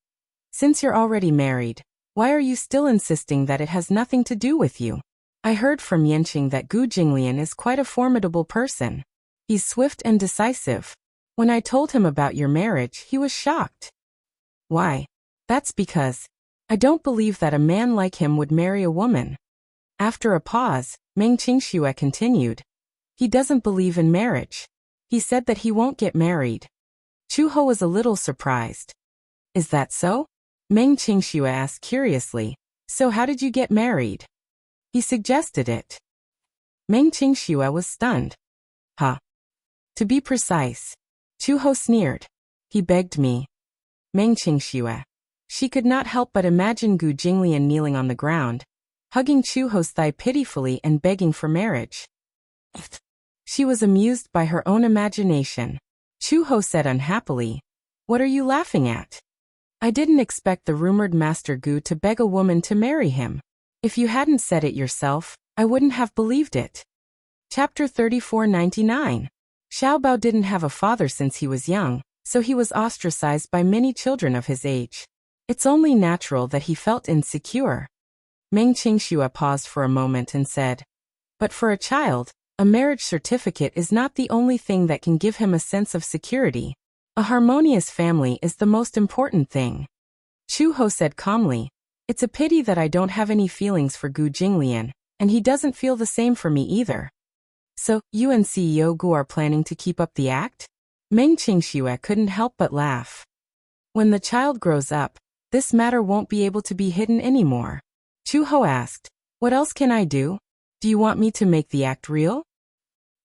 Since you're already married, why are you still insisting that it has nothing to do with you? I heard from Yanqing that Gu Jinglian is quite a formidable person. He's swift and decisive. When I told him about your marriage, he was shocked. Why? That's because I don't believe that a man like him would marry a woman. After a pause, Meng Qingxue continued. He doesn't believe in marriage. He said that he won't get married. Chuho was a little surprised. Is that so? Meng Qingxue asked curiously. So how did you get married? He suggested it. Meng Qingxue was stunned. Huh. To be precise. Chuho sneered. He begged me. Meng Qingxue. She could not help but imagine Gu Jinglian kneeling on the ground, hugging Chuho's thigh pitifully and begging for marriage. She was amused by her own imagination. Chuho said unhappily, What are you laughing at? I didn't expect the rumored Master Gu to beg a woman to marry him. If you hadn't said it yourself, I wouldn't have believed it. Chapter 3499. Xiaobao didn't have a father since he was young, so he was ostracized by many children of his age. It's only natural that he felt insecure. Meng Qingxue paused for a moment and said, But for a child, a marriage certificate is not the only thing that can give him a sense of security. A harmonious family is the most important thing. Chuho said calmly, It's a pity that I don't have any feelings for Gu Jinglian, and he doesn't feel the same for me either. So, you and CEO Gu are planning to keep up the act? Meng Qingxue couldn't help but laugh. When the child grows up, this matter won't be able to be hidden anymore. Chuho asked, What else can I do? Do you want me to make the act real?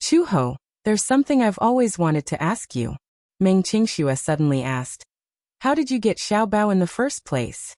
Chuho, there's something I've always wanted to ask you. Meng Qingxue suddenly asked. How did you get Xiaobao in the first place?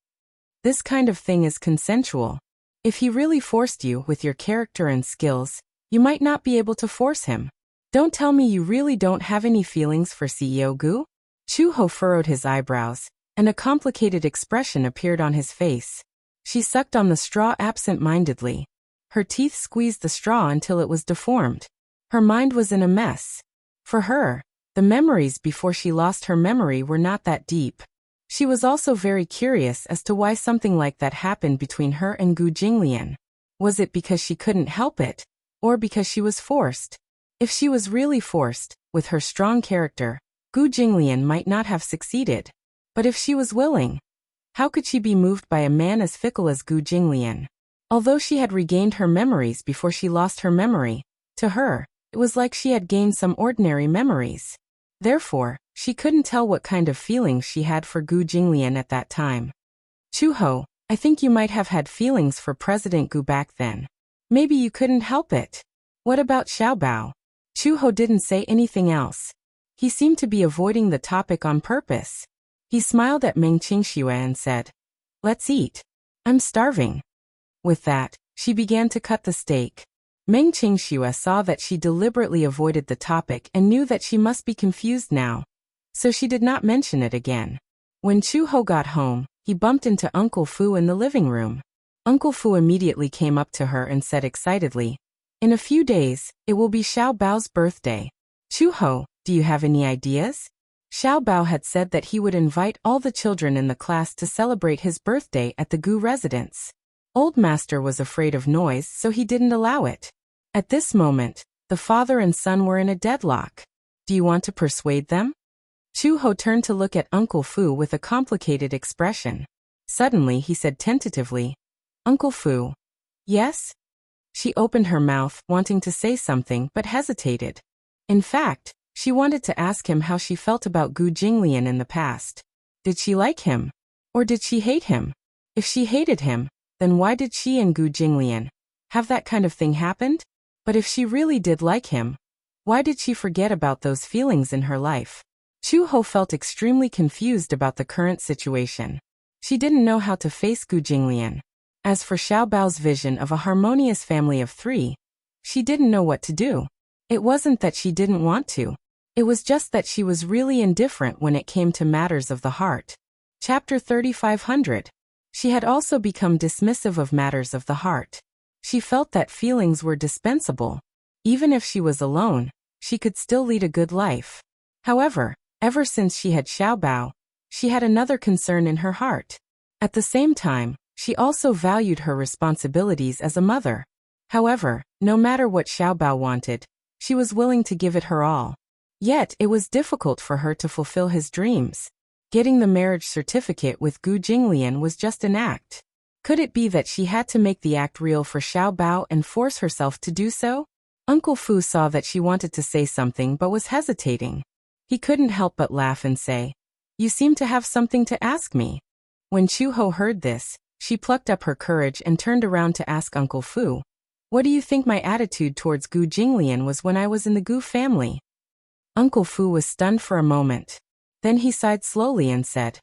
This kind of thing is consensual. If he really forced you with your character and skills, you might not be able to force him. Don't tell me you really don't have any feelings for CEO Gu? Chuho furrowed his eyebrows, and a complicated expression appeared on his face. She sucked on the straw absent-mindedly. Her teeth squeezed the straw until it was deformed. Her mind was in a mess. For her, the memories before she lost her memory were not that deep. She was also very curious as to why something like that happened between her and Gu Jinglian. Was it because she couldn't help it, or because she was forced? If she was really forced, with her strong character, Gu Jinglian might not have succeeded. But if she was willing, how could she be moved by a man as fickle as Gu Jinglian? Although she had regained her memories before she lost her memory, to her, it was like she had gained some ordinary memories. Therefore, she couldn't tell what kind of feelings she had for Gu Jinglian at that time. Chuho, I think you might have had feelings for President Gu back then. Maybe you couldn't help it. What about Xiaobao? Chuho didn't say anything else. He seemed to be avoiding the topic on purpose. He smiled at Meng Qingxue and said, Let's eat. I'm starving. With that, she began to cut the steak. Meng Qingxue saw that she deliberately avoided the topic and knew that she must be confused now. So she did not mention it again. When Chuho got home, he bumped into Uncle Fu in the living room. Uncle Fu immediately came up to her and said excitedly, In a few days, it will be Xiaobao's birthday. Chuho, do you have any ideas? Xiaobao had said that he would invite all the children in the class to celebrate his birthday at the Gu residence. Old Master was afraid of noise, so he didn't allow it. At this moment, the father and son were in a deadlock. Do you want to persuade them? Chuho turned to look at Uncle Fu with a complicated expression. Suddenly he said tentatively, Uncle Fu. Yes? She opened her mouth, wanting to say something, but hesitated. In fact, she wanted to ask him how she felt about Gu Jinglian in the past. Did she like him? Or did she hate him? If she hated him, then why did she and Gu Jinglian have that kind of thing happened? But if she really did like him, why did she forget about those feelings in her life? Chuho felt extremely confused about the current situation. She didn't know how to face Gu Jinglian. As for Xiao Bao's vision of a harmonious family of 3, she didn't know what to do. It wasn't that she didn't want to. It was just that she was really indifferent when it came to matters of the heart. Chapter 3500. She had also become dismissive of matters of the heart. She felt that feelings were dispensable. Even if she was alone, she could still lead a good life. However, ever since she had Xiao Bao, she had another concern in her heart. At the same time, she also valued her responsibilities as a mother. However, no matter what Xiao Bao wanted, she was willing to give it her all. Yet, it was difficult for her to fulfill his dreams. Getting the marriage certificate with Gu Jinglian was just an act. Could it be that she had to make the act real for Xiao Bao and force herself to do so? Uncle Fu saw that she wanted to say something but was hesitating. He couldn't help but laugh and say, "You seem to have something to ask me." When Chu Ho heard this, she plucked up her courage and turned around to ask Uncle Fu, "What do you think my attitude towards Gu Jinglian was when I was in the Gu family?" Uncle Fu was stunned for a moment. Then he sighed slowly and said,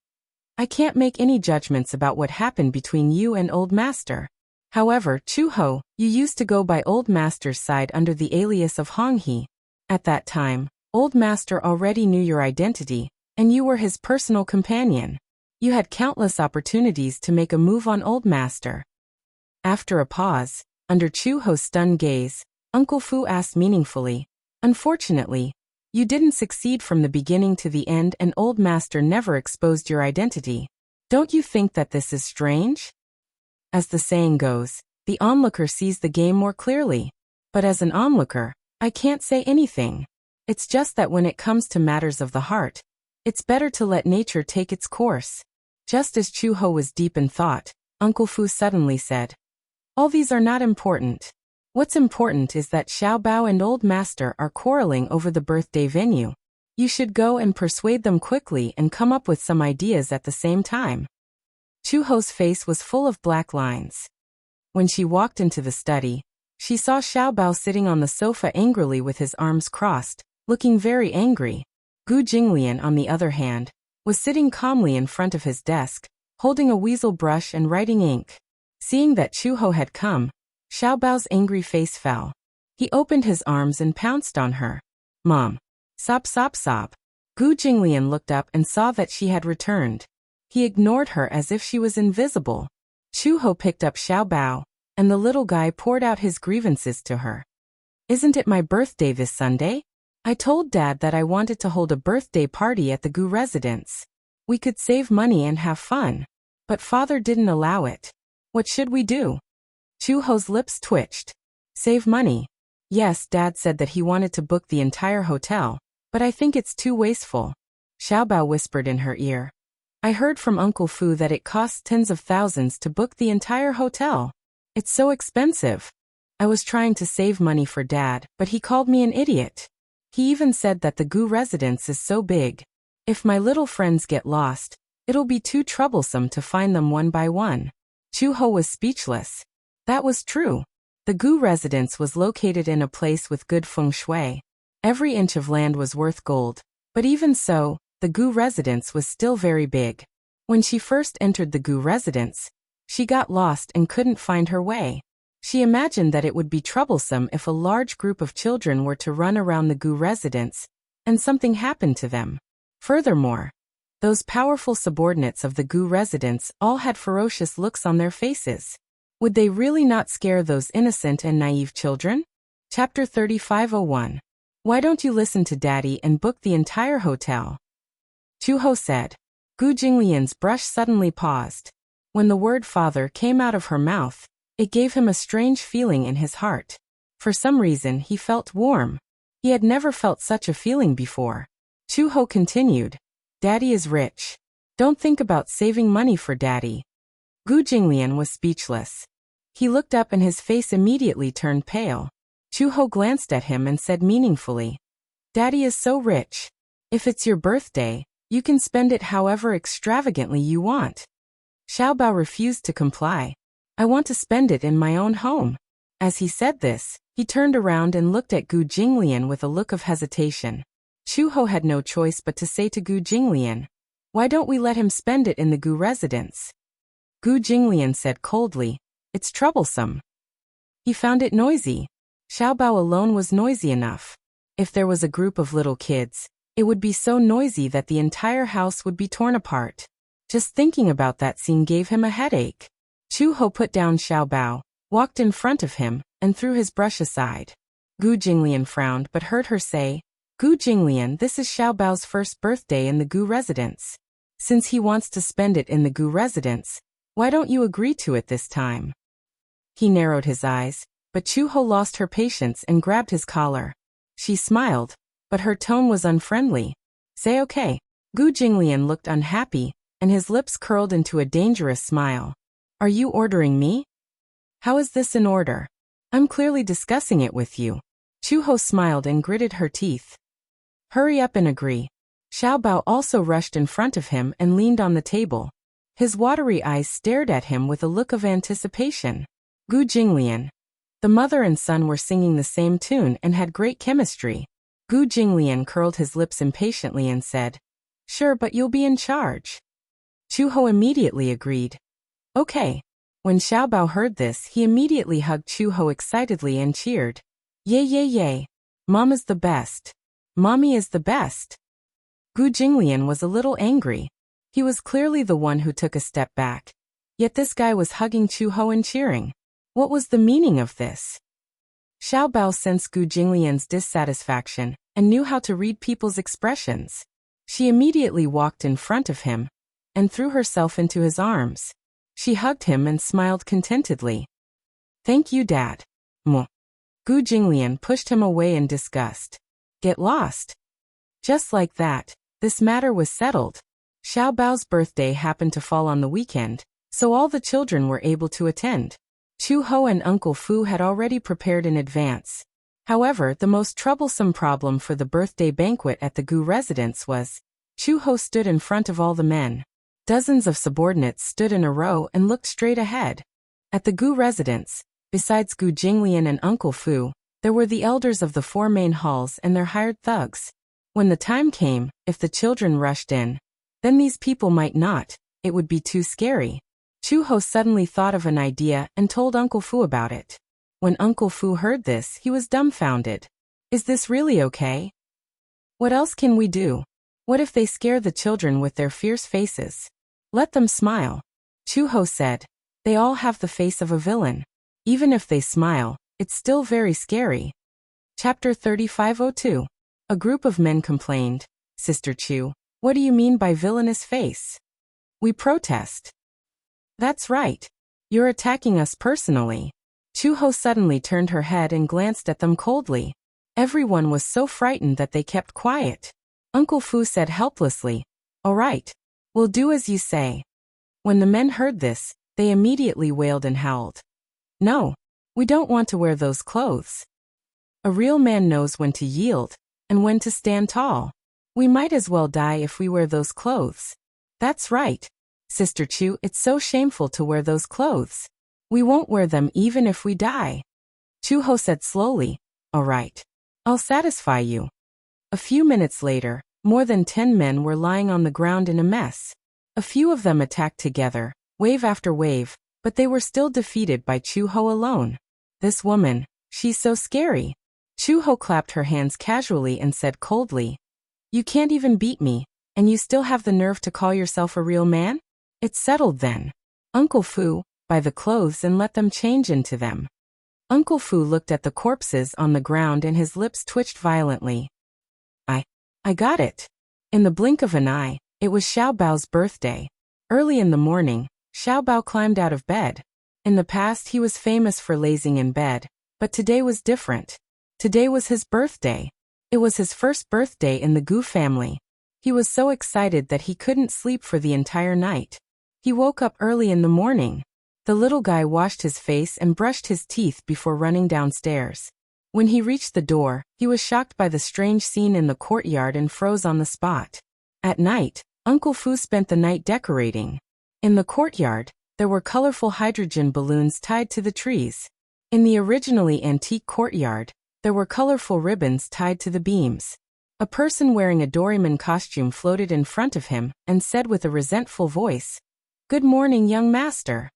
"I can't make any judgments about what happened between you and Old Master. However, Chu Ho, you used to go by Old Master's side under the alias of Hong He. At that time, Old Master already knew your identity, and you were his personal companion. You had countless opportunities to make a move on Old Master." After a pause, under Chu Ho's stunned gaze, Uncle Fu asked meaningfully, "Unfortunately, you didn't succeed from the beginning to the end and Old Master never exposed your identity. Don't you think that this is strange?" As the saying goes, the onlooker sees the game more clearly. But as an onlooker, I can't say anything. It's just that when it comes to matters of the heart, it's better to let nature take its course. Just as Chu Ho was deep in thought, Uncle Fu suddenly said, "All these are not important. What's important is that Xiao Bao and Old Master are quarreling over the birthday venue. You should go and persuade them quickly and come up with some ideas at the same time." Chu Ho's face was full of black lines. When she walked into the study, she saw Xiao Bao sitting on the sofa angrily with his arms crossed, looking very angry. Gu Jinglian, on the other hand, was sitting calmly in front of his desk, holding a weasel brush and writing ink. Seeing that Chu Ho had come, Xiao Bao's angry face fell. He opened his arms and pounced on her. "Mom." Sob, sob, sob. Gu Jinglian looked up and saw that she had returned. He ignored her as if she was invisible. Chu Ho picked up Xiao Bao, and the little guy poured out his grievances to her. "Isn't it my birthday this Sunday? I told Dad that I wanted to hold a birthday party at the Gu residence. We could save money and have fun. But Father didn't allow it. What should we do?" Chu Ho's lips twitched. "Save money? Yes, Dad said that he wanted to book the entire hotel, but I think it's too wasteful." Xiao Bao whispered in her ear, "I heard from Uncle Fu that it costs tens of thousands to book the entire hotel. It's so expensive. I was trying to save money for Dad, but he called me an idiot. He even said that the Gu residence is so big. If my little friends get lost, it'll be too troublesome to find them one by one." Chu Ho was speechless. That was true. The Gu residence was located in a place with good feng shui. Every inch of land was worth gold. But even so, the Gu residence was still very big. When she first entered the Gu residence, she got lost and couldn't find her way. She imagined that it would be troublesome if a large group of children were to run around the Gu residence, and something happened to them. Furthermore, those powerful subordinates of the Gu residence all had ferocious looks on their faces. Would they really not scare those innocent and naive children? Chapter 3501. Why don't you listen to Daddy and book the entire hotel? Chu Ho said. Gu Jinglian's brush suddenly paused. When the word father came out of her mouth, it gave him a strange feeling in his heart. For some reason he felt warm. He had never felt such a feeling before. Chu Ho continued. Daddy is rich. Don't think about saving money for Daddy. Gu Jinglian was speechless. He looked up and his face immediately turned pale. Chu Ho glanced at him and said meaningfully, Daddy is so rich. If it's your birthday, you can spend it however extravagantly you want. Xiao Bao refused to comply. I want to spend it in my own home. As he said this, he turned around and looked at Gu Jinglian with a look of hesitation. Chu Ho had no choice but to say to Gu Jinglian, Why don't we let him spend it in the Gu residence? Gu Jinglian said coldly, it's troublesome. He found it noisy. Xiaobao alone was noisy enough. If there was a group of little kids, it would be so noisy that the entire house would be torn apart. Just thinking about that scene gave him a headache. Chu Ho put down Xiaobao, walked in front of him, and threw his brush aside. Gu Jinglian frowned but heard her say, Gu Jinglian, this is Xiaobao's first birthday in the Gu residence. Since he wants to spend it in the Gu residence, why don't you agree to it this time? He narrowed his eyes, but Chu Ho lost her patience and grabbed his collar. She smiled, but her tone was unfriendly. Say okay. Gu Jinglian looked unhappy, and his lips curled into a dangerous smile. Are you ordering me? How is this in order? I'm clearly discussing it with you. Chu Ho smiled and gritted her teeth. Hurry up and agree. Xiaobao also rushed in front of him and leaned on the table. His watery eyes stared at him with a look of anticipation. Gu Jinglian. The mother and son were singing the same tune and had great chemistry. Gu Jinglian curled his lips impatiently and said, Sure, but you'll be in charge. Chu Ho immediately agreed. Okay. When Xiaobao heard this, he immediately hugged Chu Ho excitedly and cheered. Yay yay yay. Mama's the best. Mommy is the best. Gu Jinglian was a little angry. He was clearly the one who took a step back. Yet this guy was hugging Chu Ho and cheering. What was the meaning of this? Xiaobao sensed Gu Jinglian's dissatisfaction and knew how to read people's expressions. She immediately walked in front of him and threw herself into his arms. She hugged him and smiled contentedly. Thank you, Dad. Mwah. Gu Jinglian pushed him away in disgust. Get lost. Just like that, this matter was settled. Xiaobao's birthday happened to fall on the weekend, so all the children were able to attend. Chu Ho and Uncle Fu had already prepared in advance. However, the most troublesome problem for the birthday banquet at the Gu residence was, Chu Ho stood in front of all the men. Dozens of subordinates stood in a row and looked straight ahead. At the Gu residence, besides Gu Jinglian and Uncle Fu, there were the elders of the 4 main halls and their hired thugs. When the time came, if the children rushed in, then these people might not, it would be too scary. Chu Ho suddenly thought of an idea and told Uncle Fu about it. When Uncle Fu heard this, he was dumbfounded. Is this really okay? What else can we do? What if they scare the children with their fierce faces? Let them smile. Chu Ho said. They all have the face of a villain. Even if they smile, it's still very scary. Chapter 3502. A group of men complained. Sister Chu, what do you mean by villainous face? We protest. That's right. You're attacking us personally. Chu Ho suddenly turned her head and glanced at them coldly. Everyone was so frightened that they kept quiet. Uncle Fu said helplessly, All right. We'll do as you say. When the men heard this, they immediately wailed and howled. No. We don't want to wear those clothes. A real man knows when to yield and when to stand tall. We might as well die if we wear those clothes. That's right. Sister Chu, it's so shameful to wear those clothes. We won't wear them even if we die. Chu Ho said slowly, All right. I'll satisfy you. A few minutes later, more than 10 men were lying on the ground in a mess. A few of them attacked together, wave after wave, but they were still defeated by Chu Ho alone. This woman, she's so scary. Chu Ho clapped her hands casually and said coldly, You can't even beat me, and you still have the nerve to call yourself a real man? It's settled then. Uncle Fu, buy the clothes and let them change into them. Uncle Fu looked at the corpses on the ground and his lips twitched violently. I got it. In the blink of an eye, it was Xiaobao's birthday. Early in the morning, Xiaobao climbed out of bed. In the past he was famous for lazing in bed, but today was different. Today was his birthday. It was his first birthday in the Gu family. He was so excited that he couldn't sleep for the entire night. He woke up early in the morning. The little guy washed his face and brushed his teeth before running downstairs. When he reached the door, he was shocked by the strange scene in the courtyard and froze on the spot. At night, Uncle Fu spent the night decorating. In the courtyard, there were colorful hydrogen balloons tied to the trees. In the originally antique courtyard, there were colorful ribbons tied to the beams. A person wearing a Doraemon costume floated in front of him and said with a resentful voice, "Good morning, young master."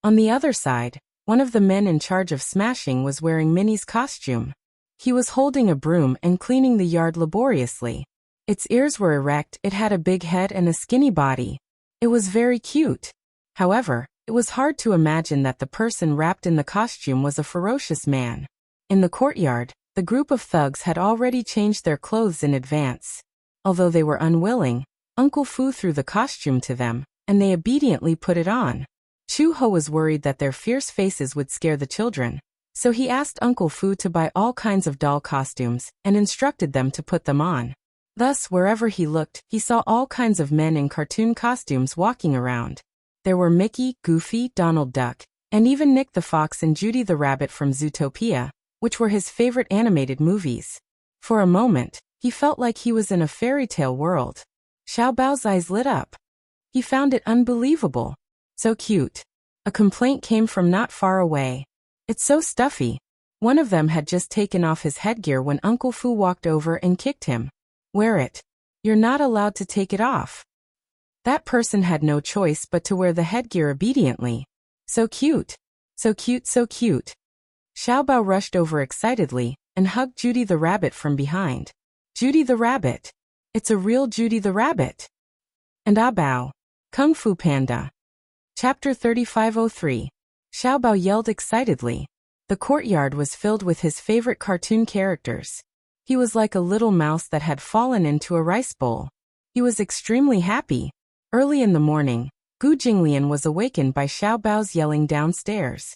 On the other side, one of the men in charge of smashing was wearing Minnie's costume. He was holding a broom and cleaning the yard laboriously. Its ears were erect, it had a big head and a skinny body. It was very cute. However, it was hard to imagine that the person wrapped in the costume was a ferocious man. In the courtyard, the group of thugs had already changed their clothes in advance. Although they were unwilling, Uncle Fu threw the costume to them, and they obediently put it on. Chu-ho was worried that their fierce faces would scare the children, so he asked Uncle Fu to buy all kinds of doll costumes and instructed them to put them on. Thus, wherever he looked, he saw all kinds of men in cartoon costumes walking around. There were Mickey, Goofy, Donald Duck, and even Nick the Fox and Judy the Rabbit from Zootopia, which were his favorite animated movies. For a moment, he felt like he was in a fairy tale world. Xiao Bao's eyes lit up. He found it unbelievable. So cute. A complaint came from not far away. "It's so stuffy." One of them had just taken off his headgear when Uncle Fu walked over and kicked him. "Wear it. You're not allowed to take it off." That person had no choice but to wear the headgear obediently. So cute. So cute, so cute. Xiao Bao rushed over excitedly and hugged Judy the Rabbit from behind. "Judy the Rabbit. It's a real Judy the Rabbit." And Ah Bao. Kung Fu Panda. Chapter 3503. Xiao Bao yelled excitedly. The courtyard was filled with his favorite cartoon characters. He was like a little mouse that had fallen into a rice bowl. He was extremely happy. Early in the morning, Gu Jinglian was awakened by Xiao Bao's yelling downstairs.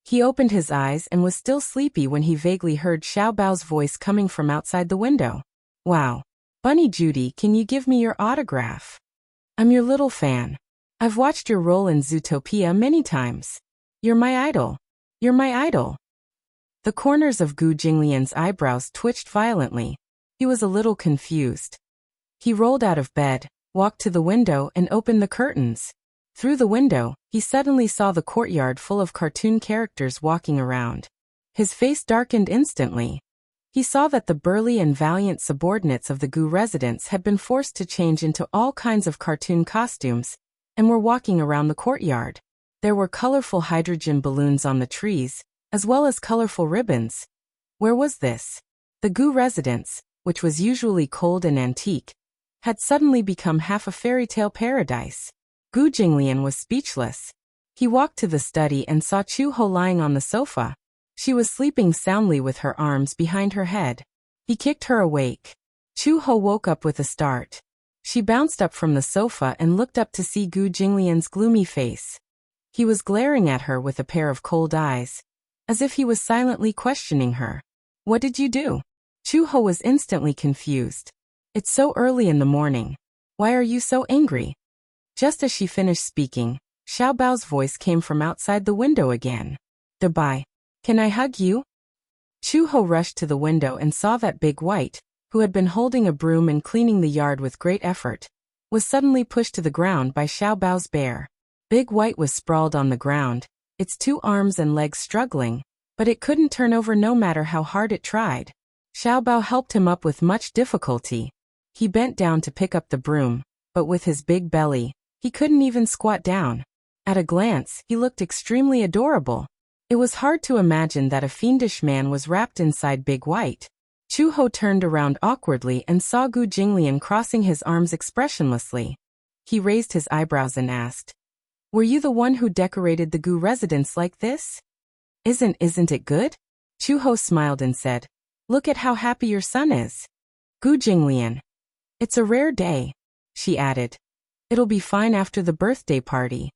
He opened his eyes and was still sleepy when he vaguely heard Xiao Bao's voice coming from outside the window. "Wow. Bunny Judy, can you give me your autograph? I'm your little fan. I've watched your role in Zootopia many times. You're my idol. You're my idol." The corners of Gu Jinglian's eyebrows twitched violently. He was a little confused. He rolled out of bed, walked to the window and opened the curtains. Through the window, he suddenly saw the courtyard full of cartoon characters walking around. His face darkened instantly. He saw that the burly and valiant subordinates of the Gu residents had been forced to change into all kinds of cartoon costumes and were walking around the courtyard. There were colorful hydrogen balloons on the trees, as well as colorful ribbons. Where was this? The Gu residence, which was usually cold and antique, had suddenly become half a fairy tale paradise. Gu Jinglian was speechless. He walked to the study and saw Chu-ho lying on the sofa. She was sleeping soundly with her arms behind her head. He kicked her awake. Chu-ho woke up with a start. She bounced up from the sofa and looked up to see Gu Jinglian's gloomy face. He was glaring at her with a pair of cold eyes, as if he was silently questioning her. "What did you do?" Chu-ho was instantly confused. "It's so early in the morning. Why are you so angry?" Just as she finished speaking, Xiao Bao's voice came from outside the window again. "Goodbye. Can I hug you?" Chu-ho rushed to the window and saw that Big White, who had been holding a broom and cleaning the yard with great effort, was suddenly pushed to the ground by Xiao Bao's bear. Big White was sprawled on the ground, its two arms and legs struggling, but it couldn't turn over no matter how hard it tried. Xiao Bao helped him up with much difficulty. He bent down to pick up the broom, but with his big belly, he couldn't even squat down. At a glance, he looked extremely adorable. It was hard to imagine that a fiendish man was wrapped inside Big White. Chu-ho turned around awkwardly and saw Gu Jinglian crossing his arms expressionlessly. He raised his eyebrows and asked, "Were you the one who decorated the Gu residence like this?" Isn't it good?" Chu-ho smiled and said, "Look at how happy your son is." Gu Jinglian. "It's a rare day," she added. "It'll be fine after the birthday party."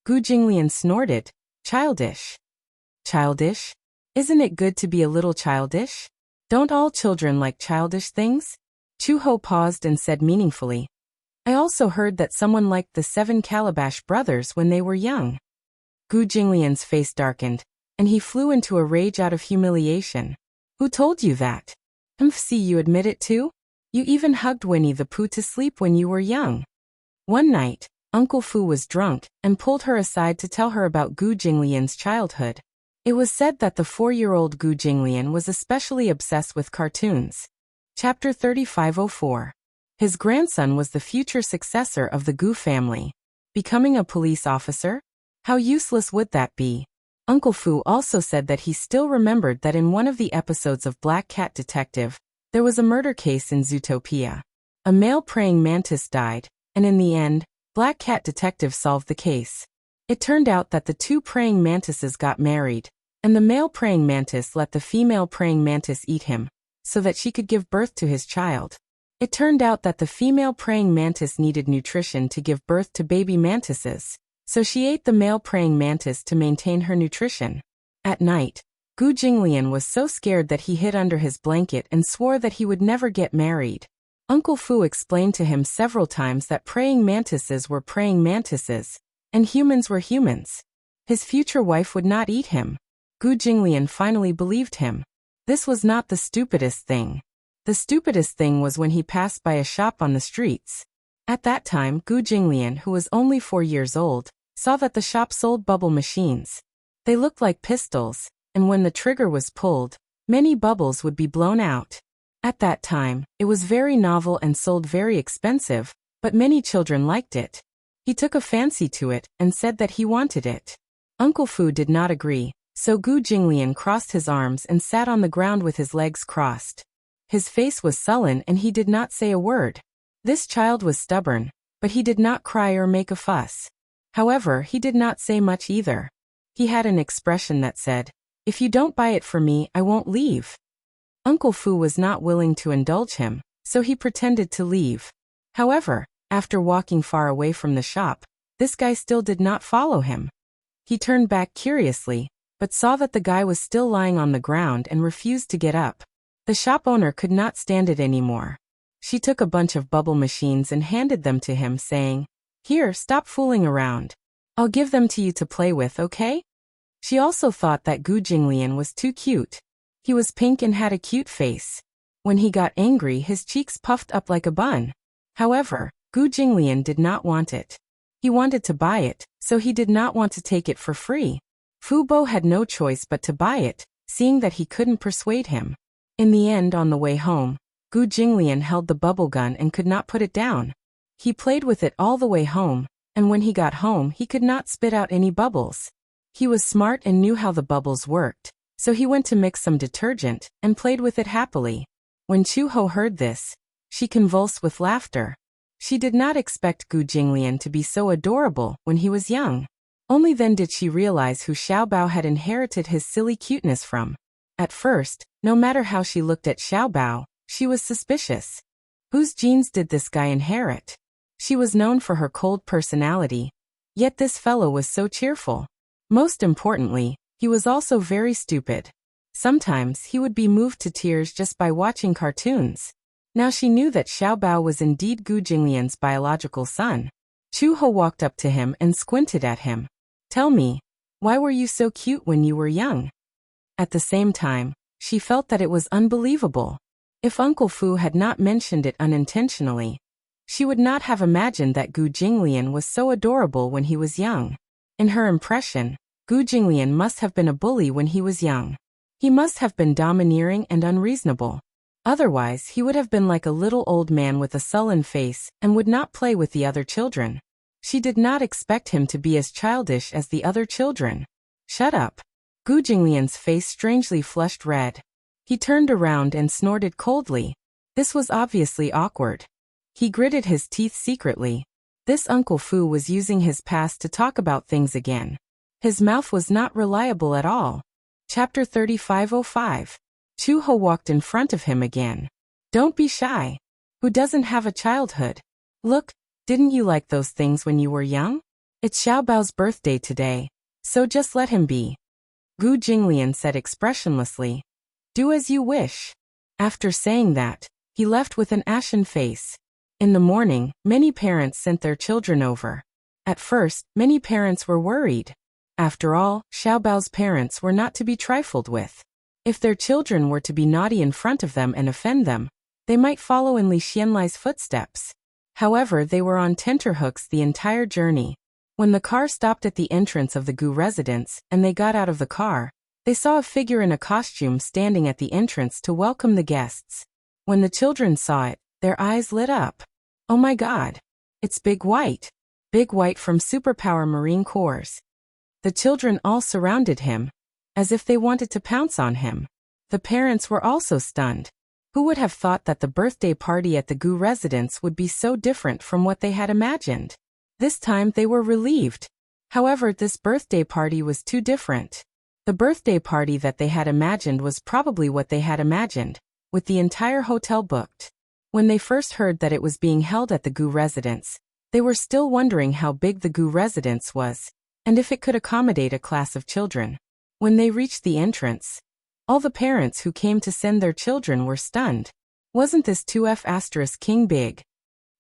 Gu Jinglian snorted. "Childish." "Childish? Isn't it good to be a little childish? Don't all children like childish things?" Chu-ho paused and said meaningfully, "I also heard that someone liked the 7 Calabash brothers when they were young." Gu Jinglian's face darkened, and he flew into a rage out of humiliation. "Who told you that? See, you admit it too? You even hugged Winnie the Pooh to sleep when you were young." One night, Uncle Fu was drunk and pulled her aside to tell her about Gu Jinglian's childhood. It was said that the 4-year-old Gu Jinglian was especially obsessed with cartoons. Chapter 3504. His grandson was the future successor of the Gu family. Becoming a police officer? How useless would that be? Uncle Fu also said that he still remembered that in one of the episodes of Black Cat Detective, there was a murder case in Zootopia. A male praying mantis died, and in the end, Black Cat Detective solved the case. It turned out that the two praying mantises got married, and the male praying mantis let the female praying mantis eat him, so that she could give birth to his child. It turned out that the female praying mantis needed nutrition to give birth to baby mantises, so she ate the male praying mantis to maintain her nutrition. At night, Gu Jinglian was so scared that he hid under his blanket and swore that he would never get married. Uncle Fu explained to him several times that praying mantises were praying mantises, and humans were humans. His future wife would not eat him. Gu Jinglian finally believed him. This was not the stupidest thing. The stupidest thing was when he passed by a shop on the streets. At that time, Gu Jinglian, who was only 4 years old, saw that the shop sold bubble machines. They looked like pistols, and when the trigger was pulled, many bubbles would be blown out. At that time, it was very novel and sold very expensive, but many children liked it. He took a fancy to it and said that he wanted it. Uncle Fu did not agree, so Gu Jinglian crossed his arms and sat on the ground with his legs crossed. His face was sullen and he did not say a word. This child was stubborn, but he did not cry or make a fuss. However, he did not say much either. He had an expression that said, "If you don't buy it for me, I won't leave." Uncle Fu was not willing to indulge him, so he pretended to leave. However, after walking far away from the shop, this guy still did not follow him. He turned back curiously, but saw that the guy was still lying on the ground and refused to get up. The shop owner could not stand it anymore. She took a bunch of bubble machines and handed them to him, saying, "Here, stop fooling around. I'll give them to you to play with, okay?" She also thought that Gu Jinglian was too cute. He was pink and had a cute face. When he got angry, his cheeks puffed up like a bun. However, Gu Jinglian did not want it. He wanted to buy it, so he did not want to take it for free. Fu Bo had no choice but to buy it, seeing that he couldn't persuade him. In the end, on the way home, Gu Jinglian held the bubble gun and could not put it down. He played with it all the way home, and when he got home he could not spit out any bubbles. He was smart and knew how the bubbles worked, so he went to mix some detergent and played with it happily. When Chu-Ho heard this, she convulsed with laughter. She did not expect Gu Jinglian to be so adorable when he was young. Only then did she realize who Xiaobao had inherited his silly cuteness from. At first, no matter how she looked at Xiaobao, she was suspicious. Whose genes did this guy inherit? She was known for her cold personality. Yet this fellow was so cheerful. Most importantly, he was also very stupid. Sometimes he would be moved to tears just by watching cartoons. Now she knew that Xiaobao was indeed Gu Jinglian's biological son. Chu-Ho walked up to him and squinted at him. "Tell me, why were you so cute when you were young?" At the same time, she felt that it was unbelievable. If Uncle Fu had not mentioned it unintentionally, she would not have imagined that Gu Jinglian was so adorable when he was young. In her impression, Gu Jinglian must have been a bully when he was young. He must have been domineering and unreasonable. Otherwise, he would have been like a little old man with a sullen face and would not play with the other children. She did not expect him to be as childish as the other children. "Shut up." Gu Jinglian's face strangely flushed red. He turned around and snorted coldly. This was obviously awkward. He gritted his teeth secretly. This Uncle Fu was using his past to talk about things again. His mouth was not reliable at all. Chapter 3505. Chu-Ho walked in front of him again. "Don't be shy. Who doesn't have a childhood? Look, didn't you like those things when you were young? It's Xiaobao's birthday today, so just let him be." Gu Jinglian said expressionlessly, "Do as you wish." After saying that, he left with an ashen face. In the morning, many parents sent their children over. At first, many parents were worried. After all, Xiaobao's parents were not to be trifled with. If their children were to be naughty in front of them and offend them, they might follow in Li Xianlai's footsteps. However, they were on tenterhooks the entire journey. When the car stopped at the entrance of the Gu residence and they got out of the car, they saw a figure in a costume standing at the entrance to welcome the guests. When the children saw it, their eyes lit up. Oh my God! It's Big White! Big White from Superpower Marine Corps. The children all surrounded him, as if they wanted to pounce on him. The parents were also stunned. Who would have thought that the birthday party at the Gu residence would be so different from what they had imagined? This time they were relieved. However, this birthday party was too different. The birthday party that they had imagined was probably what they had imagined, with the entire hotel booked. When they first heard that it was being held at the Gu residence, they were still wondering how big the Gu residence was, and if it could accommodate a class of children. When they reached the entrance, all the parents who came to send their children were stunned. Wasn't this 2F** king big?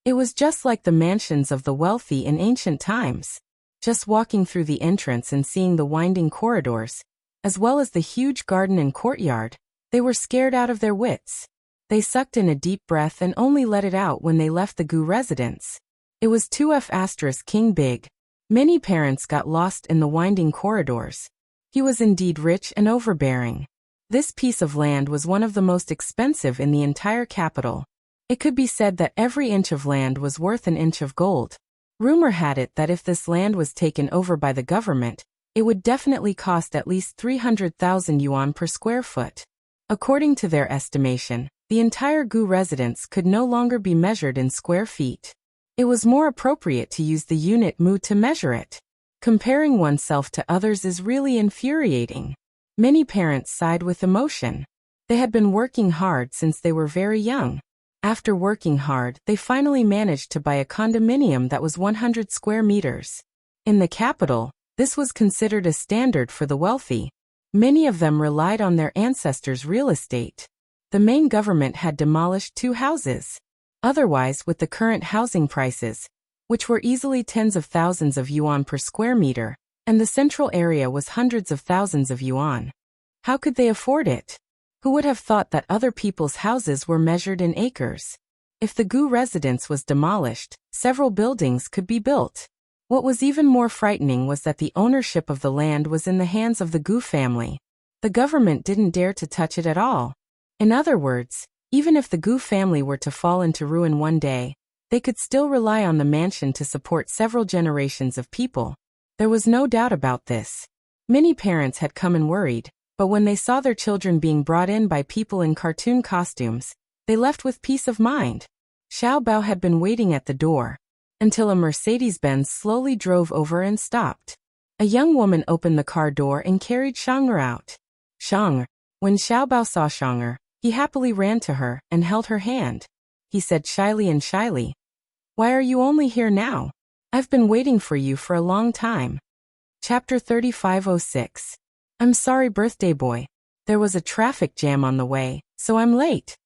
It was just like the mansions of the wealthy in ancient times. Just walking through the entrance and seeing the winding corridors, as well as the huge garden and courtyard, they were scared out of their wits. They sucked in a deep breath and only let it out when they left the Gu residence. It was 2F** king big. Many parents got lost in the winding corridors. He was indeed rich and overbearing. This piece of land was one of the most expensive in the entire capital. It could be said that every inch of land was worth an inch of gold. Rumor had it that if this land was taken over by the government, it would definitely cost at least 300,000 yuan per square foot. According to their estimation, the entire Gu residence could no longer be measured in square feet. It was more appropriate to use the unit mu to measure it. Comparing oneself to others is really infuriating. Many parents sighed with emotion. They had been working hard since they were very young. After working hard, they finally managed to buy a condominium that was 100 square meters. In the capital, this was considered a standard for the wealthy. Many of them relied on their ancestors' real estate. The main government had demolished 2 houses. Otherwise, with the current housing prices, which were easily tens of thousands of yuan per square meter, and the central area was hundreds of thousands of yuan. How could they afford it? Who would have thought that other people's houses were measured in acres? If the Gu residence was demolished, several buildings could be built. What was even more frightening was that the ownership of the land was in the hands of the Gu family. The government didn't dare to touch it at all. In other words, even if the Gu family were to fall into ruin one day, they could still rely on the mansion to support several generations of people. There was no doubt about this. Many parents had come and worried, but when they saw their children being brought in by people in cartoon costumes, they left with peace of mind. Xiao Bao had been waiting at the door, until a Mercedes-Benz slowly drove over and stopped. A young woman opened the car door and carried Shang'er out. Shang'er. When Xiao Bao saw Shang'er, he happily ran to her and held her hand. He said shyly, "Why are you only here now? I've been waiting for you for a long time." Chapter 3506. I'm sorry, birthday boy. There was a traffic jam on the way, so I'm late.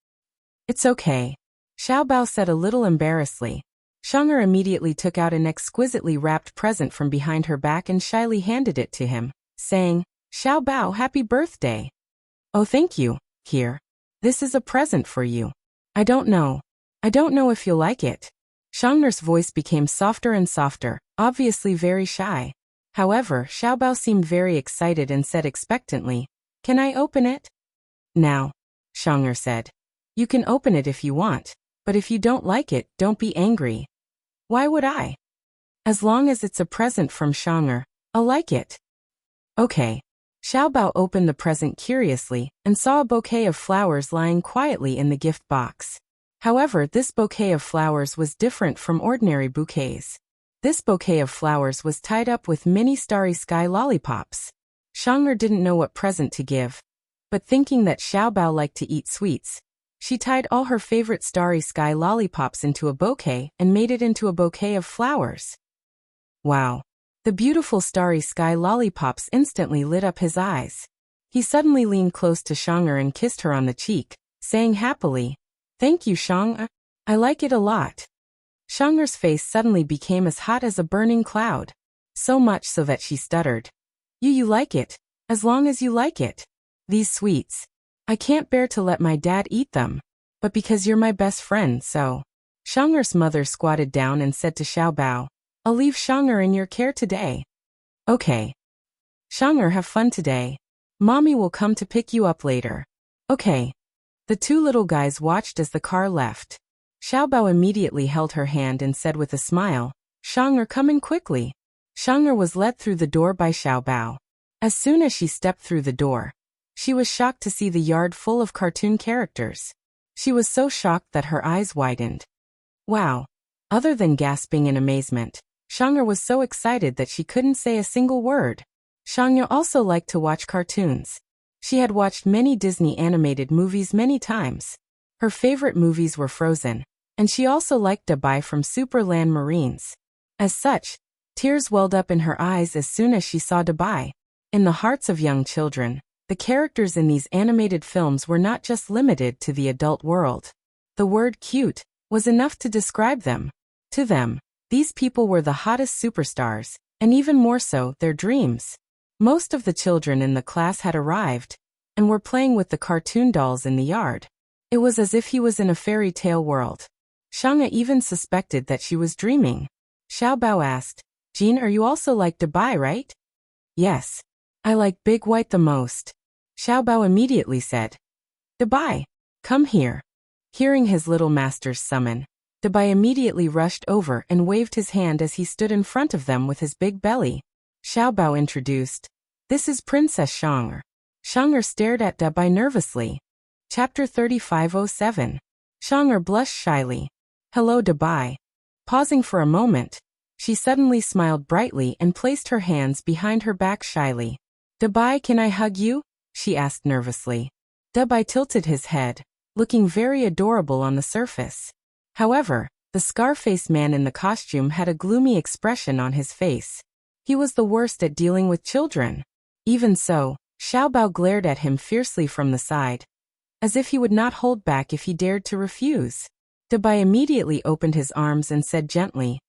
It's okay. Xiao Bao said a little embarrassedly. Shang'er immediately took out an exquisitely wrapped present from behind her back and shyly handed it to him, saying, "Xiao Bao, happy birthday." "Oh, thank you. Here. This is a present for you. I don't know if you'll like it." Shang'er's voice became softer and softer, obviously very shy. However, Xiao Bao seemed very excited and said expectantly, "Can I open it?" "Now," Shang'er said. "You can open it if you want, but if you don't like it, don't be angry." "Why would I? As long as it's a present from Shang'er, I'll like it." "Okay." Xiao Bao opened the present curiously and saw a bouquet of flowers lying quietly in the gift box. However, this bouquet of flowers was different from ordinary bouquets. This bouquet of flowers was tied up with many starry sky lollipops. Shang'er didn't know what present to give, but thinking that Xiao Bao liked to eat sweets, she tied all her favorite starry sky lollipops into a bouquet and made it into a bouquet of flowers. Wow! The beautiful starry sky lollipops instantly lit up his eyes. He suddenly leaned close to Shang'er and kissed her on the cheek, saying happily, "Thank you, Shang'er. I like it a lot." Shang'er's face suddenly became as hot as a burning cloud, so much so that she stuttered. You like it, as long as you like it. These sweets. I can't bear to let my dad eat them, but because you're my best friend, so." Shang'er's mother squatted down and said to Xiao Bao, "I'll leave Shang'er in your care today." "Okay. Shang'er, have fun today. Mommy will come to pick you up later." "Okay." The two little guys watched as the car left. Xiaobao immediately held her hand and said with a smile, "Shang'er, come in quickly." Shang'er was led through the door by Xiaobao. As soon as she stepped through the door, she was shocked to see the yard full of cartoon characters. She was so shocked that her eyes widened. Wow! Other than gasping in amazement, Shang'er was so excited that she couldn't say a single word. Shang'er also liked to watch cartoons. She had watched many Disney animated movies many times. Her favorite movies were Frozen, and she also liked Dubai from Superland Marines. As such, tears welled up in her eyes as soon as she saw Dubai. In the hearts of young children, the characters in these animated films were not just limited to the adult world. The word cute was enough to describe them. To them, these people were the hottest superstars, and even more so, their dreams. Most of the children in the class had arrived, and were playing with the cartoon dolls in the yard. It was as if he was in a fairy tale world. Shang'er even suspected that she was dreaming. Xiaobao asked, "Jean, are you also like Dubai, right?" "Yes. I like Big White the most." Xiaobao immediately said, "Dubai, come here." Hearing his little master's summon, Dubai immediately rushed over and waved his hand as he stood in front of them with his big belly. Xiaobao introduced, "This is Princess Shang'er." Shang'er stared at Dubai nervously. Chapter 3507. Shang'er blushed shyly. "Hello, Dubai." Pausing for a moment, she suddenly smiled brightly and placed her hands behind her back shyly. "Dubai, can I hug you?" she asked nervously. Dubai tilted his head, looking very adorable on the surface. However, the scar-faced man in the costume had a gloomy expression on his face. He was the worst at dealing with children. Even so, Xiaobao glared at him fiercely from the side, as if he would not hold back if he dared to refuse. Dubai immediately opened his arms and said gently,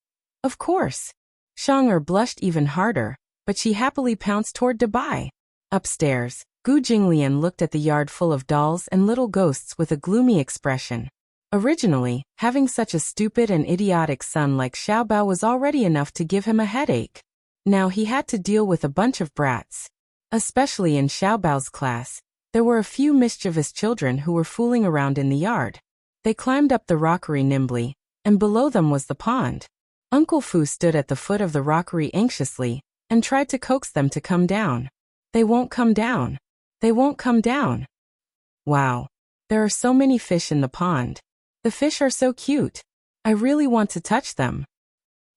"Of course." Shang'er blushed even harder, but she happily pounced toward Dubai. Upstairs, Gu Jinglian looked at the yard full of dolls and little ghosts with a gloomy expression. Originally, having such a stupid and idiotic son like Xiaobao was already enough to give him a headache. Now he had to deal with a bunch of brats. Especially in Xiaobao's class, there were a few mischievous children who were fooling around in the yard. They climbed up the rockery nimbly, and below them was the pond. Uncle Fu stood at the foot of the rockery anxiously, and tried to coax them to come down. "They won't come down. They won't come down." Wow. There are so many fish in the pond. The fish are so cute. I really want to touch them.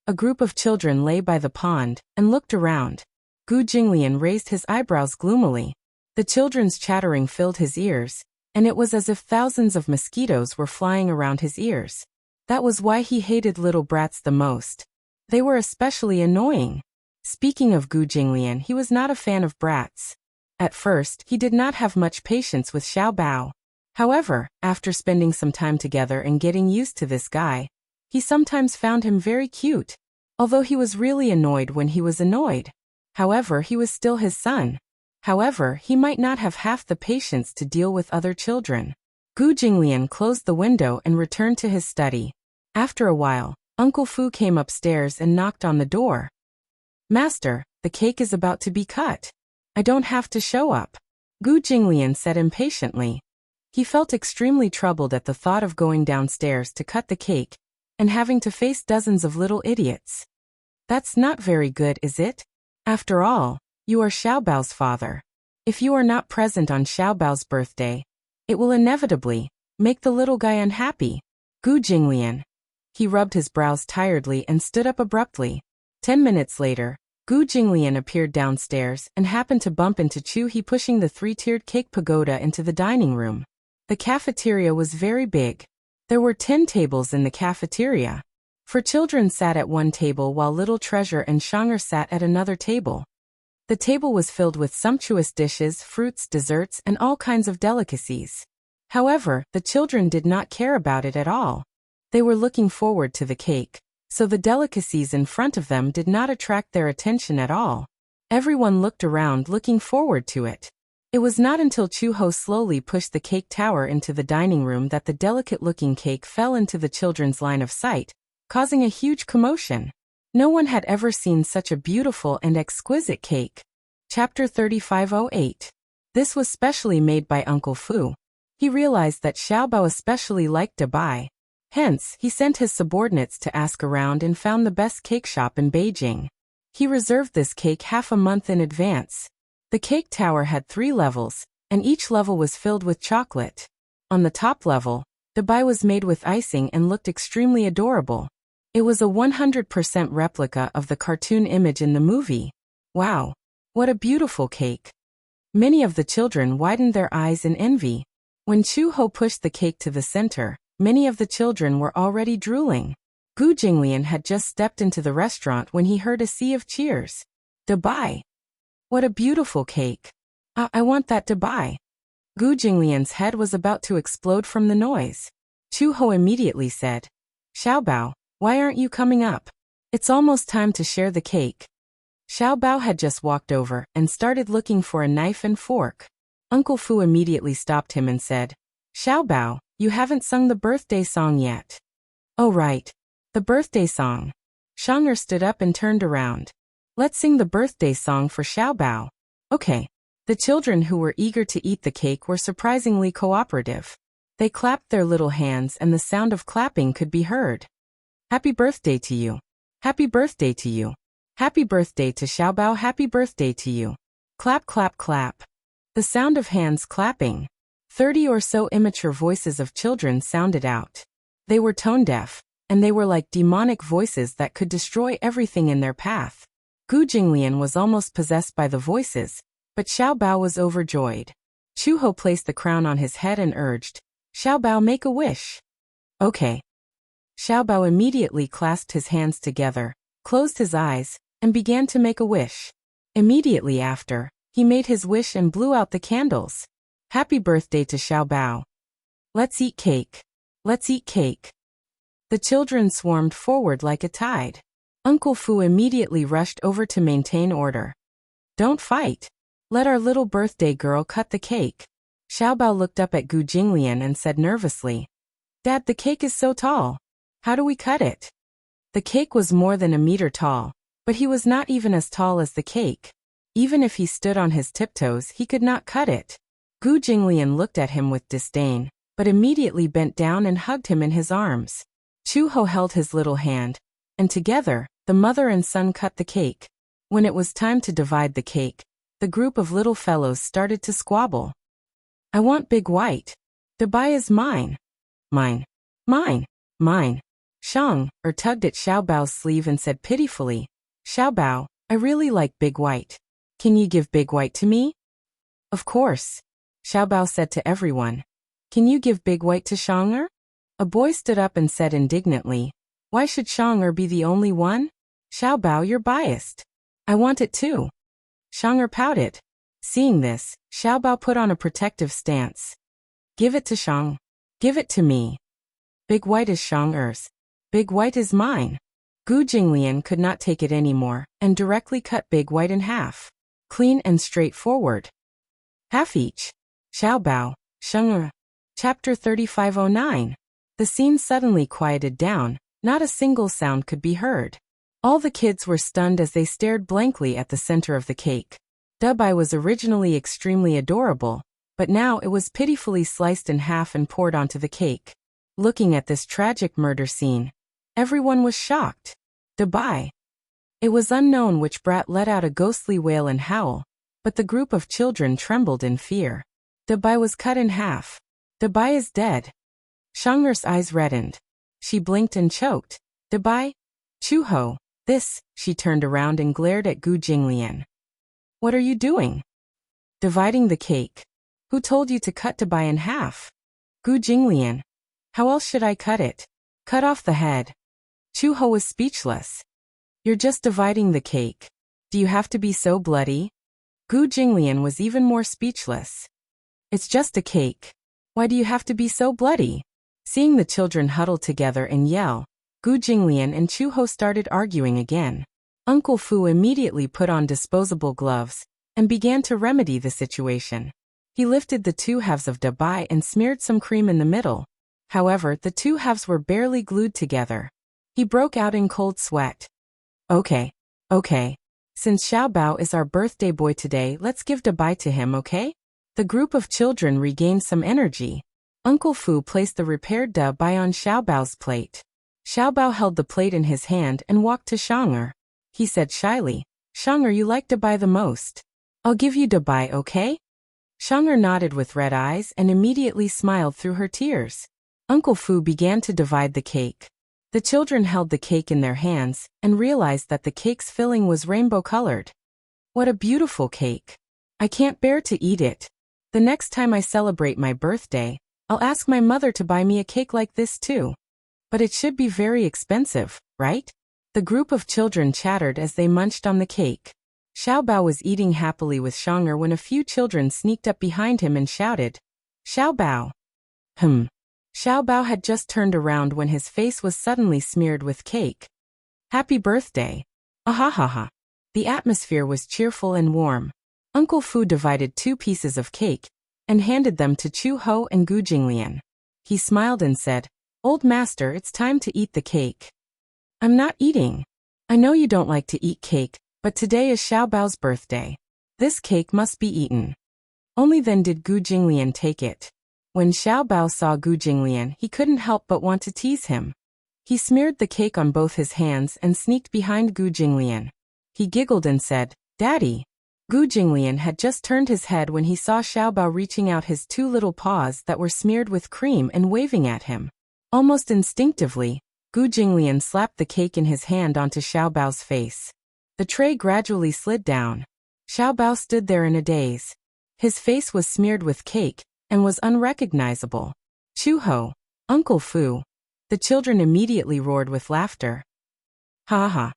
A group of children lay by the pond and looked around. Gu Jinglian raised his eyebrows gloomily. The children's chattering filled his ears, and it was as if thousands of mosquitoes were flying around his ears. That was why he hated little brats the most. They were especially annoying. Speaking of Gu Jinglian, he was not a fan of brats. At first, he did not have much patience with Xiaobao. However, after spending some time together and getting used to this guy, he sometimes found him very cute, although he was really annoyed when he was annoyed. However, he was still his son. However, he might not have half the patience to deal with other children. Gu Jinglian closed the window and returned to his study. After a while, Uncle Fu came upstairs and knocked on the door. "Master, the cake is about to be cut. I don't have to show up," Gu Jinglian said impatiently. He felt extremely troubled at the thought of going downstairs to cut the cake, and having to face dozens of little idiots. That's not very good, is it? After all, you are Xiaobao's father. If you are not present on Xiaobao's birthday, it will inevitably make the little guy unhappy. Gu Jinglian. He rubbed his brows tiredly and stood up abruptly. 10 minutes later, Gu Jinglian appeared downstairs and happened to bump into Chu He pushing the 3-tiered cake pagoda into the dining room. The cafeteria was very big. There were 10 tables in the cafeteria. 4 children sat at one table while Little Treasure and Shang'er sat at another table. The table was filled with sumptuous dishes, fruits, desserts, and all kinds of delicacies. However, the children did not care about it at all. They were looking forward to the cake, so the delicacies in front of them did not attract their attention at all. Everyone looked around looking forward to it. It was not until Chu-ho slowly pushed the cake tower into the dining room that the delicate-looking cake fell into the children's line of sight, causing a huge commotion. No one had ever seen such a beautiful and exquisite cake. Chapter 3508. This was specially made by Uncle Fu. He realized that Xiaobao especially liked Dabai. Hence, he sent his subordinates to ask around and found the best cake shop in Beijing. He reserved this cake half a month in advance. The cake tower had 3 levels, and each level was filled with chocolate. On the top level, Dabai was made with icing and looked extremely adorable. It was a 100% replica of the cartoon image in the movie. Wow! What a beautiful cake! Many of the children widened their eyes in envy. When Chu-ho pushed the cake to the center, many of the children were already drooling. Gu Jinglian had just stepped into the restaurant when he heard a sea of cheers. Dabai! What a beautiful cake! I want that Dabai! Gu Jinglian's head was about to explode from the noise. Chu-ho immediately said, Xiaobao, why aren't you coming up? It's almost time to share the cake. Xiaobao had just walked over and started looking for a knife and fork. Uncle Fu immediately stopped him and said, Xiaobao, you haven't sung the birthday song yet. Oh right. The birthday song. Shang'er stood up and turned around. Let's sing the birthday song for Xiaobao. Okay. The children who were eager to eat the cake were surprisingly cooperative. They clapped their little hands and the sound of clapping could be heard. Happy birthday to you. Happy birthday to you. Happy birthday to Xiaobao. Happy birthday to you. Clap, clap, clap. The sound of hands clapping. 30 or so immature voices of children sounded out. They were tone-deaf, and they were like demonic voices that could destroy everything in their path. Gu Jinglian was almost possessed by the voices, but Xiaobao was overjoyed. Chu-ho placed the crown on his head and urged, Xiaobao, make a wish. Okay. Xiaobao immediately clasped his hands together, closed his eyes, and began to make a wish. Immediately after, he made his wish and blew out the candles. Happy birthday to Xiaobao. Let's eat cake. Let's eat cake. The children swarmed forward like a tide. Uncle Fu immediately rushed over to maintain order. Don't fight. Let our little birthday girl cut the cake. Xiaobao looked up at Gu Jinglian and said nervously, Dad, the cake is so tall. How do we cut it? The cake was more than a meter tall, but he was not even as tall as the cake. Even if he stood on his tiptoes, he could not cut it. Gu Jinglian looked at him with disdain, but immediately bent down and hugged him in his arms. Chu-ho held his little hand, and together, the mother and son cut the cake. When it was time to divide the cake, the group of little fellows started to squabble. I want Big White. Dabai is mine. Mine. Mine. Mine. Shang-er tugged at Xiaobao's sleeve and said pitifully, Xiaobao, I really like Big White. Can you give Big White to me? Of course. Xiaobao said to everyone. Can you give Big White to Shang-er? A boy stood up and said indignantly, Why should Shang-er be the only one? Xiaobao, you're biased. I want it too. Shang-er pouted. Seeing this, Xiaobao put on a protective stance. Give it to Shang. Give it to me. Big White is Shang-er's. Big White is mine. Gu Jinglian could not take it anymore and directly cut Big White in half. Clean and straightforward. Half each. Xiaobao, Shang-er. Chapter 3509. The scene suddenly quieted down, not a single sound could be heard. All the kids were stunned as they stared blankly at the center of the cake. Dabai was originally extremely adorable, but now it was pitifully sliced in half and poured onto the cake. Looking at this tragic murder scene, everyone was shocked. Dabai. It was unknown which brat let out a ghostly wail and howl, but the group of children trembled in fear. Dabai was cut in half. Dabai is dead. Shang-er's eyes reddened. She blinked and choked. Dabai? Chu-ho, this, she turned around and glared at Gu Jinglian. What are you doing? Dividing the cake. Who told you to cut Dabai in half? Gu Jinglian. How else should I cut it? Cut off the head. Chu-ho was speechless. You're just dividing the cake. Do you have to be so bloody? Gu Jinglian was even more speechless. It's just a cake. Why do you have to be so bloody? Seeing the children huddle together and yell, Gu Jinglian and Chu-ho started arguing again. Uncle Fu immediately put on disposable gloves and began to remedy the situation. He lifted the two halves of Dabai and smeared some cream in the middle. However, the two halves were barely glued together. He broke out in cold sweat. Okay. Since Xiaobao is our birthday boy today, let's give Dabai to him, okay? The group of children regained some energy. Uncle Fu placed the repaired dabai on Xiaobao's plate. Xiaobao held the plate in his hand and walked to Shang'er. He said shyly, "Shang'er, you like dabai the most. I'll give you dabai, okay?" Shang'er nodded with red eyes and immediately smiled through her tears. Uncle Fu began to divide the cake. The children held the cake in their hands and realized that the cake's filling was rainbow-colored. "What a beautiful cake. I can't bear to eat it. The next time I celebrate my birthday, I'll ask my mother to buy me a cake like this too. But it should be very expensive, right?" The group of children chattered as they munched on the cake. Xiaobao was eating happily with Shang'er when a few children sneaked up behind him and shouted, "Xiaobao!" Xiaobao had just turned around when his face was suddenly smeared with cake. "Happy birthday!" Ahahaha. The atmosphere was cheerful and warm. Uncle Fu divided 2 pieces of cake and handed them to Chu Ho and Gu Jinglian. He smiled and said, "Old master, it's time to eat the cake." "I'm not eating. I know you don't like to eat cake, but today is Xiaobao's birthday. This cake must be eaten." Only then did Gu Jinglian take it. When Xiaobao saw Gu Jinglian, he couldn't help but want to tease him. He smeared the cake on both his hands and sneaked behind Gu Jinglian. He giggled and said, "Daddy." Gu Jinglian had just turned his head when he saw Xiaobao reaching out his 2 little paws that were smeared with cream and waving at him. Almost instinctively, Gu Jinglian slapped the cake in his hand onto Xiaobao's face. The tray gradually slid down. Xiaobao stood there in a daze. His face was smeared with cake and was unrecognizable. "Chu Ho! Uncle Fu!" The children immediately roared with laughter. "Ha ha!"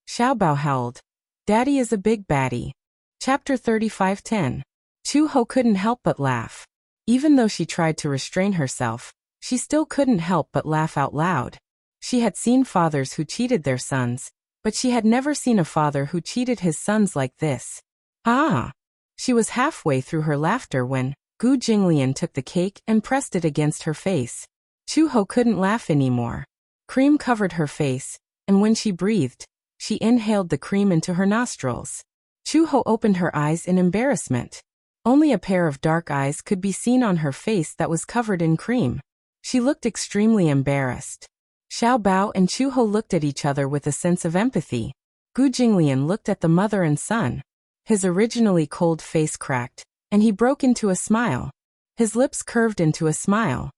Xiaobao howled. "Daddy is a big baddie." Chapter 35:10. Chu Ho couldn't help but laugh. Even though she tried to restrain herself, she still couldn't help but laugh out loud. She had seen fathers who cheated their sons, but she had never seen a father who cheated his sons like this. Ah! She was halfway through her laughter when Gu Jinglian took the cake and pressed it against her face. Chu Ho couldn't laugh anymore. Cream covered her face, and when she breathed, she inhaled the cream into her nostrils. Chu Ho opened her eyes in embarrassment. Only a pair of dark eyes could be seen on her face that was covered in cream. She looked extremely embarrassed. Xiaobao and Chu Ho looked at each other with a sense of empathy. Gu Jinglian looked at the mother and son. His originally cold face cracked, and he broke into a smile. His lips curved into a smile.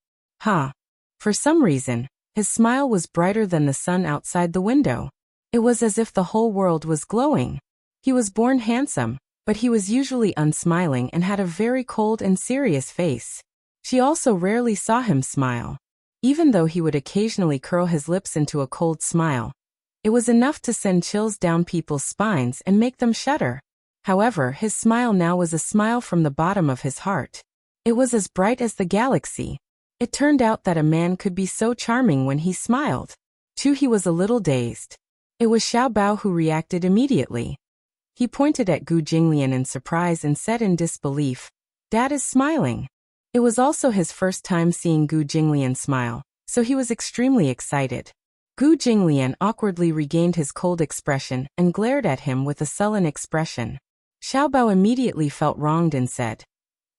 For some reason, his smile was brighter than the sun outside the window. It was as if the whole world was glowing. He was born handsome, but he was usually unsmiling and had a very cold and serious face. She also rarely saw him smile. Even though he would occasionally curl his lips into a cold smile, it was enough to send chills down people's spines and make them shudder. However, his smile now was a smile from the bottom of his heart. It was as bright as the galaxy. It turned out that a man could be so charming when he smiled. He was a little dazed. It was Xiaobao who reacted immediately. He pointed at Gu Jinglian in surprise and said in disbelief, "Dad is smiling." It was also his first time seeing Gu Jinglian smile, so he was extremely excited. Gu Jinglian awkwardly regained his cold expression and glared at him with a sullen expression. Xiaobao immediately felt wronged and said,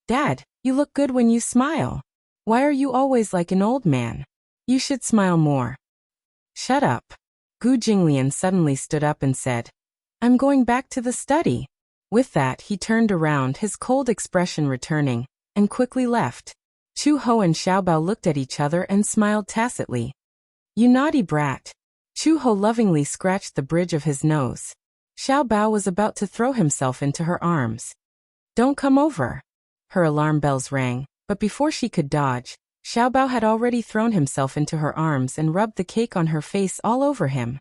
"Dad, you look good when you smile. Why are you always like an old man? You should smile more." "Shut up." Gu Jinglian suddenly stood up and said, "I'm going back to the study." With that, he turned around, his cold expression returning, and quickly left. Chu Ho and Xiaobao looked at each other and smiled tacitly. "You naughty brat." Chu Ho lovingly scratched the bridge of his nose. Xiaobao was about to throw himself into her arms. "Don't come over." Her alarm bells rang, but before she could dodge, Xiaobao had already thrown himself into her arms and rubbed the cake on her face all over him.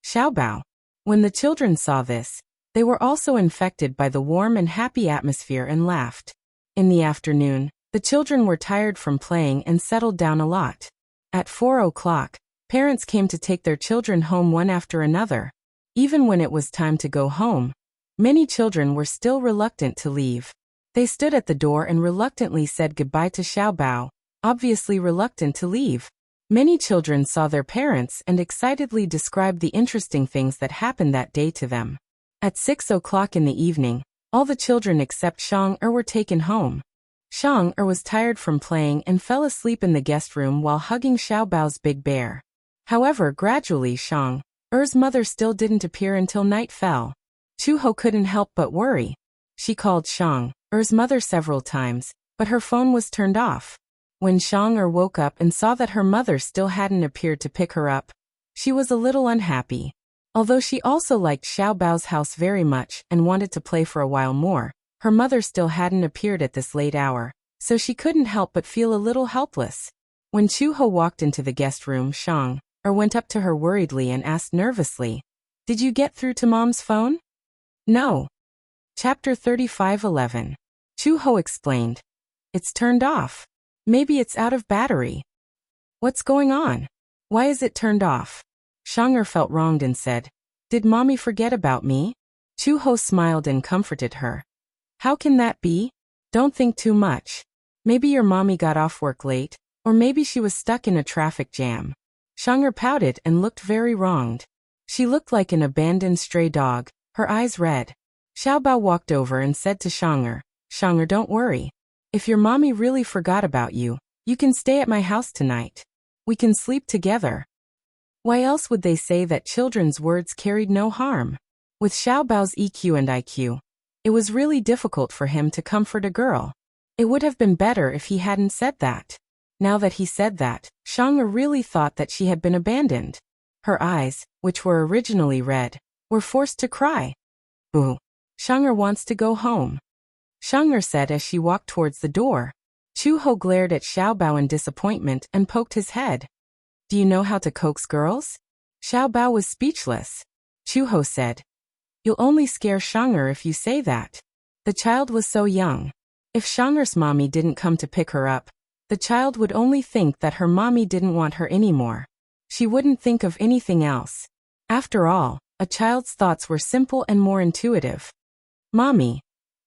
Xiaobao. When the children saw this, they were also infected by the warm and happy atmosphere and laughed. In the afternoon, the children were tired from playing and settled down a lot. At 4 o'clock, parents came to take their children home one after another. Even when it was time to go home, many children were still reluctant to leave. They stood at the door and reluctantly said goodbye to Xiaobao, obviously reluctant to leave. Many children saw their parents and excitedly described the interesting things that happened that day to them. At 6 o'clock in the evening, all the children except Shang'er were taken home. Xiang was tired from playing and fell asleep in the guest room while hugging Xiao Bao's big bear. However, gradually Xiang's mother still didn't appear until night fell. Chu-ho couldn't help but worry. She called Xiang's mother several times, but her phone was turned off. When Xiang woke up and saw that her mother still hadn't appeared to pick her up, she was a little unhappy. Although she also liked Xiao Bao's house very much and wanted to play for a while more, her mother still hadn't appeared at this late hour, so she couldn't help but feel a little helpless. When Chu-ho walked into the guest room, Xiang went up to her worriedly and asked nervously, "Did you get through to Mom's phone?" "No." Chapter 35:11. Chu-ho explained, "It's turned off. Maybe it's out of battery." "What's going on? Why is it turned off?" Xiang felt wronged and said, "Did Mommy forget about me?" Chu-ho smiled and comforted her. "How can that be? Don't think too much. Maybe your mommy got off work late, or maybe she was stuck in a traffic jam." Xiang pouted and looked very wronged. She looked like an abandoned stray dog, her eyes red. Xiao Bao walked over and said to Xiang, "Don't worry. If your mommy really forgot about you, you can stay at my house tonight. We can sleep together." Why else would they say that children's words carried no harm? With Xiao Bao's EQ and IQ, it was really difficult for him to comfort a girl. It would have been better if he hadn't said that. Now that he said that, Xiang really thought that she had been abandoned. Her eyes, which were originally red, were forced to cry. "Boo. Xiang wants to go home," Xiang said as she walked towards the door. Chu-ho glared at Xiao Bao in disappointment and poked his head. "Do you know how to coax girls?" Xiao Bao was speechless. Chu-ho said, "You'll only scare Xiang if you say that." The child was so young. If Xiang's mommy didn't come to pick her up, the child would only think that her mommy didn't want her anymore. She wouldn't think of anything else. After all, a child's thoughts were simple and more intuitive. "Mommy."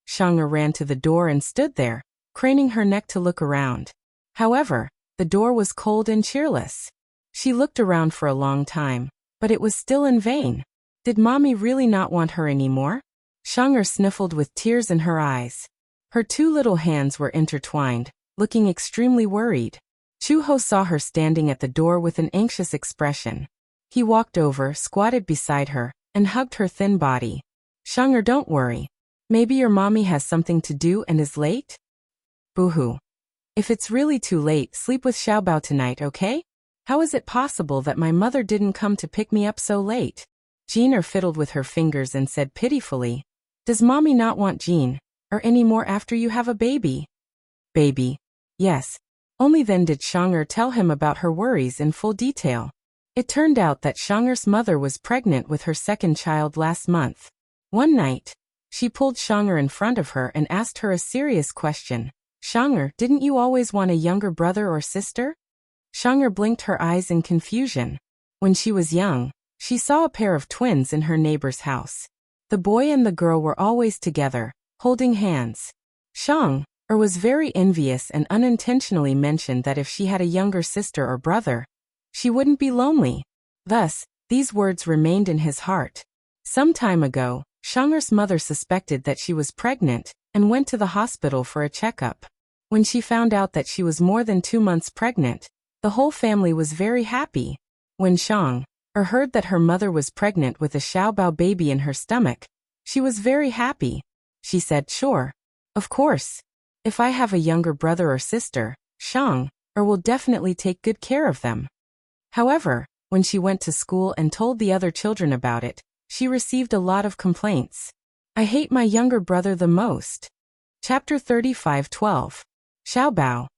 Xiang ran to the door and stood there, craning her neck to look around. However, the door was cold and cheerless. She looked around for a long time, but it was still in vain. Did Mommy really not want her anymore? Xiang sniffled with tears in her eyes. Her two little hands were intertwined, looking extremely worried. Chu-ho saw her standing at the door with an anxious expression. He walked over, squatted beside her, and hugged her thin body. "Xiang, don't worry. Maybe your mommy has something to do and is late?" "Boo-hoo. If it's really too late, sleep with Xiao Bao tonight, okay? How is it possible that my mother didn't come to pick me up so late?" Jean fiddled with her fingers and said pitifully, "Does Mommy not want Jean, or any more after you have a baby?" "Baby? Yes." Only then did Xiang tell him about her worries in full detail. It turned out that Xiang's mother was pregnant with her second child last month. One night, she pulled Xiang in front of her and asked her a serious question. "Xiang, didn't you always want a younger brother or sister?" Xiang blinked her eyes in confusion. When she was young, she saw a pair of twins in her neighbor's house. The boy and the girl were always together, holding hands. Xiang was very envious and unintentionally mentioned that if she had a younger sister or brother, she wouldn't be lonely. Thus, these words remained in his heart. Some time ago, Xiang's mother suspected that she was pregnant and went to the hospital for a checkup. When she found out that she was more than 2 months pregnant, the whole family was very happy. When Xiang heard that her mother was pregnant with a Xiao Bao baby in her stomach, she was very happy. She said, "Sure. Of course. If I have a younger brother or sister, Xiang will definitely take good care of them." However, when she went to school and told the other children about it, she received a lot of complaints. "I hate my younger brother the most." Chapter 35:12. Xiao Bao.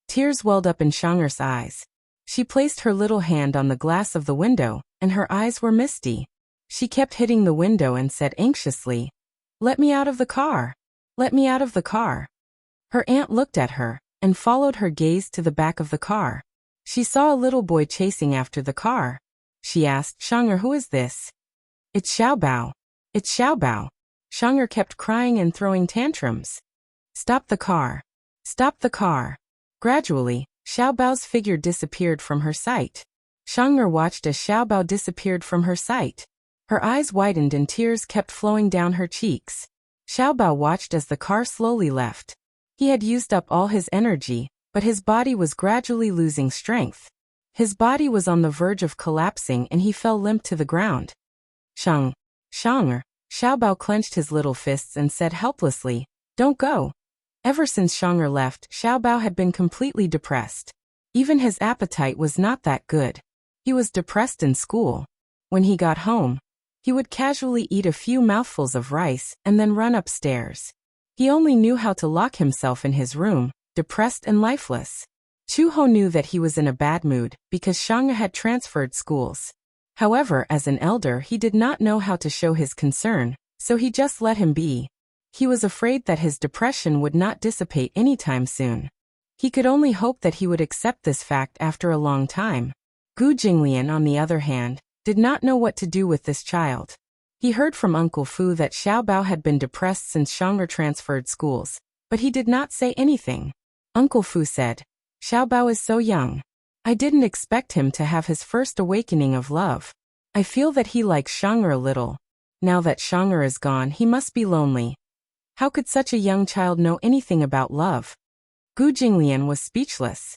Tears welled up in Xiang's eyes. She placed her little hand on the glass of the window, and her eyes were misty. She kept hitting the window and said anxiously, "Let me out of the car. Let me out of the car." Her aunt looked at her, and followed her gaze to the back of the car. She saw a little boy chasing after the car. She asked, "Xiang, who is this?" "It's Xiao Bao. It's Xiao Bao." Xiang kept crying and throwing tantrums. "Stop the car. Stop the car." Gradually, Xiao Bao's figure disappeared from her sight. Xiang watched as Xiao Bao disappeared from her sight. Her eyes widened and tears kept flowing down her cheeks. Xiao Bao watched as the car slowly left. He had used up all his energy, but his body was gradually losing strength. His body was on the verge of collapsing and he fell limp to the ground. Shang. Xiao Bao clenched his little fists and said helplessly, "Don't go." Ever since Xiao left, Xiao Bao had been completely depressed. Even his appetite was not that good. He was depressed in school. When he got home, he would casually eat a few mouthfuls of rice and then run upstairs. He only knew how to lock himself in his room, depressed and lifeless. Chu-ho knew that he was in a bad mood because Xiang had transferred schools. However, as an elder, he did not know how to show his concern, so he just let him be. He was afraid that his depression would not dissipate anytime soon. He could only hope that he would accept this fact after a long time. Gu Jinglian, on the other hand, did not know what to do with this child. He heard from Uncle Fu that Xiao Bao had been depressed since Xiang transferred schools, but he did not say anything. Uncle Fu said, "Xiao Bao is so young. I didn't expect him to have his first awakening of love. I feel that he likes Xiang a little. Now that Xiang is gone, he must be lonely. How could such a young child know anything about love?" Gu Jinglian was speechless.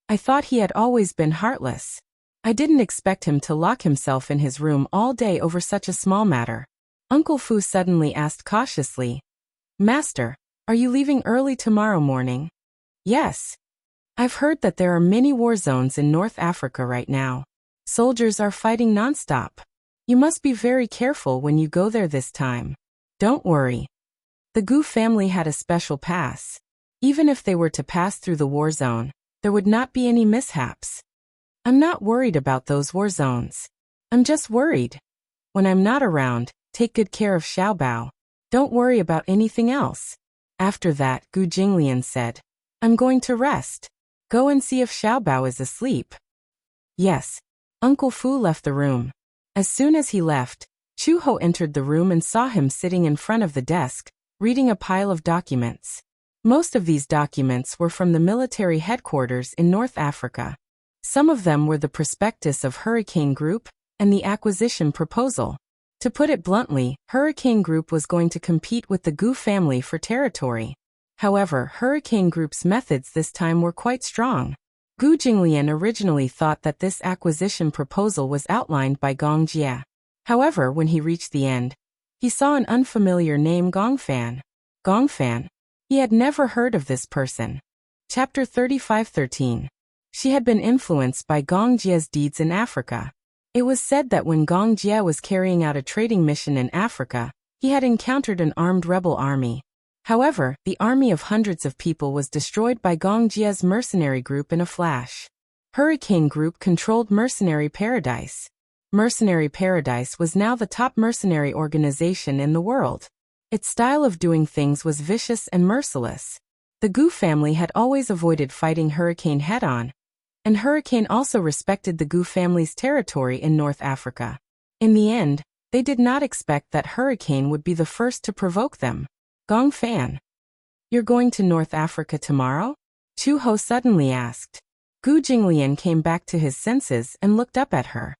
"I thought he had always been heartless. I didn't expect him to lock himself in his room all day over such a small matter." Uncle Fu suddenly asked cautiously, "Master, are you leaving early tomorrow morning?" "Yes. I've heard that there are many war zones in North Africa right now. Soldiers are fighting nonstop. You must be very careful when you go there this time." "Don't worry. The Gu family had a special pass. Even if they were to pass through the war zone, there would not be any mishaps. I'm not worried about those war zones. I'm just worried. When I'm not around, take good care of Xiao Bao. Don't worry about anything else." After that, Gu Jinglian said, "I'm going to rest. Go and see if Xiao Bao is asleep." Yes. Uncle Fu left the room. As soon as he left, Chu-ho entered the room and saw him sitting in front of the desk, reading a pile of documents. Most of these documents were from the military headquarters in North Africa. Some of them were the prospectus of Hurricane Group and the acquisition proposal. To put it bluntly, Hurricane Group was going to compete with the Gu family for territory. However, Hurricane Group's methods this time were quite strong. Gu Jinglian originally thought that this acquisition proposal was outlined by Gong Jie. However, when he reached the end, he saw an unfamiliar name, Gong Fan. Gong Fan? He had never heard of this person. Chapter 35:13. She had been influenced by Gong Jie's deeds in Africa. It was said that when Gong Jie was carrying out a trading mission in Africa, he had encountered an armed rebel army. However, the army of hundreds of people was destroyed by Gong Jie's mercenary group in a flash. Hurricane Group controlled Mercenary Paradise. Mercenary Paradise was now the top mercenary organization in the world. Its style of doing things was vicious and merciless. The Gu family had always avoided fighting Hurricane head-on, and Hurricane also respected the Gu family's territory in North Africa. In the end, they did not expect that Hurricane would be the first to provoke them. "Gong Fan, you're going to North Africa tomorrow?" Chu-ho suddenly asked. Gu Jinglian came back to his senses and looked up at her.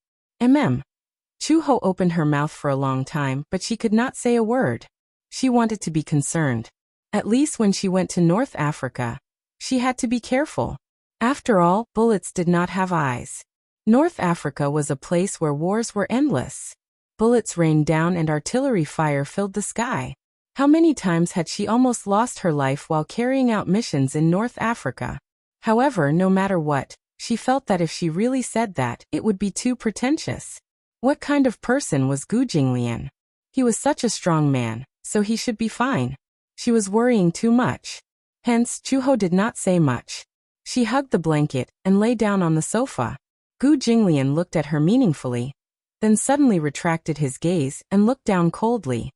Chu-ho opened her mouth for a long time, but she could not say a word. She wanted to be concerned. At least when she went to North Africa, she had to be careful. After all, bullets did not have eyes. North Africa was a place where wars were endless. Bullets rained down and artillery fire filled the sky. How many times had she almost lost her life while carrying out missions in North Africa? However, no matter what, she felt that if she really said that, it would be too pretentious. What kind of person was Gu Jinglian? He was such a strong man, so he should be fine. She was worrying too much. Hence, Chu-ho did not say much. She hugged the blanket and lay down on the sofa. Gu Jinglian looked at her meaningfully, then suddenly retracted his gaze and looked down coldly.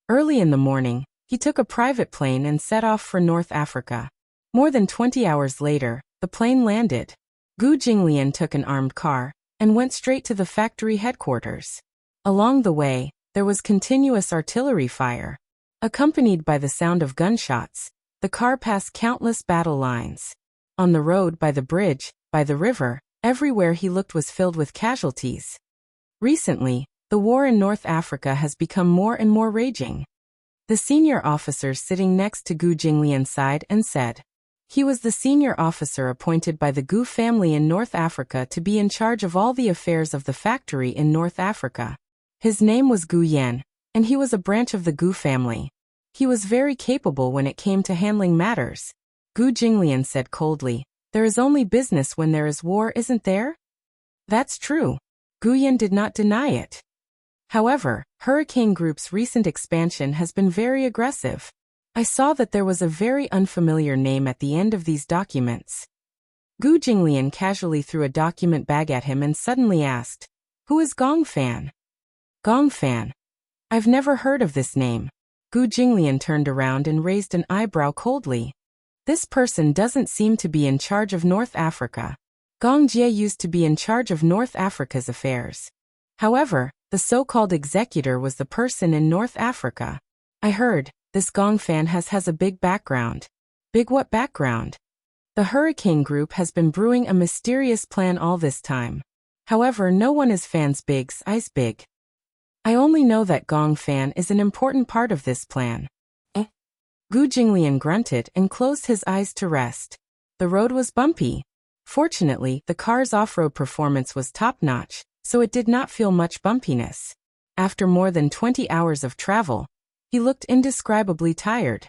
Early in the morning, he took a private plane and set off for North Africa. More than 20 hours later, the plane landed. Gu Jinglian took an armed car and went straight to the factory headquarters. Along the way, there was continuous artillery fire. Accompanied by the sound of gunshots, the car passed countless battle lines. On the road, by the bridge, by the river, everywhere he looked was filled with casualties. Recently, the war in North Africa has become more and more raging. The senior officer sitting next to Gu Jinglian sighed and said. He was the senior officer appointed by the Gu family in North Africa to be in charge of all the affairs of the factory in North Africa. His name was Gu Yan, and he was a branch of the Gu family. He was very capable when it came to handling matters. Gu Jinglian said coldly, "There is only business when there is war, isn't there?" That's true. Gu Yan did not deny it. However, Hurricane Group's recent expansion has been very aggressive. I saw that there was a very unfamiliar name at the end of these documents. Gu Jinglian casually threw a document bag at him and suddenly asked, "Who is Gong Fan?" Gong Fan. I've never heard of this name. Gu Jinglian turned around and raised an eyebrow coldly. This person doesn't seem to be in charge of North Africa. Gong Jie used to be in charge of North Africa's affairs. However, the so-called executor was the person in North Africa. I heard, this Gong Fan has a big background. Big what background? The Hurricane Group has been brewing a mysterious plan all this time. However, no one is Fan's big's eyes big. I only know that Gong Fan is an important part of this plan. Gu Jinglian grunted and closed his eyes to rest. The road was bumpy. Fortunately, the car's off-road performance was top-notch, so it did not feel much bumpiness. After more than 20 hours of travel, he looked indescribably tired.